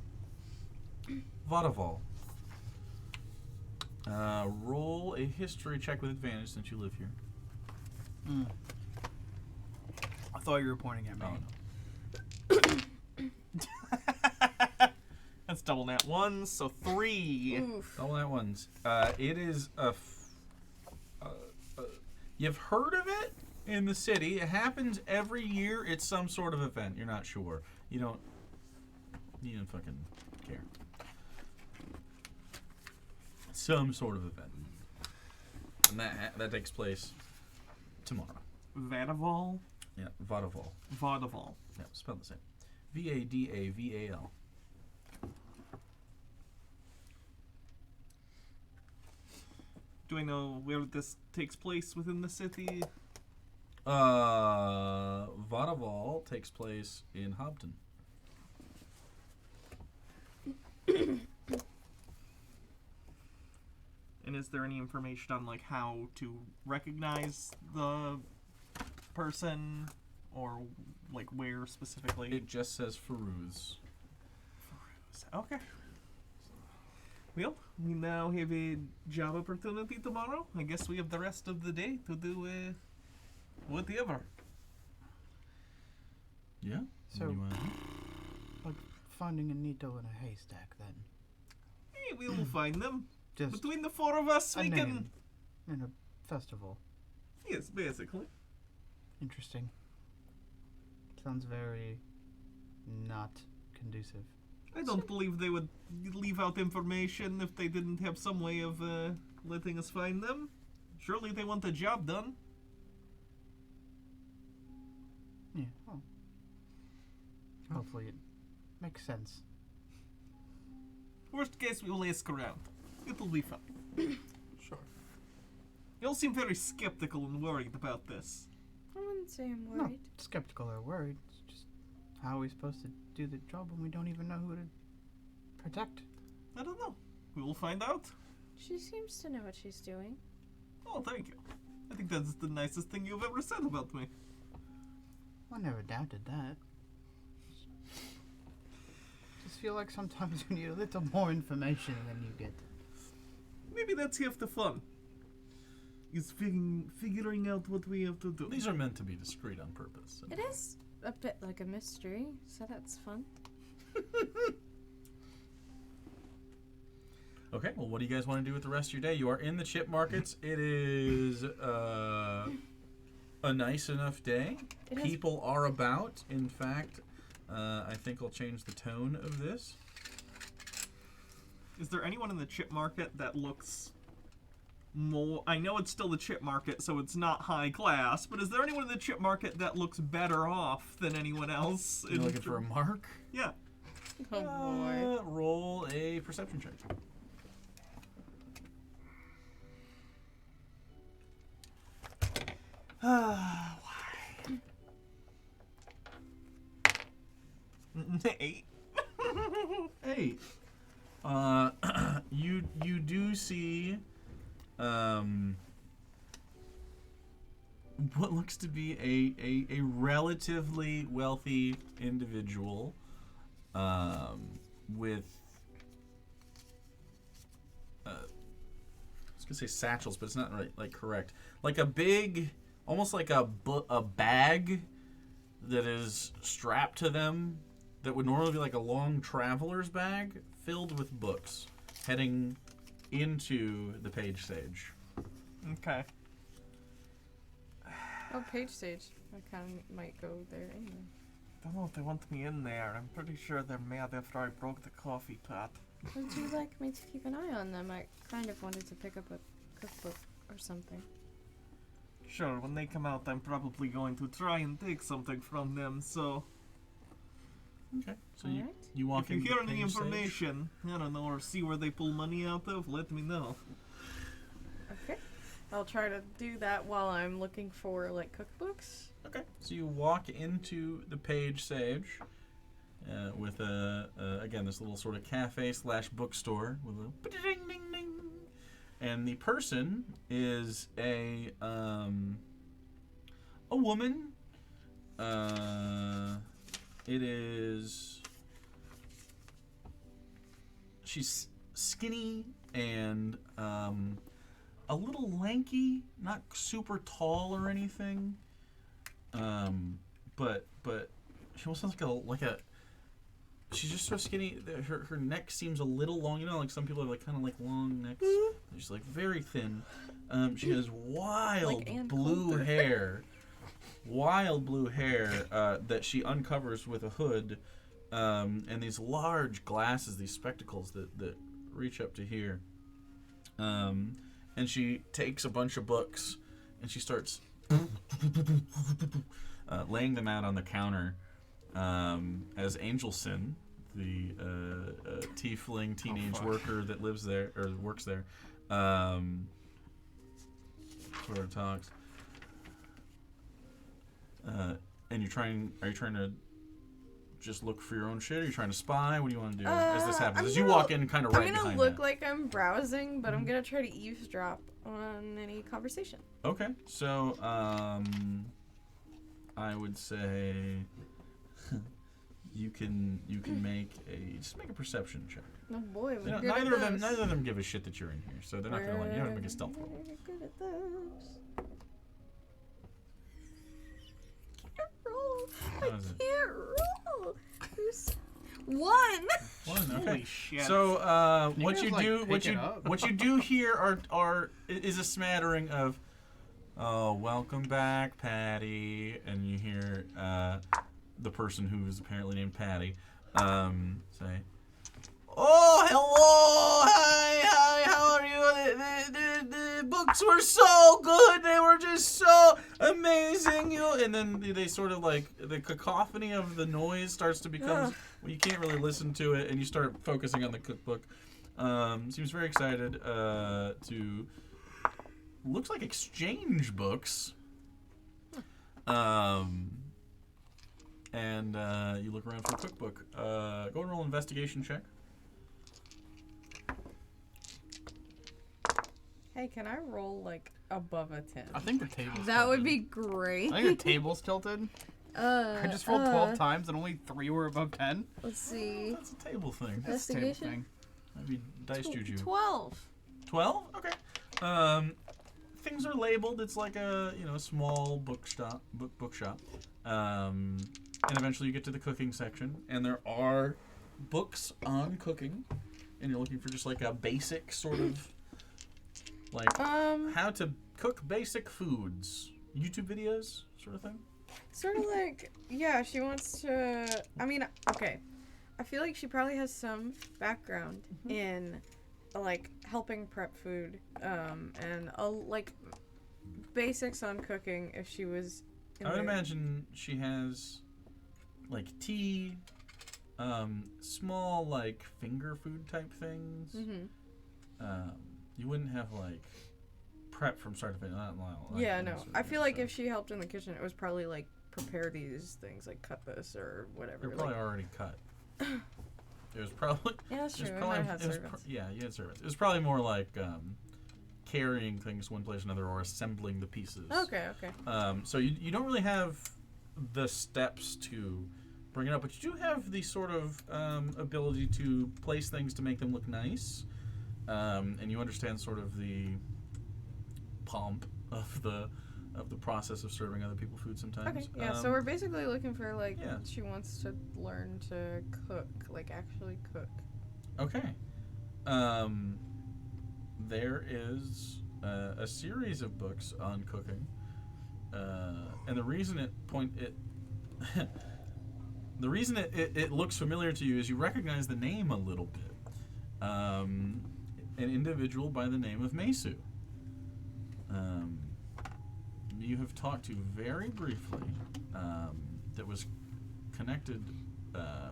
Vodafall. Roll a history check with advantage since you live here. I thought you were pointing at me. Oh no. That's double nat 1, so 3. Oof. All that ones. It is you've heard of it in the city. It happens every year. It's some sort of event. You're not sure. You don't fucking care. Some sort of event. And that takes place tomorrow. Vadaval? Yeah, Vodafall. Vadaval. Yeah, spelled the same. Vadaval. Do I know where this takes place within the city? Vodafall takes place in Hobton. And is there any information on like how to recognize the person or like where specifically? It just says Farouz. Okay. Well, we now have a job opportunity tomorrow. I guess we have the rest of the day to do whatever. Yeah. So- What do you wanna do? Like finding a needle in a haystack, then. Hey, we will find them. Just Between the four of us, a we name can. in a festival. Yes, basically. Interesting. Sounds very not conducive. I don't believe they would leave out information if they didn't have some way of letting us find them. Surely they want the job done. Yeah. Well, hopefully it makes sense. Worst case, we will ask around. It'll be fun. Sure. You all seem very skeptical and worried about this. I wouldn't say I'm Not worried. skeptical or worried. It's just how are we supposed to do the job when we don't even know who to protect? I don't know. We will find out. She seems to know what she's doing. Oh, thank you. I think that's the nicest thing you've ever said about me. I never doubted that. Just feel like sometimes you need a little more information than you get. Maybe that's half the fun. Is figuring out what we have to do. These are meant to be discreet on purpose. It is a bit like a mystery, so that's fun. Okay, well, what do you guys want to do with the rest of your day? You are in the chip markets. It is a nice enough day. It has- People are about. In fact, I think I'll change the tone of this. Is there anyone in the chip market that looks more... I know it's still the chip market, so it's not high class, but is there anyone in the chip market that looks better off than anyone else? You're looking for a mark? Yeah. Oh boy. Roll a perception check. Why? 8. 8. You do see what looks to be a relatively wealthy individual with I was gonna say satchels, but it's not right, like correct. Like a big, almost like a bag that is strapped to them that would normally be like a long traveler's bag filled with books heading into the page stage. Okay. Oh, page stage. I kind of might go there anyway. don't know if they want me in there. I'm pretty sure they're mad after I broke the coffee pot. Would you like me to keep an eye on them? I kind of wanted to pick up a cookbook or something. Sure, when they come out, I'm probably going to try and take something from them, so Okay. So Alright. you walk if you into hear the any page stage. information, I don't know, or see where they pull money out of, let me know. Okay. I'll try to do that while I'm looking for like cookbooks. Okay. So you walk into the page sage with again this little sort of cafe / bookstore with a ding ding ding, and the person is a woman. It is. She's skinny and a little lanky, not super tall or anything. But she almost sounds like a. She's just so skinny. Her neck seems a little long. You know, like some people have like kind of like long necks. She's like very thin. She has wild Like Ann blue Coulter. hair. Wild blue hair that she uncovers with a hood, and these large glasses, these spectacles that reach up to here. And she takes a bunch of books and she starts laying them out on the counter as Angelson, the tiefling teenage worker that lives there or works there, sort of talks. And are you trying to just look for your own shit? Or are you trying to spy? What do you want to do as this happens? I'm As you gonna- walk in kind of right I'm gonna behind look that. like I'm browsing, but I'm gonna try to eavesdrop on any conversation. Okay, so I would say you can make a perception check. Oh boy, They we're don't- good neither at of them those. give a shit that you're in here, so they're not gonna want you. Don't have to make a stealth roll. We're good at those. Can't roll. What is it? Can't roll. There's one. One, okay. Holy shit. So Can you what guys, you like, do, pick what it you up? what you do here is a smattering of, oh, welcome back, Patty, and you hear the person who is apparently named Patty say, oh, hello, hi, how are you? The books were so good, they were just so amazing, and then they sort of like, the cacophony of the noise starts to become, well, you can't really listen to it, and you start focusing on the cookbook. Seems very excited to, looks like exchange books. And you look around for a cookbook. Go and roll an investigation check. Hey, can I roll like above a 10? I think the table's That would tilted. be great. I think the table's tilted. I just rolled 12 times and only 3 were above 10. Let's see. That's a table thing. That's a table Investigation? thing. That'd be dice juju. 12. 12? Okay. Things are labeled. It's like a small bookshop. And eventually you get to the cooking section, and there are books on cooking, and you're looking for just like a basic sort of like how to cook basic foods, YouTube videos sort of thing. Sort of like, yeah, she wants to. I mean, okay. I feel like she probably has some background in, like, helping prep food, and, like, basics on cooking if she was. I would imagine she has like tea, small like finger food type things. Mm-hmm. You wouldn't have like prep from start to finish. Yeah, no. I feel like if she helped in the kitchen, it was probably like prepare these things, like cut this or whatever. They're probably like, already cut. It was probably yeah, that's it was true. I probably might have it was servants. yeah, you had servants. It was probably more like carrying things one place to another or assembling the pieces. Okay, okay. So you don't really have the steps to bring it up, but you do have the sort of ability to place things to make them look nice, and you understand sort of the pomp of the process of serving other people food sometimes. Okay, yeah, so we're basically looking for, like, yeah. she wants to learn to cook, like, actually cook. Okay. There is a series of books on cooking, and the reason The reason it looks familiar to you is you recognize the name a little bit. An individual by the name of Mesu. You have talked to very briefly, that was connected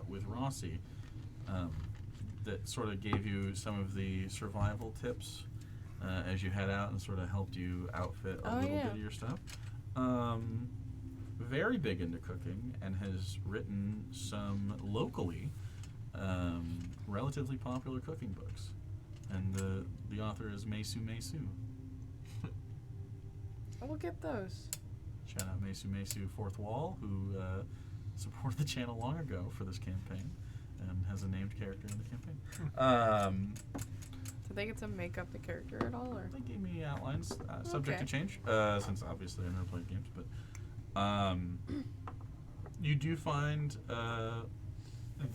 with Rossi, that sort of gave you some of the survival tips as you head out and sort of helped you outfit a little bit of your stuff. Very big into cooking and has written some locally relatively popular cooking books. And the author is Mesu Mesu. We'll get those. Shout out Mesu Mesu Fourth Wall, who supported the channel long ago for this campaign and has a named character in the campaign. Did they get to make up the character at all, or? They gave me outlines, subject to change, since obviously I never played games, but you do find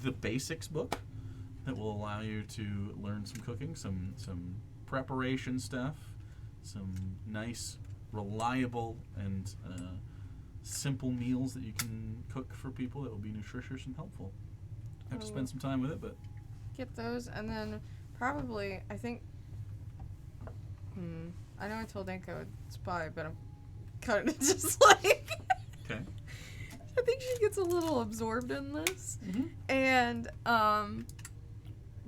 the basics book that will allow you to learn some cooking, some preparation stuff, some nice, reliable, and simple meals that you can cook for people that will be nutritious and helpful. Have to spend some time with it, but Get those, and then probably, I think, I know I told Anko would spy, but I'm kind of just like, okay. I think she gets a little absorbed in this. Mm-hmm. And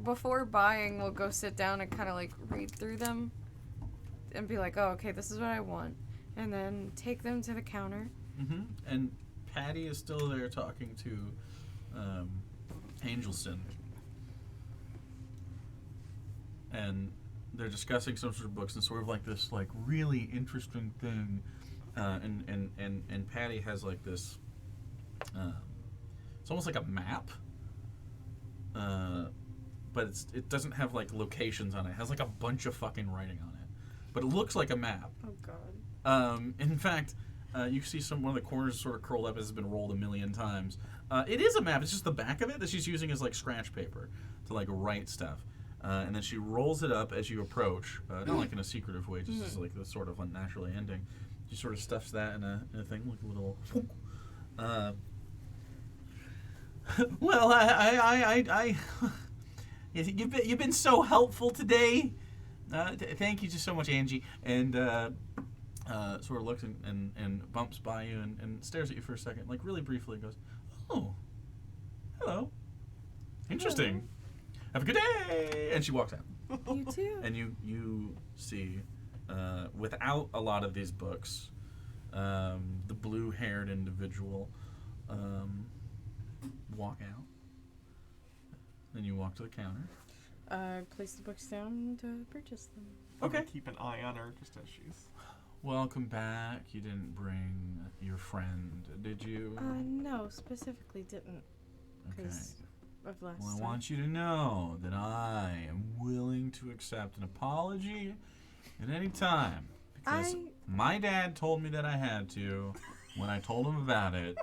before buying, we'll go sit down and kind of like read through them and be like, oh, okay, this is what I want. And then take them to the counter. Mm-hmm. And Patty is still there talking to Angelson. And they're discussing some sort of books and sort of like this like really interesting thing. And Patty has like this, it's almost like a map. But it doesn't have like locations on it. It has like a bunch of fucking writing on it. But it looks like a map. Oh, God. In fact, you can see one of the corners sort of curled up as it's been rolled a million times. It is a map. It's just the back of it that she's using as like scratch paper to like write stuff. And then she rolls it up as you approach, not like in a secretive way, just as like the sort of unnaturally ending. She sort of stuffs that in a thing, like a little. Well, I you've been so helpful today. Thank you just so much, Angie. And sort of looks and bumps by you and stares at you for a second, like really briefly. Goes, oh, hello, interesting. Hello. Have a good day. And she walks out. You too. And you see, without a lot of these books, the blue-haired individual walk out. Then you walk to the counter. Place the books down to purchase them. Okay. Keep an eye on her just as she's. Welcome back. You didn't bring your friend, did you? No, specifically didn't. Okay. Of last Well, I time. want you to know that I am willing to accept an apology at any time. Because my dad told me that I had to when I told him about it.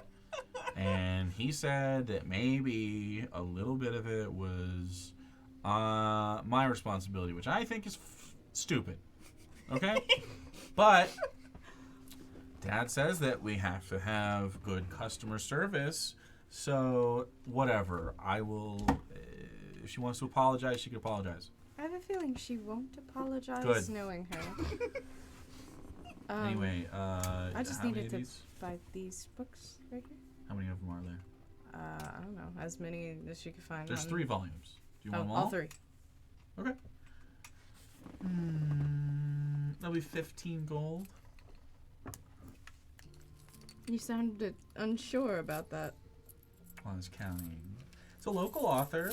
And he said that maybe a little bit of it was my responsibility, which I think is stupid. Okay? But Dad says that we have to have good customer service. So, whatever. I will... if she wants to apologize, she can apologize. I have a feeling she won't apologize, Good. knowing her. Anyway, I just how many needed of to these? buy these books right here. How many of them are there? I don't know. As many as she could find. There's 3 volumes. Do you want them all 3. Okay. That'll be 15 gold. You sounded unsure about that. I was counting. It's a local author.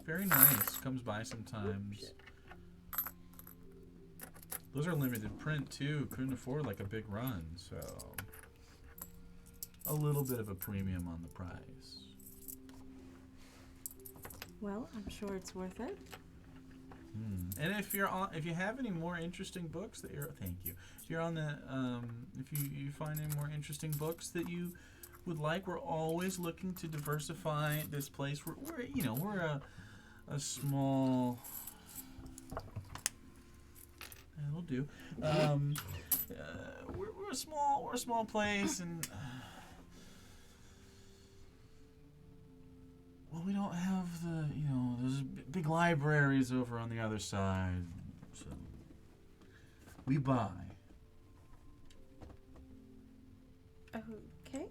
Very nice. Comes by sometimes. Those are limited print too. Couldn't afford like a big run, so a little bit of a premium on the price. Well, I'm sure it's worth it. And if you have any more interesting books that you're if you're on the if you find any more interesting books that you would like, we're always looking to diversify this place. We're a small. It'll do. We're a small place, and big libraries over on the other side. So we buy. Okay.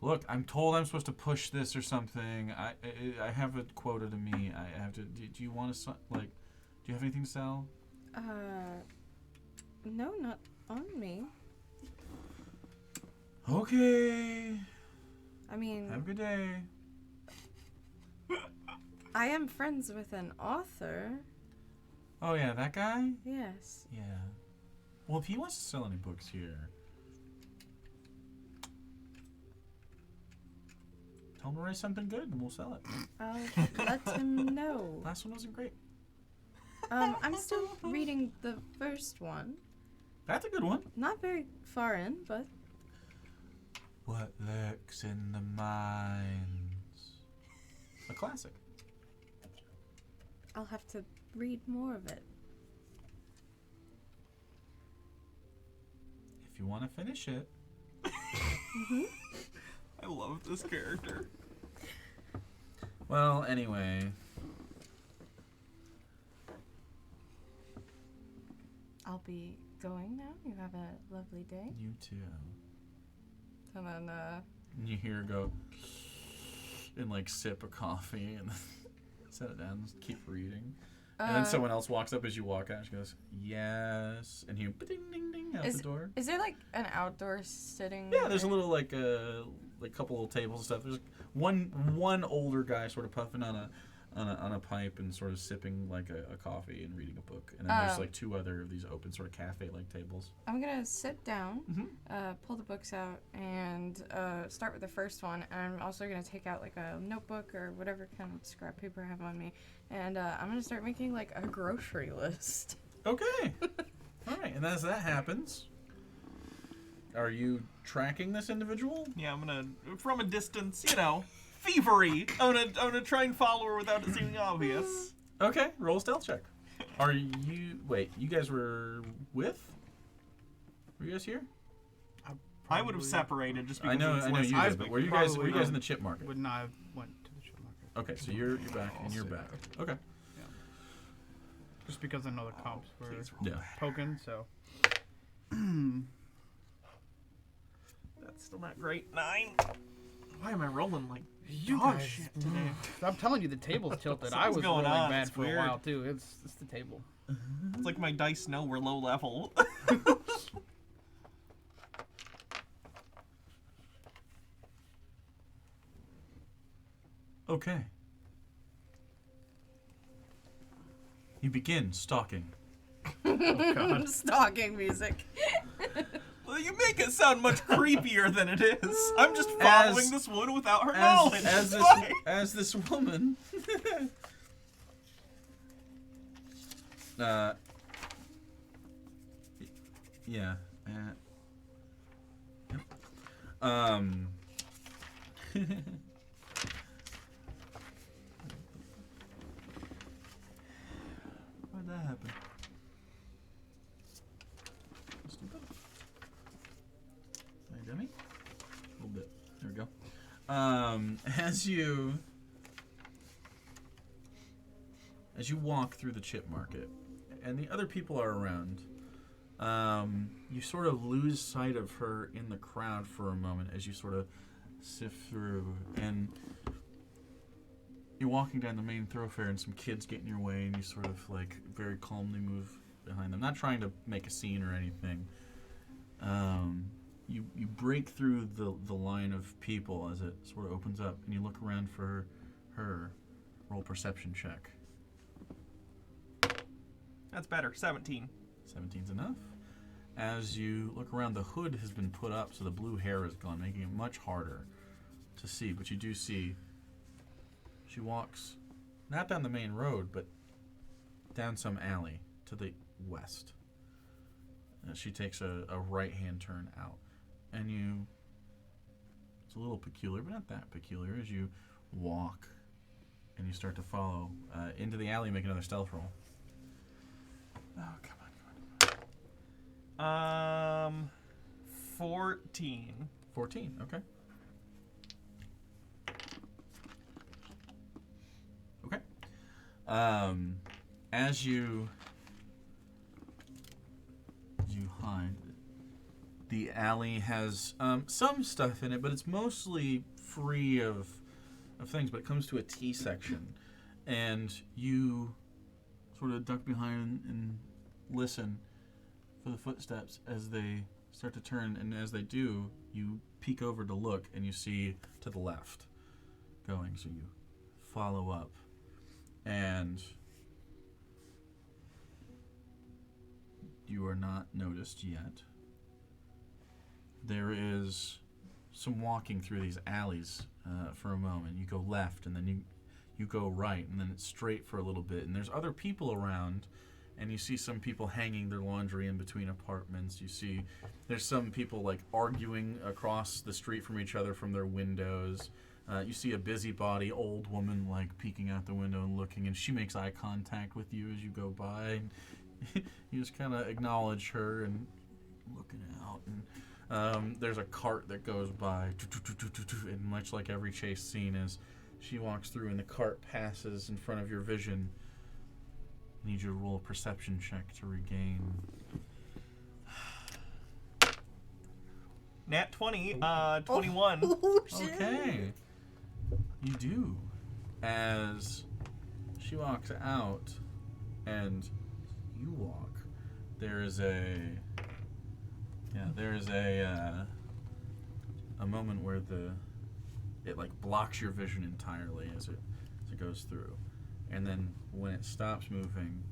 Look, I'm told I'm supposed to push this or something. I have it quota to me. I have to. Do you want to like? Do you have anything to sell? No, not on me. Okay. I mean, Have a good day. I am friends with an author. Oh yeah, that guy. Yes. Yeah. Well, if he wants to sell any books here, tell him to write something good and we'll sell it. I'll let him know. Last one wasn't great. I'm still reading the first one. That's a good one. Not very far in, but What lurks in the mines? A classic. I'll have to read more of it. If you want to finish it. I love this character. Well, anyway. I'll be going now. You have a lovely day. You too. And then, And you hear her go and like sip a coffee and set it down and keep reading. And then someone else walks up as you walk out. She goes, "Yes," and you ding ding ding out the door. Is there like an outdoor sitting? Yeah, there's a area? little like couple little tables and stuff. There's one older guy sort of puffing on a pipe and sort of sipping like a coffee and reading a book. And then there's like two other of these open sort of cafe like tables. I'm gonna sit down, Mhm. pull the books out, and start with the first one. And I'm also gonna take out like a notebook or whatever kind of scrap paper I have on me, and I'm gonna start making like a grocery list. Okay. All right. And as that happens, are you tracking this individual? Yeah, I'm gonna, from a distance, thievery. I'm gonna try and follow her without it seeming obvious. Okay. Roll a stealth check. Are you? Wait. You guys were with? Were you guys here? I would have separated just because I know it's you less guys, epic. but were you guys Probably in the not. chip market? Would not have went to the chip market. Okay, so you're back and you're back. Okay. Just because I know the comps were Yeah. poking, so. That's still not great. 9. Why am I rolling like You dog guys- shit today? I'm telling you, the table's tilted. I Something's was going rolling on, bad it's for weird. a while too. It's the table. It's like my dice know we're low level. Okay. You begin stalking. Stalking music. Well, you make it sound much creepier than it is. I'm just following As- this woman without her knowledge. As It's fine. this woman. Yeah. Yep. Why'd that happen? Stupid. Hey, dummy. A little bit. There we go. As you walk through the chip market, and the other people are around, you sort of lose sight of her in the crowd for a moment as you sort of sift through, and you're walking down the main thoroughfare and some kids get in your way and you sort of like very calmly move behind them, not trying to make a scene or anything. You break through the line of people as it sort of opens up and you look around for her. Roll perception check. That's better. 17. 17's enough. As you look around, the hood has been put up so the blue hair is gone, making it much harder to see. But you do see she walks not down the main road, but down some alley to the west. She takes a right-hand turn out. And it's a little peculiar, but not that peculiar, as you walk and you start to follow into the alley. Make another stealth roll. Oh, come on. 14. 14, okay. Okay. As you hide, the alley has some stuff in it, but it's mostly free of things. But it comes to a T section, and you sort of duck behind and listen for the footsteps as they start to turn. And as they do, you peek over to look, and you see to the left going. So you follow up, and you are not noticed yet. There is some walking through these alleys for a moment. You go left, and then you go right, and then it's straight for a little bit. And there's other people around, and you see some people hanging their laundry in between apartments. You see there's some people like arguing across the street from each other from their windows. You see a busybody old woman like peeking out the window and looking, and she makes eye contact with you as you go by. And you just kind of acknowledge her and looking out. And there's a cart that goes by, and much like every chase scene, as she walks through and the cart passes in front of your vision, I need you to roll a perception check to regain. Nat 20, 21. Oh, shit. Okay. You do. As she walks out and you walk, there is a moment where it like blocks your vision entirely as it goes through. And then when it stops moving,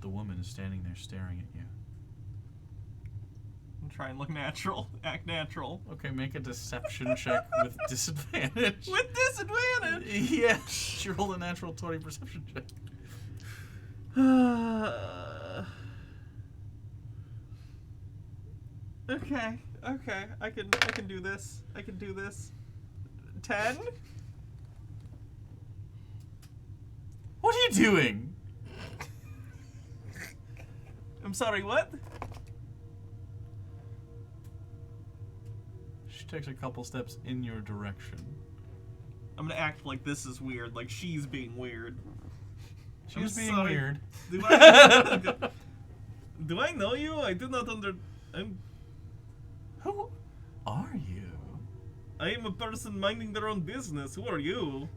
the woman is standing there staring at you. Try and look natural. Act natural. Okay, make a deception check with disadvantage. With disadvantage? Yeah, she rolled a natural 20 perception check. Okay. I can do this. 10? What are you doing? I'm sorry, what? She takes a couple steps in your direction. I'm gonna act like this is weird, like she's being weird. She's being sorry. weird. Do I know you? I do not Who are you? I am a person minding their own business. Who are you?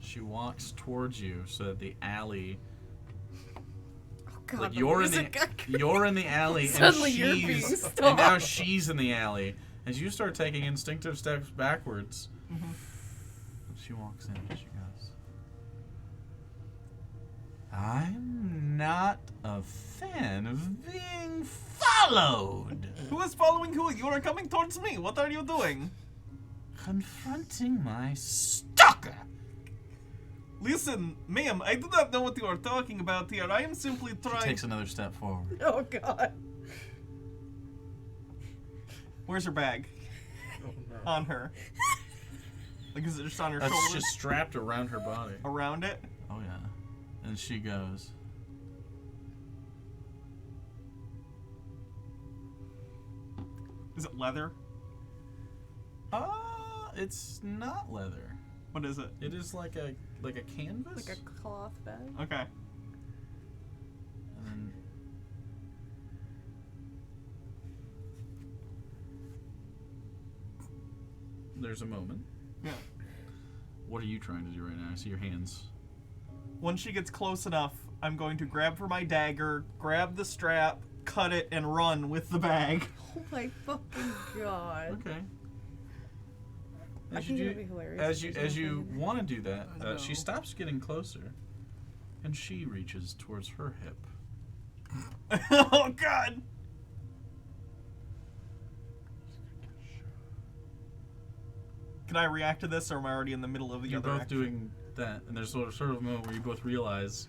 She walks towards you so that the alley. Oh, God, Like the you're in the alley, Suddenly you're being and now stalked. she's in the alley. As you start taking instinctive steps backwards, she walks in and she goes, "I'm not a fan of being followed. Who is following who? You are coming towards me. What are you doing? Confronting my stalker." Listen, ma'am, I do not know what you are talking about here. I am simply She trying... takes another step forward. Oh, God. Where's her bag? Oh, no. On her. Like, is it just on her That's shoulders? just strapped around her body. Around it? Oh yeah. And she goes, Is it leather? it's not leather. What is it? It is like a canvas. Like a cloth bag. Okay. And then there's a moment. Yeah. What are you trying to do right now? I see your hands. When she gets close enough, I'm going to grab for my dagger, grab the strap, cut it, and run with the bag. Oh my fucking God. Okay. I As think you it would do, be hilarious. as if you there's no thing in want to do that, I know. she stops getting closer, and she reaches towards her hip. Oh, God! Can I react to this, or am I already in the middle of the You're other both action? doing that, and there's sort of a moment where you both realize.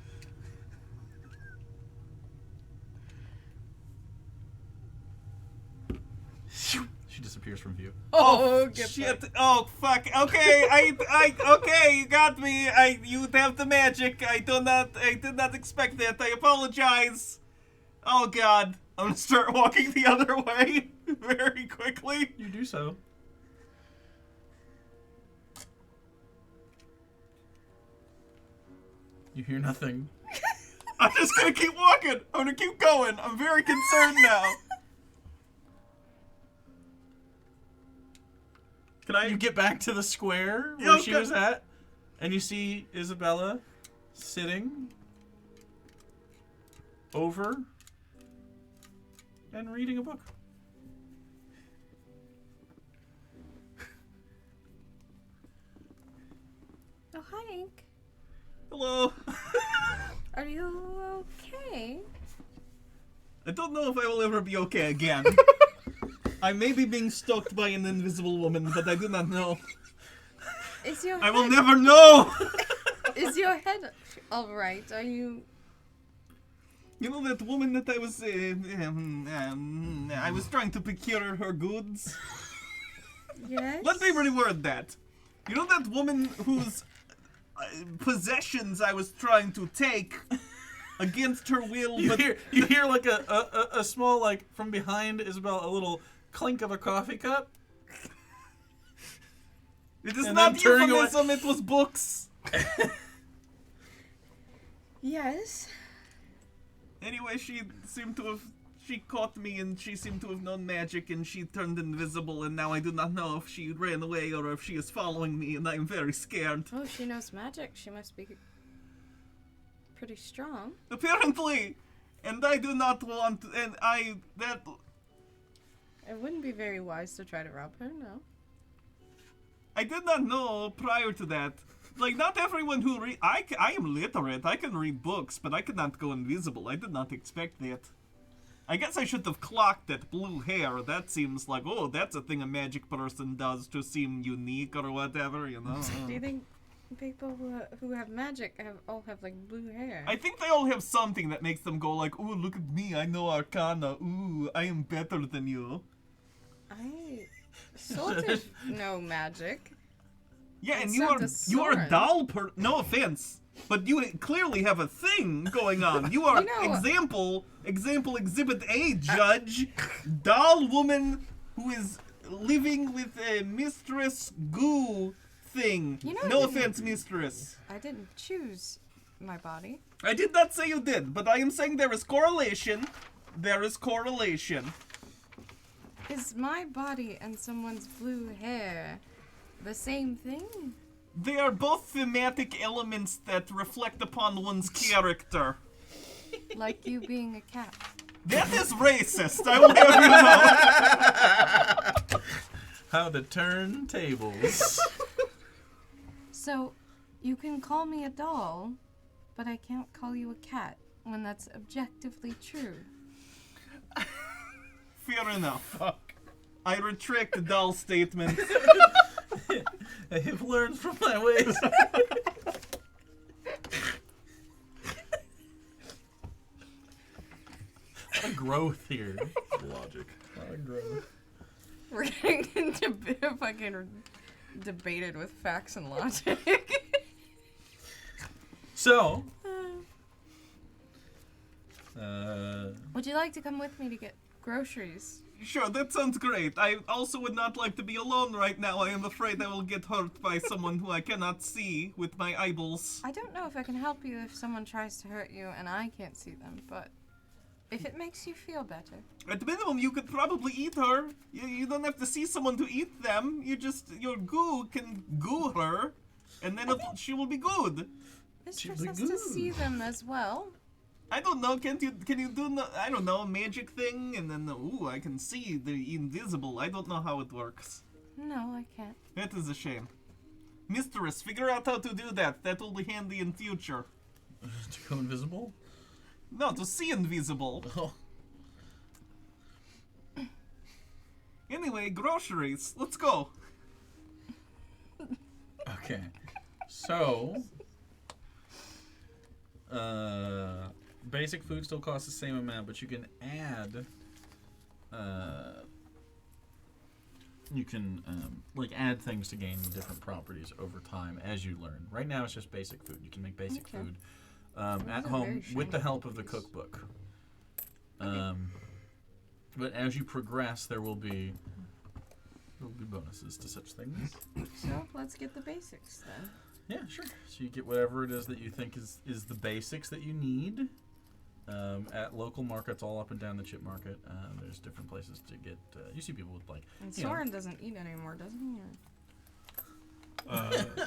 She disappears from view. Oh, get Shit! back. Oh fuck! Okay, okay, you got me. You have the magic. I did not expect that. I apologize. Oh God. I'm gonna start walking the other way very quickly. You do so. You hear nothing. I'm just gonna keep walking. I'm gonna keep going. I'm very concerned now. Can I? You get back to the square Yeah, where she okay. was at, and you see Isabella sitting over and reading a book. Oh, hi, Ink. Hello. Are you okay? I don't know if I will ever be okay again. I may be being stalked by an invisible woman, but I do not know. Is your I will head, never know. Is your head all right? Are you? You know that woman that I was, I was trying to procure her goods? Yes. Let me reword that. You know that woman whose possessions I was trying to take against her will, You but hear like a small, like, from behind Isabella, a little clink of a coffee cup. it is and not then turning away- euphemism, it was books. Yes. Anyway, she caught me and she seemed to have known magic and she turned invisible and now I do not know if she ran away or if she is following me and I am very scared. Oh, she knows magic. She must be pretty strong. Apparently! And I do not want, It wouldn't be very wise to try to rob her, no. I did not know prior to that. Like, not everyone who I am literate, I can read books, but I cannot go invisible. I did not expect that. I guess I should have clocked that blue hair. That seems like, oh, that's a thing a magic person does to seem unique or whatever, you know? Do you think people who have magic all have like blue hair? I think they all have something that makes them go like, ooh, look at me, I know Arcana. Ooh, I am better than you. I sort of know magic. Yeah, and Except you are a dull no offense, but you clearly have a thing going on. You are example exhibit A, judge, doll woman who is living with a mistress goo thing. You know, No I didn't- offense, mistress. I didn't choose my body. I did not say you did, but I am saying there is correlation. There is correlation. Is my body and someone's blue hair the same thing? They are both thematic elements that reflect upon one's character. Like you being a cat. That is racist, I will have you know. How to turn tables. So, you can call me a doll, but I can't call you a cat when that's objectively true. Fair enough. I retract the doll statement. I have learned from my ways. A lot of growth here. Logic. A lot of growth. We're getting fucking debated with facts and logic. So, Would you like to come with me to get groceries? Sure, that sounds great. I also would not like to be alone right now. I am afraid I will get hurt by someone who I cannot see with my eyeballs. I don't know if I can help you if someone tries to hurt you and I can't see them, but if it makes you feel better. At minimum, you could probably eat her. You don't have to see someone to eat them. Your goo can goo her, and then she will be good. Mistress has to see them as well. I don't know. Can you do I don't know, a magic thing, and then ooh, I can see the invisible. I don't know how it works. No, I can't. That is a shame. Mistress, figure out how to do that. That will be handy in future. to go invisible? No, to see invisible. Oh. Anyway, groceries. Let's go. Okay. So, basic food still costs the same amount, but you can add, add things to gain different properties over time as you learn. Right now, it's just basic food. You can make basic Okay. food Those at are home very with the shiny help of the cookies. cookbook. But as you progress, there will be bonuses to such things. So let's get the basics then. Yeah, sure. So you get whatever it is that you think is the basics that you need. At local markets all up and down the chip market, there's different places to get. You see people with like. And you know, Soren doesn't eat anymore, doesn't he? Or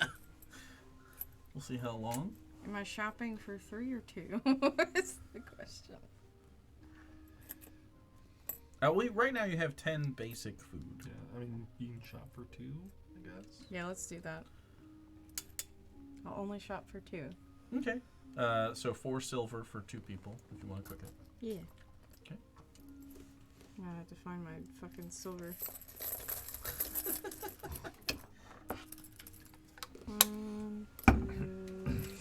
we'll see how long. am I shopping for 3 or 2? Is the question. Right now you have 10 basic food. Yeah, I mean, you can shop for 2, I guess. Yeah, let's do that. I'll only shop for 2. Okay. So 4 silver for 2 people if you want to cook it. Yeah. Okay. I have to find my fucking silver. One,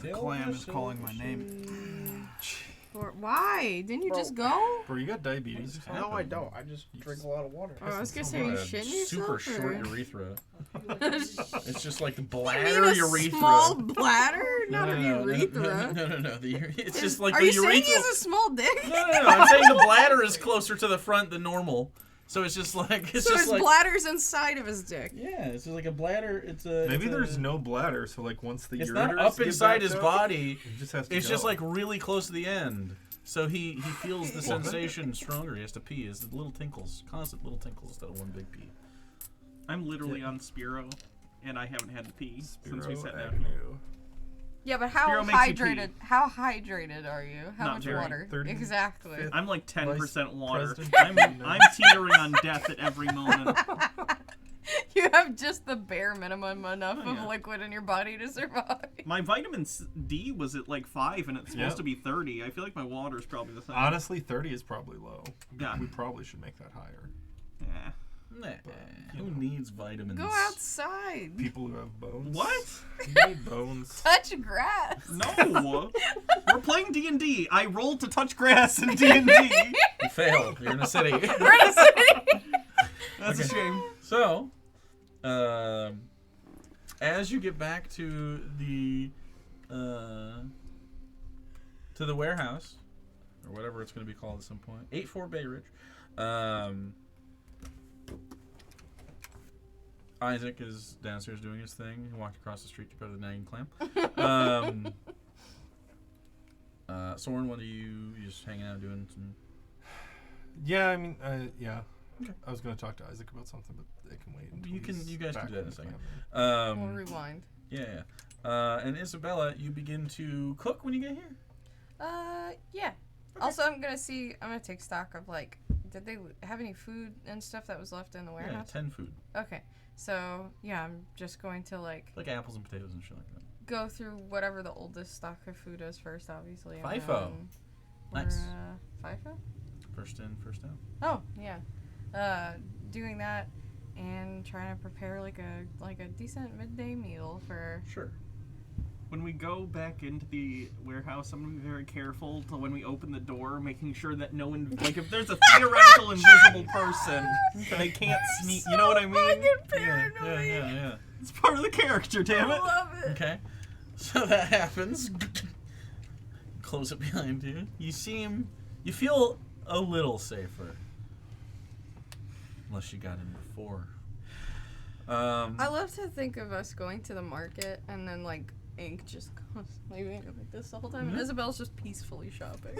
two, Clam is calling my name. 4. Why? Didn't you just go? Bro, you got diabetes. No, I don't. I just drink a lot of water. Oh, I was gonna say, You you have shitting super yourself? short or- urethra. It's just like the You bladder mean a urethra. small bladder? No, Not no, a no, urethra. No. It's just like Are the you saying he urethra. has a small dick? No. I'm saying the bladder is closer to the front than normal. So it's just like So his bladder's inside of his dick. yeah, it's just like a bladder. Maybe there's no bladder, so like once the It's ureters not up get inside backed his up, body. he just has to It's go. just like really close to the end. So he feels the sensation stronger. He has to pee. It's the little tinkles, constant little tinkles instead of one big pee. I'm literally on Spiro, and I haven't had to pee since we Spiro sat down. Agnew. Yeah, but how Spiro makes you pee. hydrated? How hydrated are you? How Not much very. water? 30. Exactly. I'm like 10% water. President. I'm teetering on death at every moment. You have just the bare minimum enough Oh, yeah. of liquid in your body to survive. My vitamin D was at like 5, and it's supposed Yep. to be 30. I feel like my water's probably the same. Honestly, 30 is probably low. Yeah. We probably should make that higher. Yeah. Nah, you who know. needs vitamins? Go outside. People who have bones. What? You need bones. Touch grass. No. We're playing D&D. I rolled to touch grass in D&D. You failed. You're in a city. We're in a city. That's a shame. So, as you get back to the warehouse, or whatever it's going to be called at some point, 84 Bay Ridge, Isaac is downstairs doing his thing. He walked across the street to go to the nagging clam. Soren, what are you just hanging out doing some? Yeah, I mean, yeah. Okay. I was gonna talk to Isaac about something, but it can wait. Until You guys can back do that in a the second. clan. We'll rewind. Yeah. And Isabella, you begin to cook when you get here. Yeah. Also, I'm gonna take stock of like, did they have any food and stuff that was left in the Yeah, warehouse? 10 food. Okay. So yeah, I'm just going to like Like apples and potatoes and shit like that. go through whatever the oldest stock of food is first, obviously. and FIFO. then Nice. FIFO? First in, first out. Oh yeah. Doing that and trying to prepare like a decent midday meal for. Sure. When we go back into the warehouse, I'm going to be very careful to when we open the door, making sure that no one, like if there's a theoretical invisible person, they can't sneak, you know what I mean? Fucking paranoid. Yeah. It's part of the character, damn I it. love it. Okay. So that happens. Close it behind you. You feel a little safer. Unless you got in before. I love to think of us going to the market and then like Ink just constantly being like this the whole time, and Isabel's just peacefully shopping.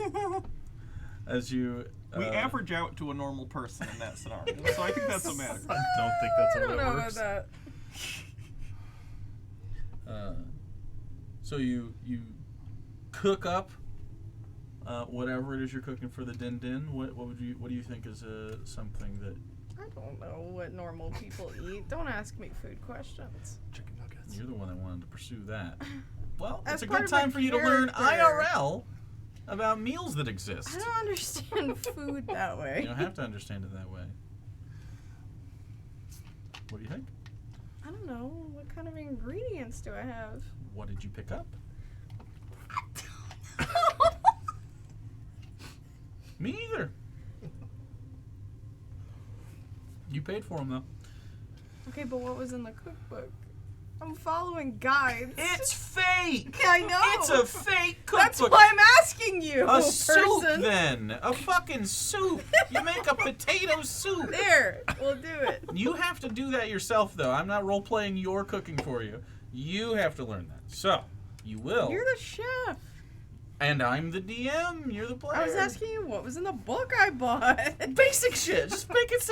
As you. We average out to a normal person in that scenario, so I think that's what matters. I don't think that's I how don't it know works. about that. So you cook up whatever it is you're cooking for the din din. What do you think is something that I don't know what normal people eat. Don't ask me food questions. Chicken nuggets. you're the one that wanted to pursue that? Well, As it's a part good of my time for you to learn character. IRL about meals that exist. I don't understand food that way. You don't have to understand it that way. What do you think? I don't know. What kind of ingredients do I have? What did you pick up? Me either. You paid for them though. Okay, but what was in the cookbook? I'm following guides. It's fake. I know. It's a fake cookbook. That's why I'm asking you, A soup, person. then. A fucking soup. You make a potato soup. There, we'll do it. You have to do that yourself, though. I'm not role-playing your cooking for you. You have to learn that. So, you will. You're the chef. And I'm the DM. You're the player. I was asking you what was in the book I bought. Basic shit. Just make it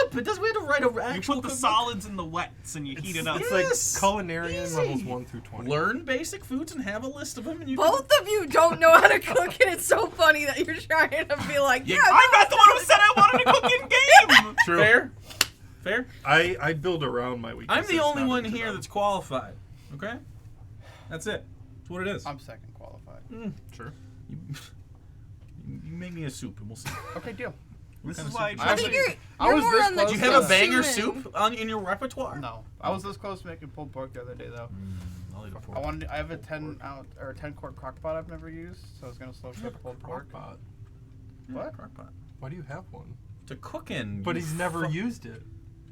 up. It doesn't. We have to write a You actual put the cookbook. solids in the wets and you heat it up. It's Yes. like culinarian Easy. levels 1 through 20. Learn basic foods and have a list of them, and you Both of you don't know how to cook, and it's so funny that you're trying to be like, Yeah, yeah, I'm not the one who said I wanted to cook in game. True. Fair. Fair. I build around my I'm weaknesses. the only not one into here them. that's qualified. Okay. That's it. That's what it is. I'm second qualified. Sure. You make me a soup, and we'll see. Okay, deal. This kind is of why soup I I chose think you. you're I was more this on the close Do you to have a the banger human. soup in your repertoire? No, I was this close to making pulled pork the other day though. I'll eat a pork. I have a 10 quart crock pot I've never used, so I was gonna slow cook pulled pork. Crockpot. What? Crockpot. Why do you have one? To cook in. But you he's never fuck- used it.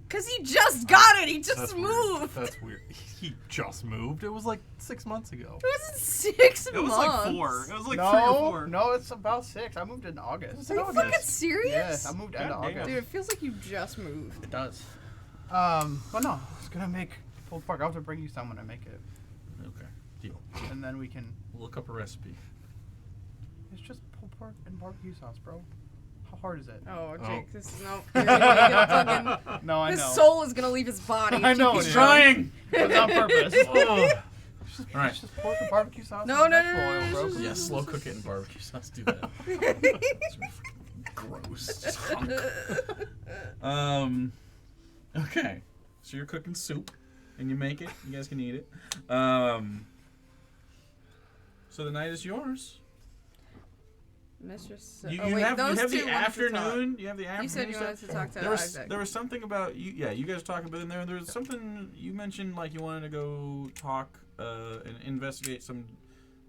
Because he just got it. He That's just weird. moved. That's weird. He just moved. It was like 6 months ago. It wasn't 6 It months. was like 4. It was like no, 3 or 4. no, it's about 6. I moved in August. Are you fucking serious? Yes, I moved end of God damn. August. Dude, it feels like you just moved. It does. But no, I was gonna make pulled pork. I'll have to bring you some when I make it, Okay. Deal. and then we can. Look up a recipe. It's just pulled pork and barbecue sauce, bro. How hard is it? Oh, Oh. Jake, this is no. You're gonna get fucking, No, I his know. soul is gonna leave his body. I know. He's it is. Trying. It was on purpose. All right. It's just pork and barbecue sauce. No, and no, vegetable no, oil, no, bro. no, Yeah, slow cook it in barbecue sauce. Do that. It's gross. Okay. So you're cooking soup, and you make it. You guys can eat it. So the night is yours. Mistress. You, oh, you wait, have those the two wanted to talk. afternoon. You have the afternoon. You said you stuff. wanted to talk to There was Isaac. there was something about you. Yeah, you guys were talking, but then there was something you mentioned, like you wanted to go talk and investigate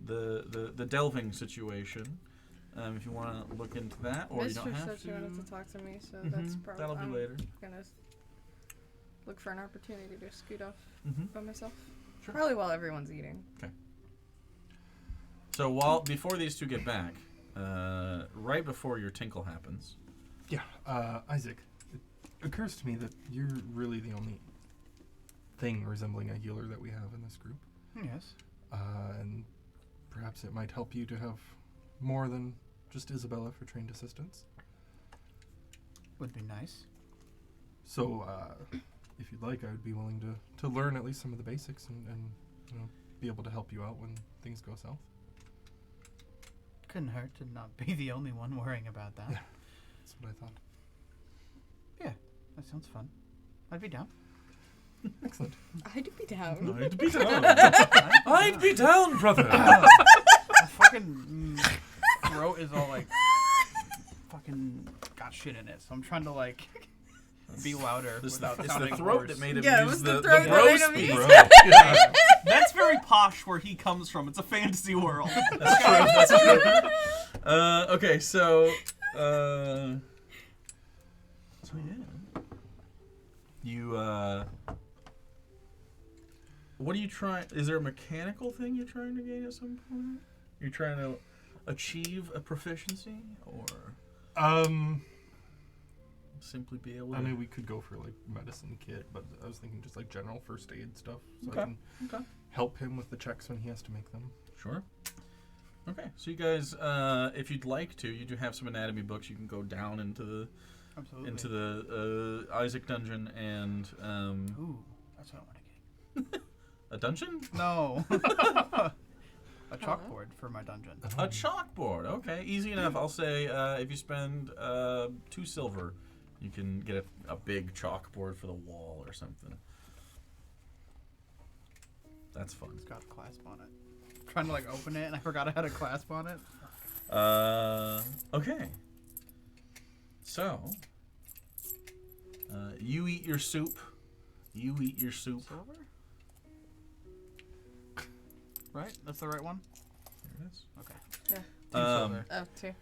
the delving situation. If you want to look into that, or you Mistress don't said have she to. wanted to talk to me, so Mhm, that's probably. that'll be I'm later. gonna look for an opportunity to scoot off Mhm. by myself. Sure. Probably while everyone's eating. So before these two get back, right before your tinkle happens, Yeah, Isaac, it occurs to me that you're really the only thing resembling a healer that we have in this group. Yes. And perhaps it might help you to have more than just Isabella for trained assistance. Would be nice. So, if you'd like, I would be willing to learn at least some of the basics and you know, be able to help you out when things go south. Couldn't hurt to not be the only one worrying about that. Yeah. That's what I thought. That sounds fun. I'd be down. Excellent. I'd be down. I'd be down. I'd be down, brother. My fucking throat is all like fucking got shit in it, so I'm trying to like be louder it's without the sounding throat hoarse. that made him Yeah, it use was the the throat that bro made him speak. use Bro. That's very posh where he comes from. It's a fantasy world. That's true. That's true. Okay, so yeah, you what are you trying? Is there a mechanical thing you're trying to gain at some point? You're trying to achieve a proficiency, or simply be able to? I mean, we could go for like medicine kit, but I was thinking just like general first aid stuff, so Okay. I can Okay. help him with the checks when he has to make them. Sure. Okay, so you guys, if you'd like to, you do have some anatomy books. You can go down into Absolutely. the Isaac dungeon and Ooh, that's what I want to get. a dungeon, No. A chalkboard for my dungeon. a chalkboard. Okay, easy enough. I'll say if you spend 2 silver, you can get a big chalkboard for the wall or something. That's fun. It's got a clasp on it. I'm trying to like open it and I forgot I had a clasp on it. Okay. So, you eat your soup. You eat your soup. Silver? Right? That's the right one? There it is. Okay. Um, Oh, 2.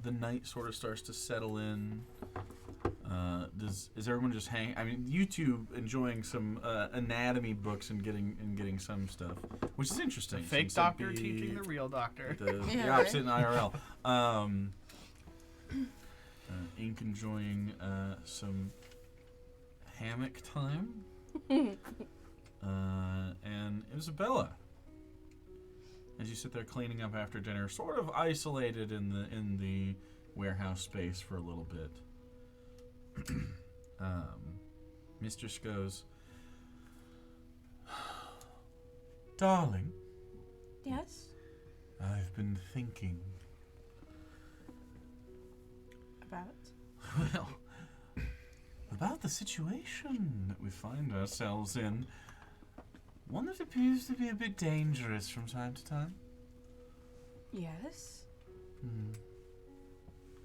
the night sort of starts to settle in. Is everyone just hang? I mean, you two enjoying some anatomy books and getting some stuff, which is interesting. Fake since it'd doctor be teaching the real doctor. the Yeah, opposite in IRL. Ink enjoying some hammock time, and Isabella, as you sit there cleaning up after dinner, sort of isolated in the warehouse space for a little bit. Mistress goes, "Darling, Yes? I've been thinking." About? Well, about the situation that we find ourselves in. One that appears to be a bit dangerous from time to time. Yes?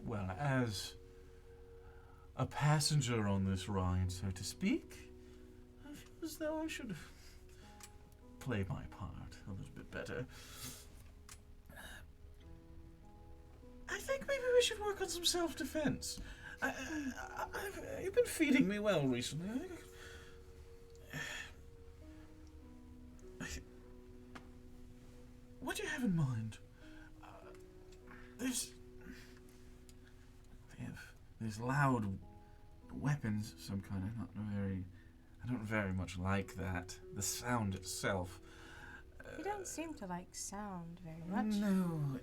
Well, as a passenger on this ride, so to speak, I feel as though I should play my part a little bit better. I think maybe we should work on some self-defense. You've been feeding me well recently. What do you have in mind? There's loud weapons, some kind. I don't very much like that. The sound itself. You don't seem to like sound very much. No.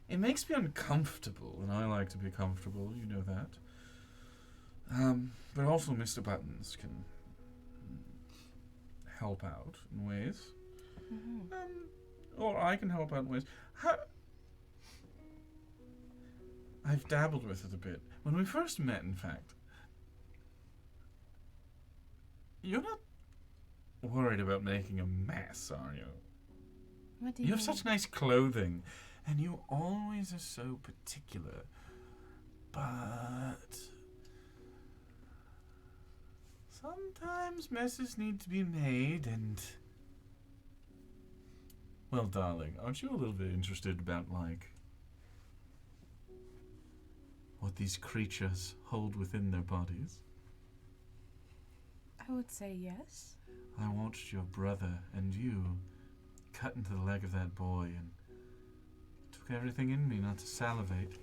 It makes me uncomfortable, and I like to be comfortable, you know that. But also Mr. Buttons can help out in ways. Mm-hmm. Or I can help out in ways. I've dabbled with it a bit. When we first met, in fact, you're not worried about making a mess, are you? What do You you have such nice clothing, and you always are so particular. But sometimes messes need to be made, and... Well, darling, aren't you a little bit interested about, like, what these creatures hold within their bodies? I would say yes. I watched your brother and you cut into the leg of that boy, and it took everything in me not to salivate.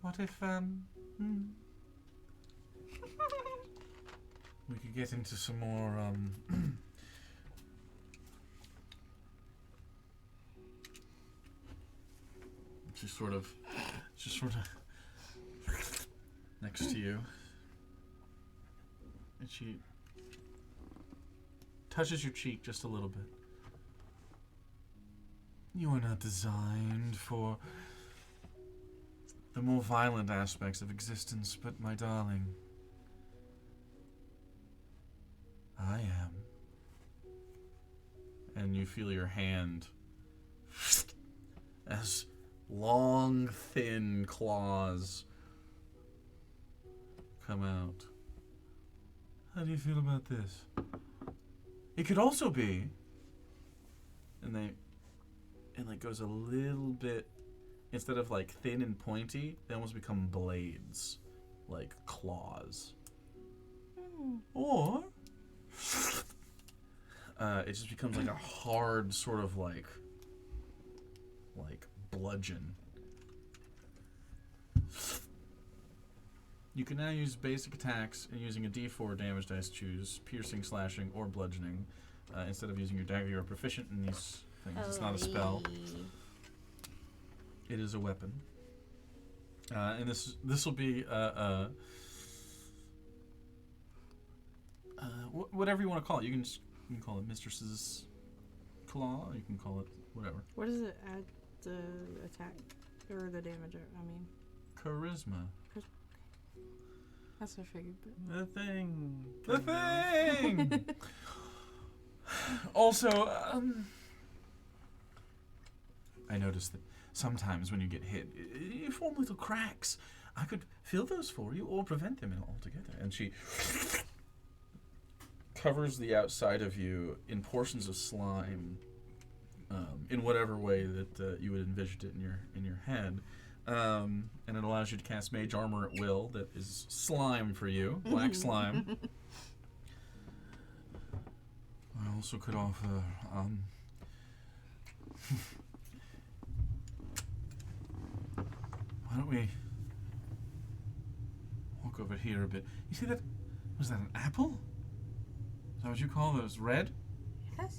What if, we could get into some more, just sort of next to you. And she touches your cheek just a little bit. You are not designed for the more violent aspects of existence, but my darling, I am. And you feel your hand as long, thin claws come out. How do you feel about this? It could also be, and like goes a little bit, instead of like thin and pointy, they almost become blades, like claws. Or it just becomes like a hard sort of like bludgeon. You can now use basic attacks and using a D4 damage dice, choose piercing, slashing, or bludgeoning. Instead of using your dagger, you're proficient in these things. It's not a spell. It is a weapon. And this will be whatever you want to call it. You can call it Mistress's Claw. You can call it whatever. What does it add the attack or the damage? I mean, Charisma. that's what I figured. The thing. The thing. Also, I noticed that sometimes when you get hit, you form little cracks. I could fill those for you or prevent them altogether. And she covers the outside of you in portions of slime, in whatever way that you would envision it in your head, and it allows you to cast Mage Armor at will. That is slime for you, black slime. I also could offer. Why don't we walk over here a bit? You see that? Was that an apple? Is that what you call those? Red? Yes.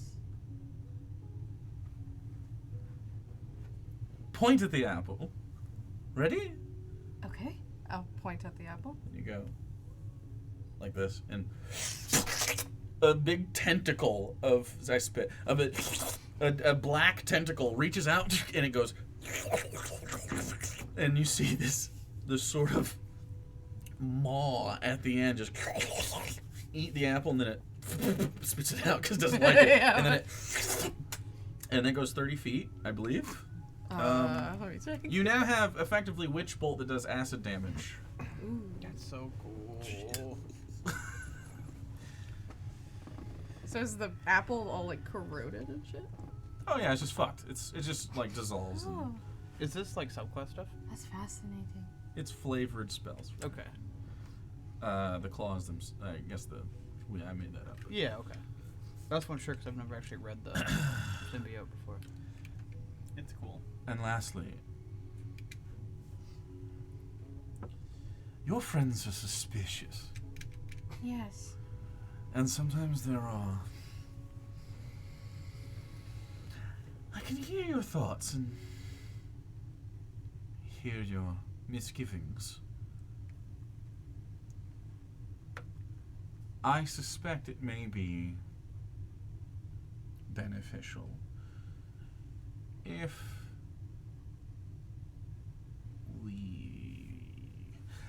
Point at the apple. Ready? Okay. I'll point at the apple. And you go like this, and a big tentacle of a black tentacle reaches out, and it goes, and you see this sort of maw at the end just eat the apple, and then it spits it out because it doesn't like it, Yeah. and then it goes 30 feet, I believe. Let me check. You now have effectively Witch Bolt that does acid damage. Ooh. That's so cool. So is the apple all like corroded and shit? Oh yeah, it's just fucked. It just like dissolves. Oh, And Is this like subquest stuff? that's fascinating. it's flavored spells. Okay. The claws I guess I made that up. Yeah, okay. That's one sure because I've never actually read the symbiote before. It's cool. And lastly, your friends are suspicious, Yes. and sometimes there are. I can hear your thoughts and hear your misgivings. I suspect it may be beneficial if we...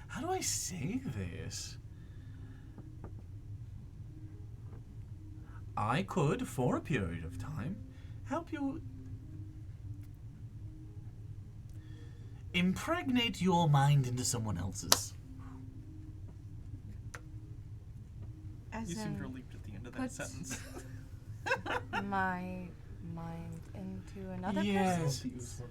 How do I say this? I could, for a period of time, help you impregnate your mind into someone else's. As You seemed in relieved at the end of that puts- sentence. my mind into another Yes. person's.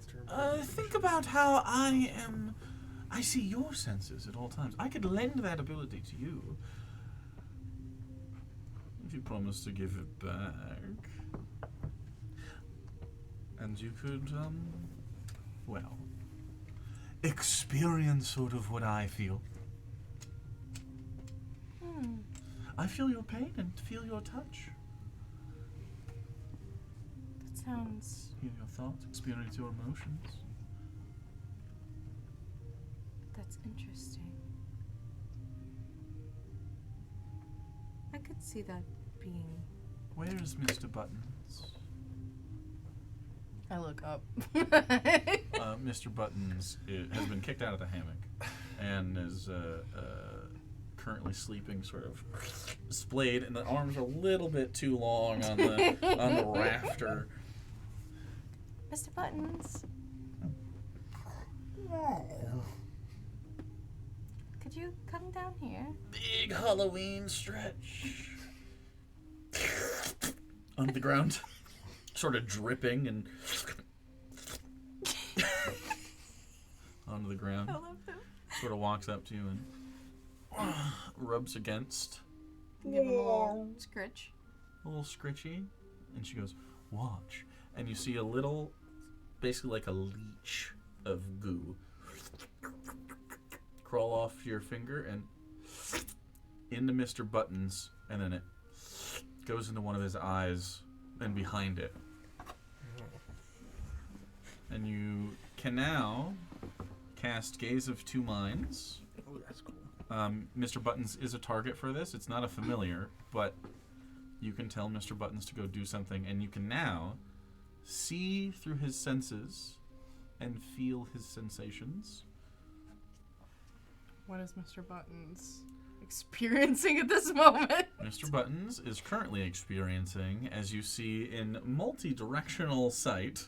Think about how I see your senses at all times. I could lend that ability to you. If you promise to give it back. And you could, well, experience sort of what I feel. Hmm. I feel your pain and feel your touch. That sounds. Hear your thoughts, experience your emotions. That's interesting. I could see that being. Where is Mr. Buttons? I look up. Mr. Buttons has been kicked out of the hammock and is currently sleeping sort of splayed, and the arms are a little bit too long on the rafter. Mr. Buttons. Could you come down here? Big Halloween stretch. Onto the ground, sort of dripping and onto the ground. I love him. Sort of walks up to you and rubs against, Give him a little scritch. a little scritchy, and she goes, "Watch," and you see a little, basically like a leech of goo, crawl off your finger and into Mr. Buttons, and then it goes into one of his eyes and behind it. And you can now cast Gaze of Two Minds. Oh, that's cool. Mr. Buttons is a target for this. It's not a familiar, but you can tell Mr. Buttons to go do something, and you can now see through his senses and feel his sensations. What is Mr. Buttons experiencing at this moment? Mr. Buttons is currently experiencing, as you see in multi-directional sight.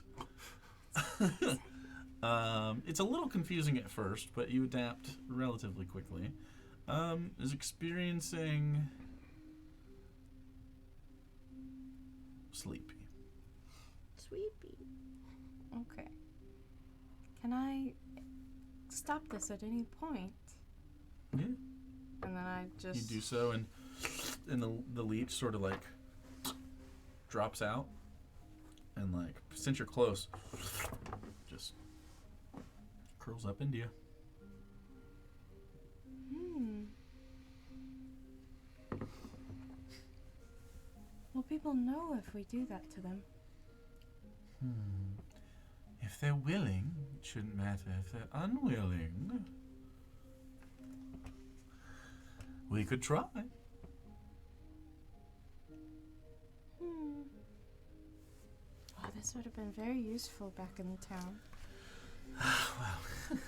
It's a little confusing at first, but you adapt relatively quickly. Is experiencing sleepy. Sweepy. Okay. Can I stop this at any point? Yeah. And then I You just. do so, and the leech sort of like drops out, and like since you're close, just curls up into you. Will people know if we do that to them? If they're willing, it shouldn't matter. If they're unwilling, we could try. Oh, this would have been very useful back in the town. Well,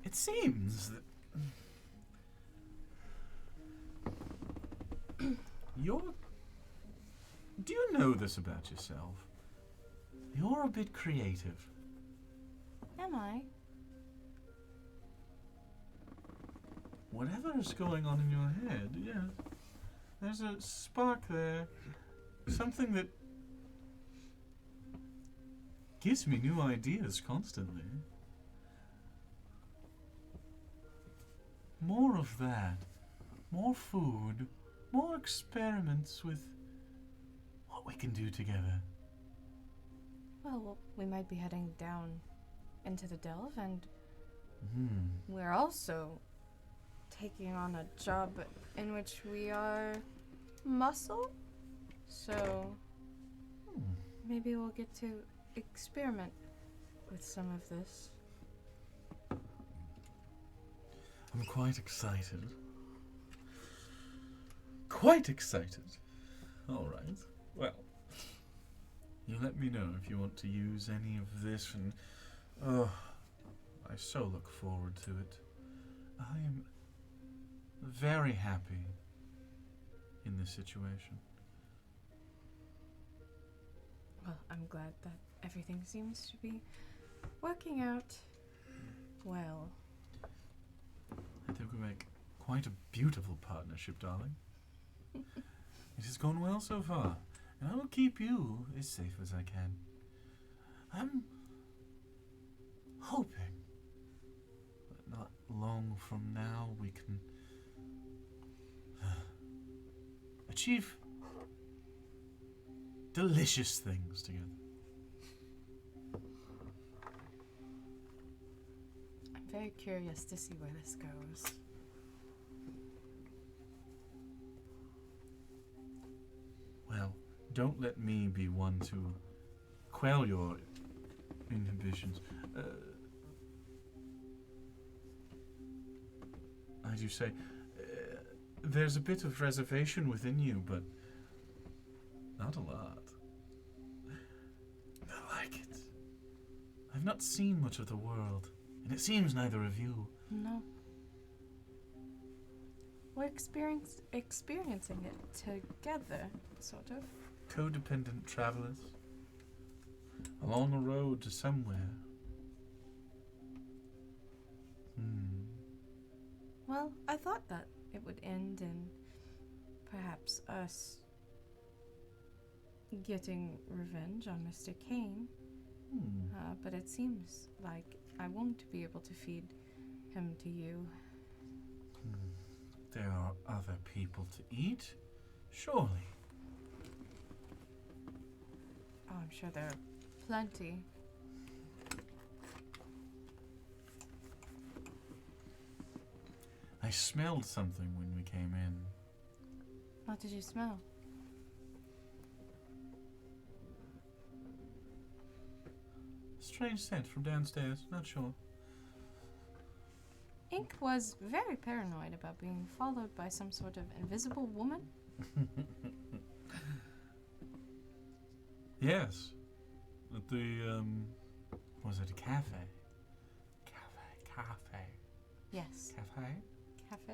it seems that you're. Do you know this about yourself? You're a bit creative. Am I? Whatever is going on in your head, yeah. There's a spark there. Something that gives me new ideas constantly. More of that. More food. More experiments with what we can do together. Well, we might be heading down into the delve, and Hmm. we're also taking on a job in which we are muscle. So maybe we'll get to experiment with some of this. I'm quite excited. Quite excited. All right. Well, you let me know if you want to use any of this, and I so look forward to it. I am very happy in this situation. Well, I'm glad that everything seems to be working out well. I think we make quite a beautiful partnership, darling. It has gone well so far, and I will keep you as safe as I can. I'm hoping that not long from now we can achieve delicious things together. I'm very curious to see where this goes. Well, don't let me be one to quell your inhibitions. I do say, there's a bit of reservation within you, but not a lot. I like it. I've not seen much of the world, and it seems neither of you. No. We're experiencing it together, sort of. Codependent travelers along a road to somewhere. Well, I thought that it would end in perhaps us getting revenge on Mr. Kane. But it seems like I won't be able to feed him to you. There are other people to eat, surely. Oh, I'm sure there are plenty. I smelled something when we came in. What did you smell? Strange scent from downstairs, not sure. Ink was very paranoid about being followed by some sort of invisible woman. Yes. At the, was it a cafe? Cafe. Yes. Cafe? Cafe?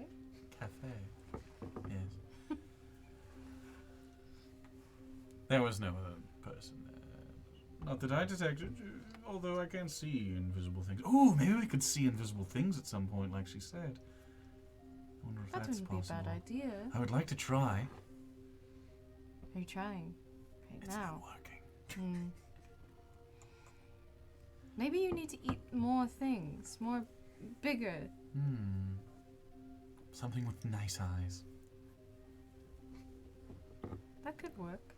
Cafe. Yes. There was no other person there. Not that I detected, although I can see invisible things. Oh, maybe we could see invisible things at some point, like she said. I wonder if That that's wouldn't possible. be a bad idea. I would like to try. Are you trying right It's now? not working. Hmm. Maybe you need to eat more things, more bigger. Something with nice eyes. That could work.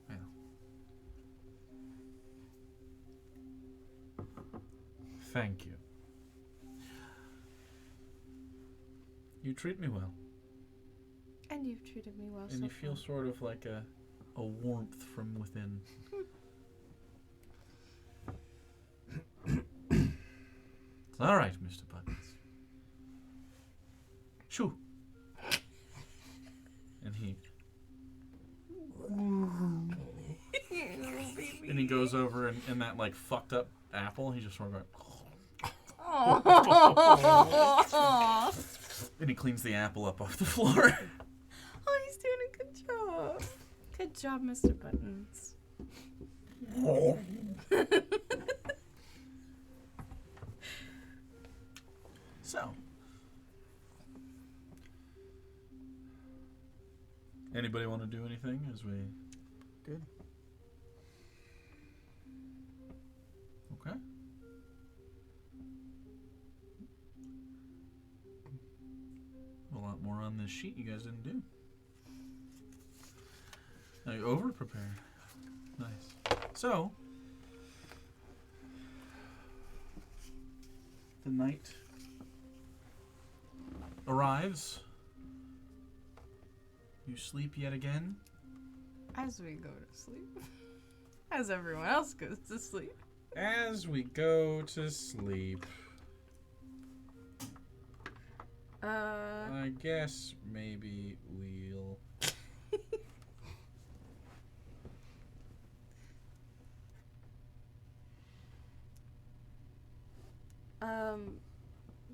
Well. Thank you. You treat me well. And you've treated me well And so you feel far. sort of like a warmth from within. It's all right, Mr. Buttons. Shoo. And he goes over and that like fucked up apple. He just sort of going, and he cleans the apple up off the floor. Oh, he's doing a good job. Good job, Mr. Buttons. So, anybody want to do anything as we? Good. Okay. A lot more on this sheet you guys didn't do. Now you over prepared. Nice. So, the night arrives. You sleep yet again. As we go to sleep. As everyone else goes to sleep. As we go to sleep, I guess maybe we'll.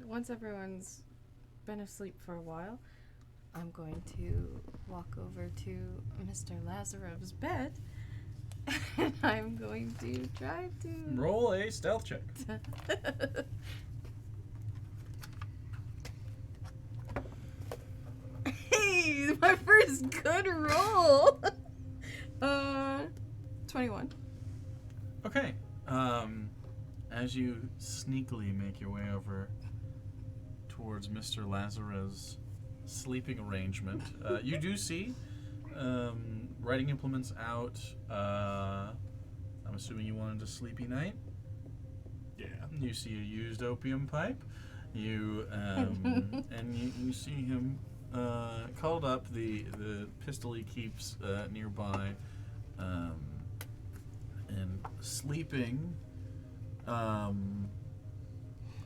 Once everyone's been asleep for a while, I'm going to walk over to Mr. Lazarev's bed, and I'm going to try to. Roll a stealth check. Hey, my first good roll. 21. Okay. As you sneakily make your way over towards Mr. Lazarus' sleeping arrangement, you do see writing implements out. I'm assuming you wanted a sleepy night. Yeah. You see a used opium pipe. You and you see him called up the pistol he keeps nearby, and sleeping.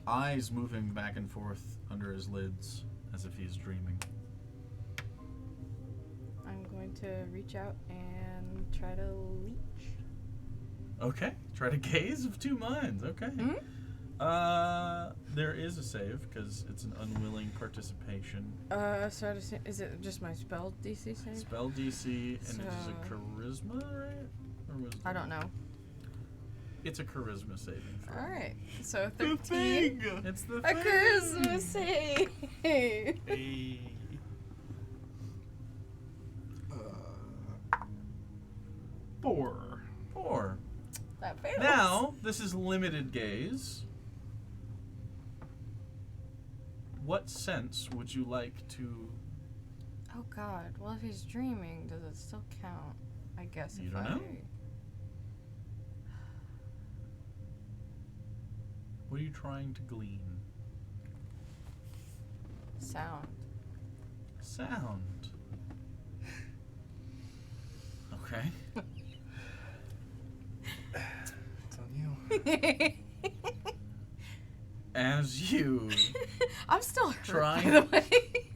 Eyes moving back and forth under his lids as if he's dreaming. I'm going to reach out and try to leech. Okay, try to gaze of two minds. Okay. Mhm. There is a save because it's an unwilling participation. So is it just my spell DC save? Spell DC, and it is a So- charisma, right? Or wisdom? I don't know. It's a charisma saving throw. Alright, so 13. It's the A thing. charisma save! Hey. 4. 4. That fails. Now, this is limited gaze. What sense would you like to? Oh god, well if he's dreaming, does it still count? I guess You if don't know. What are you trying to glean? Sound. Sound. Okay. It's on you. As you I'm still hurt, Try. by the way.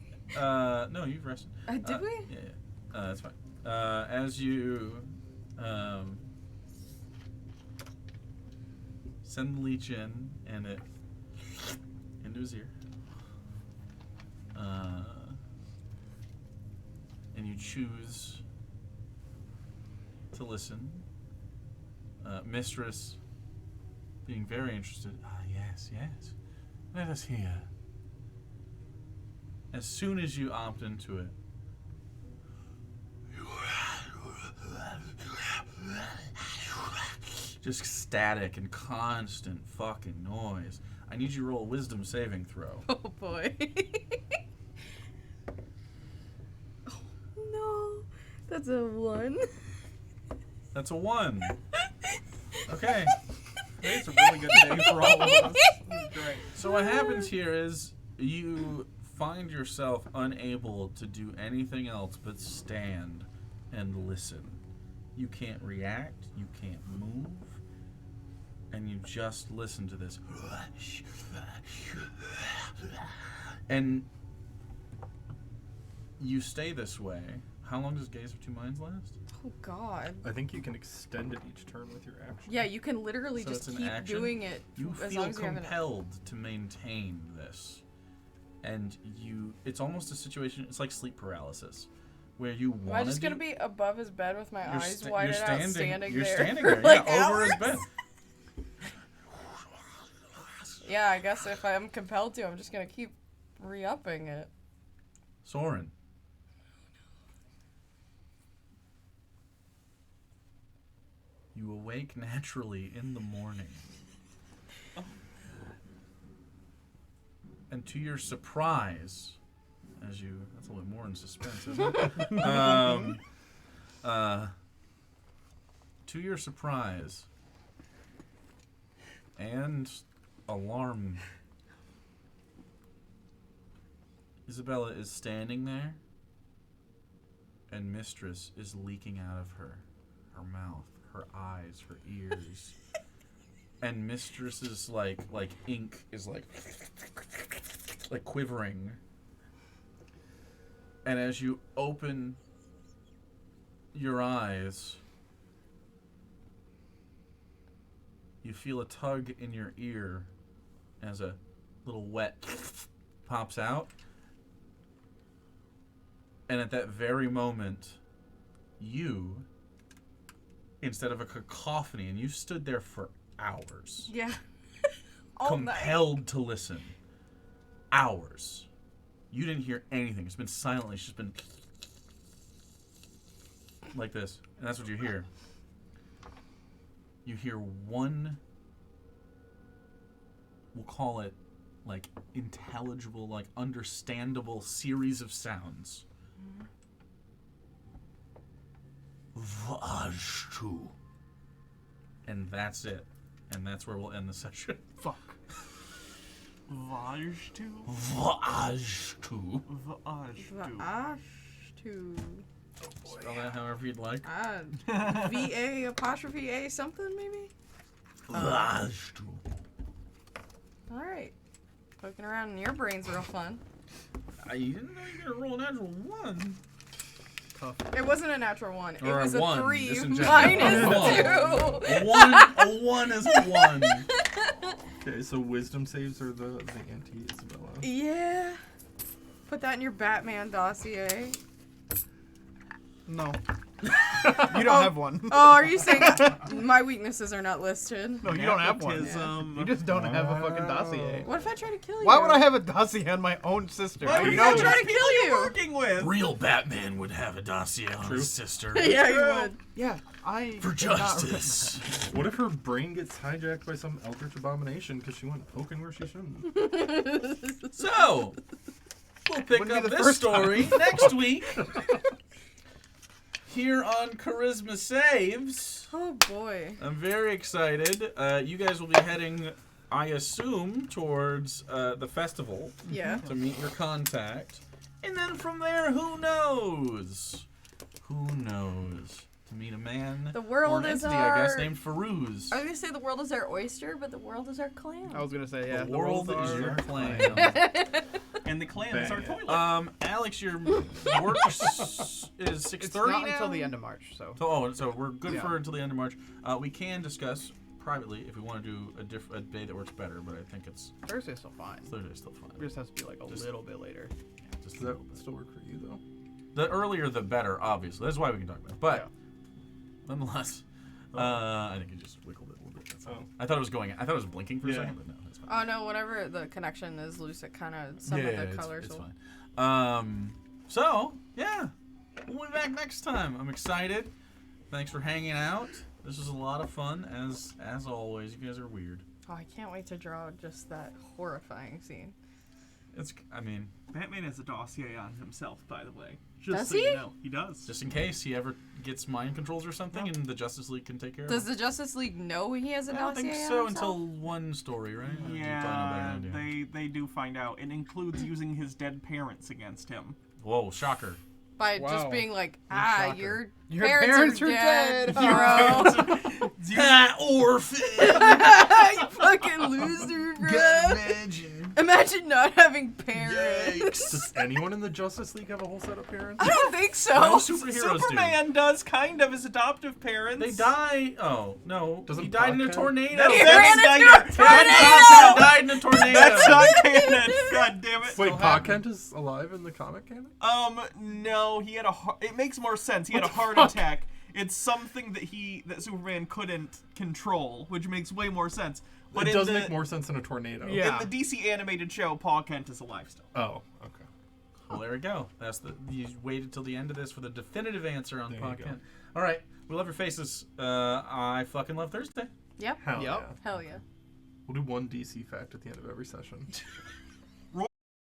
no, you've rested. Did we? Yeah, that's fine. As you send the leech in and it into his ear, and you choose to listen, Mistress being very interested. Ah, yes, yes. Let us hear. As soon as you opt into it, just static and constant fucking noise. I need you to roll a wisdom saving throw. Oh boy. Oh no. That's a 1. That's a 1. Okay. It's a really good day for all of us. Great. So what happens here is you find yourself unable to do anything else but stand and listen. You can't react, you can't move, and you just listen to this. And you stay this way. How long does Gaze of Two Minds last? Oh god. I think you can extend it each turn with your action. Yeah, you can literally So just it's an keep action? doing it You as feel long as you have enough. compelled to maintain this. And it's almost a situation, it's like sleep paralysis, where you want to Am I just gonna be above his bed with my eyes you're wide out, standing there there, for like yeah, over hours? his bed. Yeah, I guess if I'm compelled to, I'm just gonna keep re-upping it. Soren. You awake naturally in the morning. And to your surprise, that's a little bit more in suspense, isn't it? To your surprise and alarm, Isabella is standing there, and Mistress is leaking out of her mouth, her eyes, her ears. And Mistress's like ink is like quivering. And as you open your eyes, you feel a tug in your ear as a little wet pops out. And at that very moment, you, instead of a cacophony, and you stood there for hours, Yeah. All night. compelled to listen. Hours. You didn't hear anything. It's been silent. It's just been like this. And that's what you hear. You hear one, we'll call it like intelligible, like understandable series of sounds. Vajtu. And that's it. And that's where we'll end the session. Fuck. Vajtu? Vajtu. Vajtu. Vashtu. Spell that however you'd like. V-A apostrophe A something maybe? Vajtu. Alright. Poking around in your brain's real fun. You didn't know you were gonna roll a natural 1. Tough. It wasn't a natural 1. It Or a was a 1, 3 just in general. minus 2. A 1 is a 1. Okay, so wisdom saves are the anti-Isabella. Yeah. Put that in your Batman dossier. No. You don't have one. Oh, are you saying my weaknesses are not listed? No, you don't have one. Nepotism. You just don't have a fucking dossier. What if I try to kill you? Why would I have a dossier on my own sister? Why What would if you I know try the to people kill you're you? working with? Real Batman would have a dossier on his sister. Yeah, you would. Yeah, I. For did not justice. What if her brain gets hijacked by some eldritch abomination because she went poking where she shouldn't? So, we'll pick Wouldn't be up the this first story next week. Here on Charisma Saves. Oh boy. I'm very excited. You guys will be heading, I assume, towards the festival Yeah. to meet your contact. And then from there, who knows? Who knows? To meet a man The world or an is entity, I guess, our- named Farouz. I was gonna say the world is our oyster, but the world is our clam. I was gonna say, yeah. The world is are- your clan. And the clan is our Bang. toilet. Alex, your work is 6:30 It's not now? until the end of March, so. So we're good Yeah. for until the end of March. We can discuss privately if we want to do a day that works better, but I think it's Thursday's still fine. Thursday's still fine. It just has to be like a Just- little bit later. Just Does that still work for you, though? the earlier the better, obviously. That's why we can talk about it. But Yeah. nonetheless, I think you just wiggled it a little bit. That's all. Oh. I thought it was blinking for a Yeah. second, but no, that's fine. Oh no, whenever the connection is loose, it kind of some of the it's colors fine. So yeah, we'll be back next time. I'm excited. Thanks for hanging out. This was a lot of fun, as always. You guys are weird. Oh, I can't wait to draw just that horrifying scene. Batman has a dossier on himself, by the way. Just Does so he? you know. He does. Just in case he ever gets mind controls or something, and the Justice League can take care Does of the Justice League know he has a it. I don't dossier think on so himself? until one story, right? Or do you Yeah, probably know better than I do? they do find out. It includes using his dead parents against him. Whoa, shocker. By Wow. just being like, shocker. your Your parents, are dead, hero. Ha, orphan! You fucking loser, bro. Imagine not having parents. Does anyone in the Justice League have a whole set of parents? I don't think so. No superheroes Superman does kind of his adoptive parents. They die. Oh no! Doesn't he died in a Podcat- tornado. That's He Zack ran into Snyder. a Podcat died in a tornado. That's not canon. God damn it. Wait, Pa happened. Kent is alive in the comic canon? No, he had it makes more sense. He had a What the heart fuck? attack. It's something that Superman couldn't control, which makes way more sense. But It in does the, make more sense in a tornado. Yeah. in the DC animated show, Paul Kent is alive still. Oh, okay. Well, there we go. You waited till the end of this for the definitive answer on There you Podcat. go. All right, we love your faces. I fucking love Thursday. Yep. Hell Yep. yeah. Hell yeah. We'll do one DC fact at the end of every session.